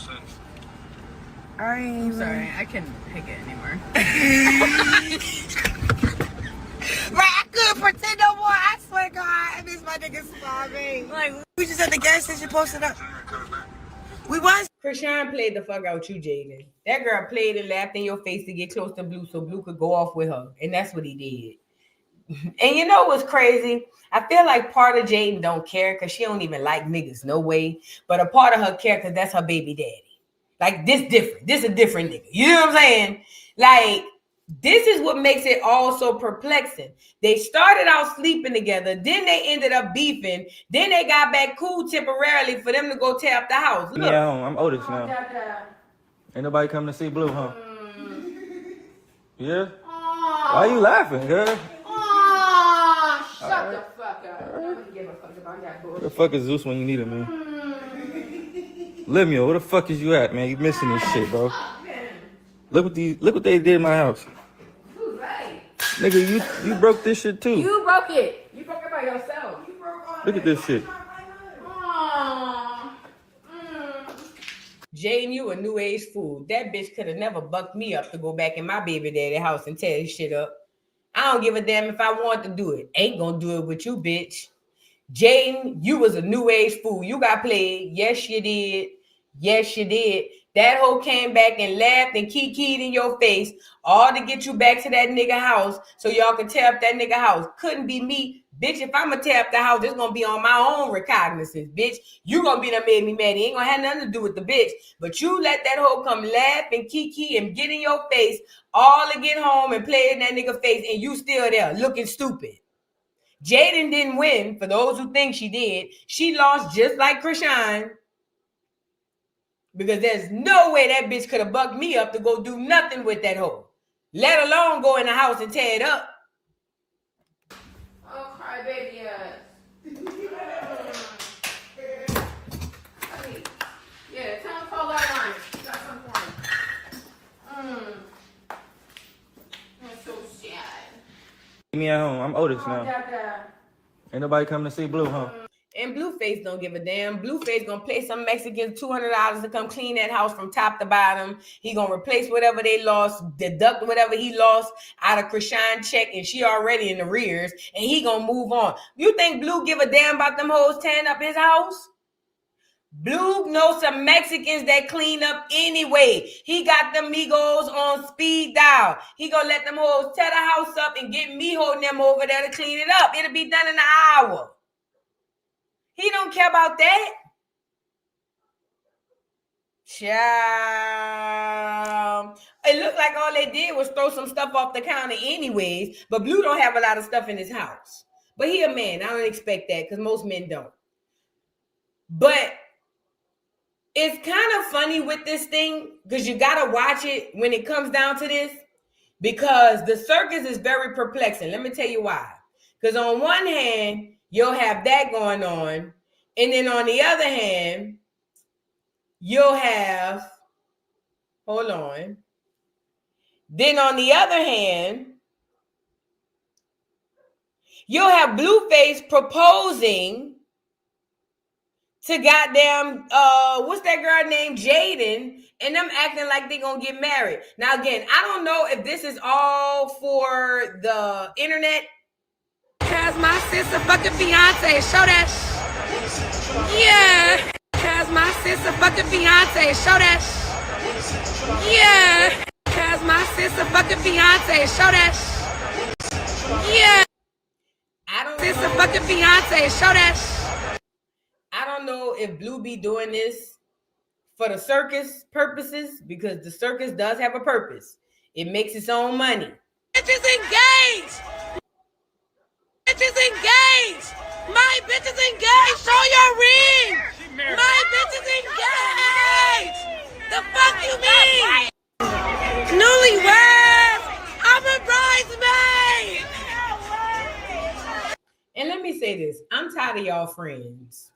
sorry, I couldn't pick it anymore. Right, I couldn't pretend no more. I swear to God, I miss my niggas starving. Like, we just at the gas station posted up. We was. Krishan played the fuck out you, Jaden. That girl played and laughed in your face to get close to Blue so Blue could go off with her. And that's what he did. And you know what's crazy? I feel like part of Jaden don't care because she don't even like niggas, no way. But a part of her care because that's her baby daddy. Like, this different. This a different nigga. You know what I'm saying? Like, this is what makes it all so perplexing. They started out sleeping together. Then they ended up beefing. Then they got back cool temporarily for them to go tear up the house. Look. Yeah, I'm Otis now. Ain't nobody coming to see Blue, huh? Yeah? Why you laughing, girl? Shut the fuck up. I don't give a fuck about that bullshit. Where the fuck is Zeus when you need him, man? Lemuel, where the fuck is you at, man? You missing this shit, bro. Look what they did in my house. Who's right? Nigga, you broke this shit too. You broke it. You broke it by yourself. Look at this shit. Jane, you a new age fool. That bitch could have never bucked me up to go back in my baby daddy house and tear this shit up. I don't give a damn if I want to do it. Ain't gonna do it with you, bitch. Jane, you was a new age fool. You got played. Yes, you did. Yes, you did. That hoe came back and laughed and kikied in your face, all to get you back to that nigga house so y'all can tear up that nigga house. Couldn't be me. Bitch, if I'm gonna tear up the house, it's gonna be on my own recognizance, bitch. You gonna be the made me mad. It ain't gonna have nothing to do with the bitch. But you let that hoe come laugh and kiki and get in your face, all to get home and play in that nigga face, and you still there looking stupid. Jaden didn't win, for those who think she did. She lost just like Krishan. Because there's no way that bitch could have bucked me up to go do nothing with that hoe. Let alone go in the house and tear it up. Oh, cry baby ass. Yeah, tell him to call that line. Got something for him. That's so sad. Leave me at home. I'm Otis now. Ain't nobody coming to see Blue, huh? And Blueface don't give a damn. Blueface gonna pay some Mexicans $200 to come clean that house from top to bottom. He gonna replace whatever they lost, deduct whatever he lost out of Krishan check, and she already in the rears, and he gonna move on. You think Blue give a damn about them hoes tearing up his house? Blue knows some Mexicans that clean up anyway. He got them Migos on speed dial. He gonna let them hoes tear the house up and get me holding them over there to clean it up. It'll be done in an hour. He don't care about that. Child. It looked like all they did was throw some stuff off the counter anyways, but Blue don't have a lot of stuff in his house. But he a man. I don't expect that because most men don't. But it's kind of funny with this thing because you got to watch it when it comes down to this because the circus is very perplexing. Let me tell you why. Because on one hand, you'll have that going on. And then on the other hand, you'll have, hold on. Then on the other hand, you'll have Blueface proposing to goddamn, what's that girl named Jaden, and them acting like they gonna get married. Now again, I don't know if this is all for the internet. Cause my sister fucking fiance, show that. Yeah. Cause my sister fucking fiance, show that. Yeah. Cause my sister fucking fiance, show that. Yeah. I don't sister fucking fiance, show that. I don't know if Blue be doing this for the circus purposes because the circus does have a purpose. It makes its own money. Bitch is engaged. Bitch is engaged. My bitch is engaged. Show your ring. My bitch is engaged. The fuck you mean? Newlyweds. I'm a bridesmaid. And let me say this. I'm tired of y'all friends.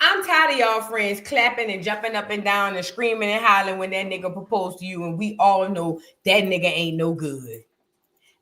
I'm tired of y'all friends clapping and jumping up and down and screaming and hollering when that nigga proposed to you and we all know that nigga ain't no good.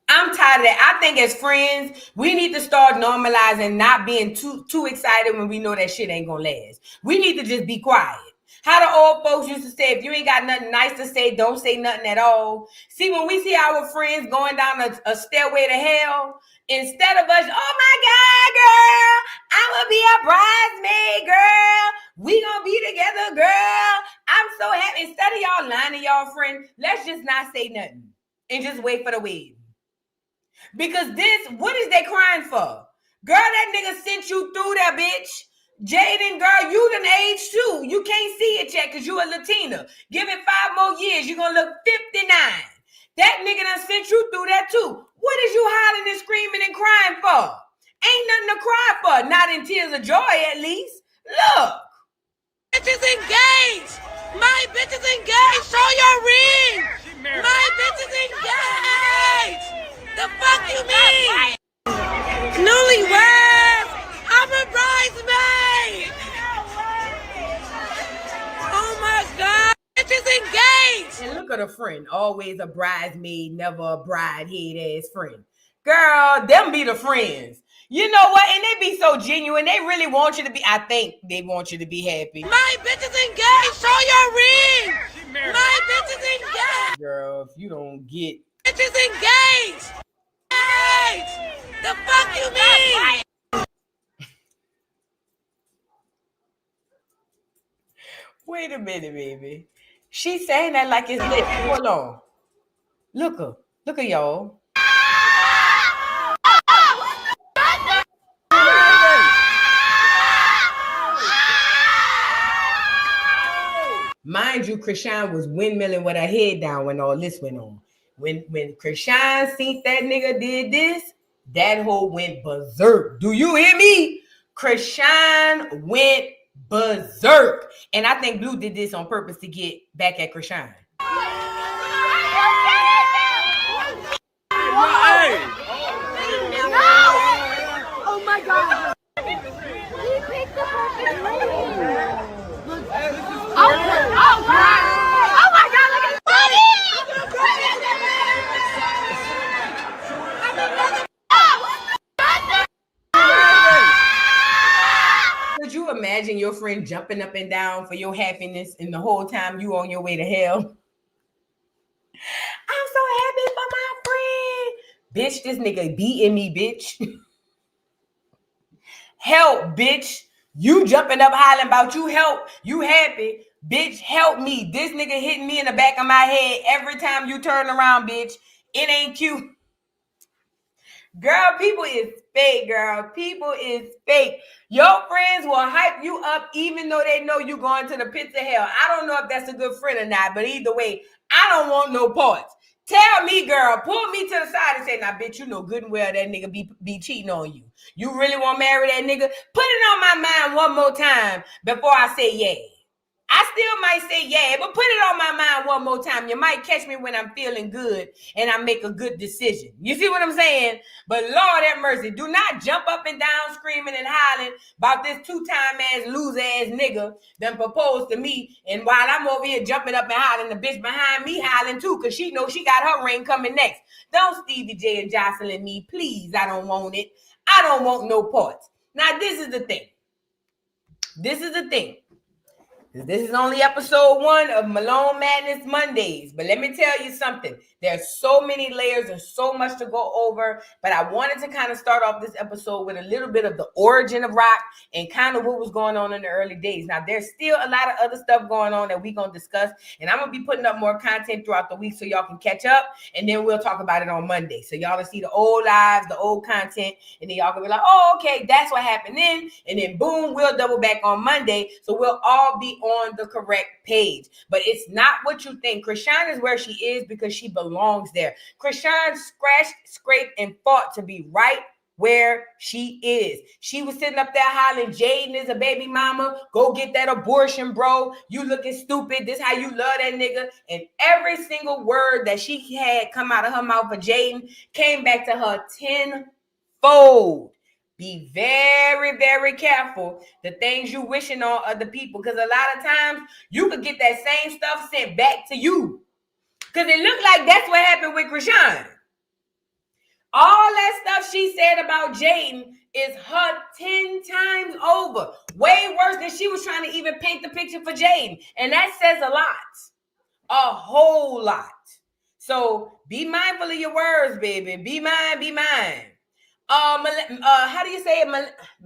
I'm tired of that. I think as friends, we need to start normalizing not being too excited when we know that shit ain't gonna last. We need to just be quiet. How the old folks used to say, if you ain't got nothing nice to say, don't say nothing at all. See, when we see our friends going down a stairway to hell, instead of us, oh my God, girl, I'm gonna be a bridesmaid, girl. We gonna be together, girl. I'm so happy. Instead of y'all lying to y'all friends, let's just not say nothing and just wait for the wedding. Because this, what is they crying for? Girl, that nigga sent you through there, bitch. Jaden, girl, you done aged too. You can't see it yet because you a Latina. Give it 5 more years, you're gonna look 59. That nigga done sent you through that too. What is you hollering and screaming and crying for? Ain't nothing to cry for. Not in tears of joy, at least. Look. Bitch is engaged. My bitch is engaged. Show your ring. My bitch is engaged. The fuck you mean? Newlyweds. I'm a bridesmaid. Oh my God. Bitch is engaged. And look at a friend. Always a bridesmaid, never a bride-head ass friend. Girl, them be the friends. You know what? And they be so genuine. They really want you to be, I think they want you to be happy. My bitch is engaged. Show your ring. My bitch is engaged. Girl, if you don't get. Bitch is engaged. The fuck you mean? Wait a minute, baby. She's saying that like it's lit. Hold on. Look at y'all. Mind you, Krishan was windmilling with her head down when all this went on. When Krishan seen that nigga did this, that hoe went berserk. Do you hear me? Krishan went berserk. And I think Blue did this on purpose to get back at Krishan. Hey. Oh my God. He picked the perfect lane. Oh God. Oh my God, look at his body. Could you imagine your friend jumping up and down for your happiness and the whole time you on your way to hell? I'm so happy for my friend. Bitch, this nigga beating me, bitch. Help, bitch. You jumping up hollering about you help. You happy. Bitch, help me. This nigga hitting me in the back of my head every time you turn around, bitch. It ain't cute. Girl, people is fake, girl. People is fake. Your friends will hype you up even though they know you going to the pits of hell. I don't know if that's a good friend or not, but either way, I don't want no parts. Tell me, girl, pull me to the side and say, now, bitch, you know good and well that nigga be cheating on you. You really want to marry that nigga? Put it on my mind one more time before I say yeah. I still might say yeah, but put it on my mind one more time. You might catch me when I'm feeling good and I make a good decision. You see what I'm saying? But Lord have mercy, do not jump up and down screaming and hollering about this two-time ass loser ass nigga that proposed to me. And while I'm over here jumping up and hollering, the bitch behind me hollering too, because she knows she got her ring coming next. Don't Stevie J and Jocelyn me, please. I don't want it. I don't want no parts. Now, this is the thing. This is only episode 1 of Malone Madness Mondays. But let me tell you something. There's so many layers and so much to go over. But I wanted to kind of start off this episode with a little bit of the origin of rock and kind of what was going on in the early days. Now, there's still a lot of other stuff going on that we're going to discuss. And I'm going to be putting up more content throughout the week so y'all can catch up. And then we'll talk about it on Monday. So y'all will see the old lives, the old content. And then y'all can be like, oh, okay, that's what happened then. And then boom, we'll double back on Monday. So we'll all be on the correct page. But it's not what you think. Krishan is where she is because she belongs there. Krishan scratched, scraped, and fought to be right where she is. She was sitting up there hollering, Jaden is a baby mama. Go get that abortion, bro. You looking stupid. This how you love that nigga. And every single word that she had come out of her mouth for Jaden came back to her tenfold. Be very, very careful the things you wishing on other people, because a lot of times you could get that same stuff sent back to you. Because it looked like that's what happened with Krishan. All that stuff she said about Jaden is her 10 times over. Way worse than she was trying to even paint the picture for Jaden. And that says a lot. A whole lot. So be mindful of your words, baby. Be mine. How do you say it?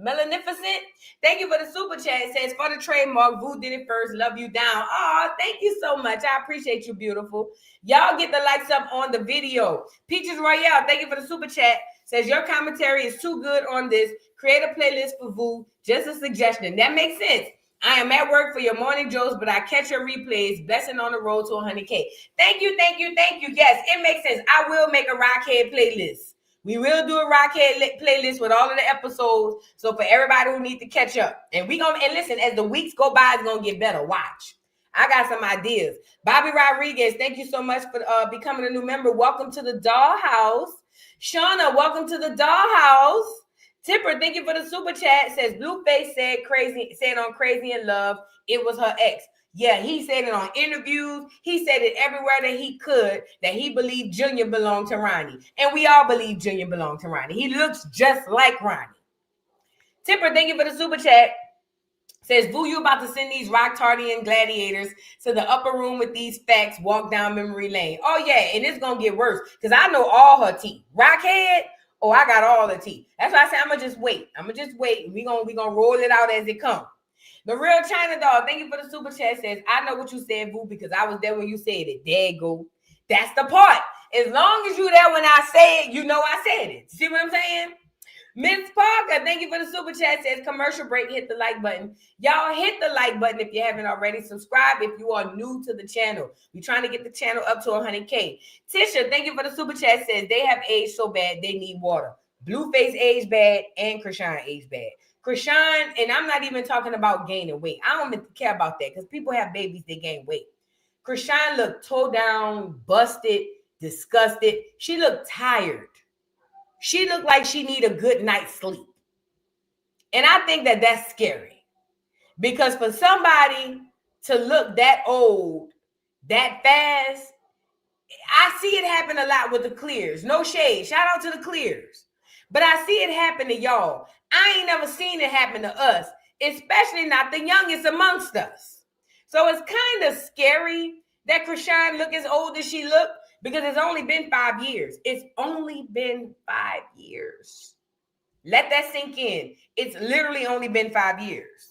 Melanificent. Thank you for the super chat. It says for the trademark, Vu did it first. Love you down. Oh, thank you so much. I appreciate you, beautiful. Y'all get the likes up on the video. Peaches Royale, thank you for the super chat. Says your commentary is too good on this. Create a playlist for Vu. Just a suggestion. That makes sense. I am at work for your morning jokes, but I catch your replays. Blessing on the road to 100K. Thank you. Yes, it makes sense. I will make a Rockhead playlist. We will do a Rockhead playlist with all of the episodes. So for everybody who needs to catch up. And listen, as the weeks go by, it's gonna get better. Watch. I got some ideas. Bobby Rodriguez, thank you so much for becoming a new member. Welcome to the dollhouse. Shauna, welcome to the dollhouse. Tipper, thank you for the super chat. Says Blueface said on Crazy in Love, it was her ex. Yeah, he said it on interviews. He said it everywhere that he could, that he believed Junior belonged to Ronnie. And we all believe Junior belonged to Ronnie. He looks just like Ronnie. Tipper, thank you for the super chat. Says, Vu, you about to send these Rocktardian gladiators to the upper room with these facts, walk down memory lane. Oh, yeah, and it's going to get worse because I know all her tea. Rockhead, oh, I got all the tea. That's why I say I'm going to just wait. We're gonna roll it out as it comes. The Real China Dog, thank you for the super chat, says, I know what you said, Vu, because I was there when you said it. There you go. That's the part. As long as you're there when I say it, you know I said it. See what I'm saying? Miss Parker, thank you for the super chat, says, commercial break, hit the like button. Y'all hit the like button if you haven't already. Subscribe if you are new to the channel. We're trying to get the channel up to 100K. Tisha, thank you for the super chat, says, they have aged so bad they need water. Blueface aged bad and Krishan aged bad. Krishan, and I'm not even talking about gaining weight. I don't care about that because people have babies, they gain weight. Krishan looked toe down, busted, disgusted. She looked tired. She looked like she need a good night's sleep. And I think that that's scary. Because for somebody to look that old, that fast, I see it happen a lot with the Clears. No shade. Shout out to the Clears. But I see it happen to y'all. I ain't never seen it happen to us, especially not the youngest amongst us. So it's kind of scary that Krishan look as old as she looked because it's only been 5 years. It's only been 5 years. Let that sink in. It's literally only been 5 years.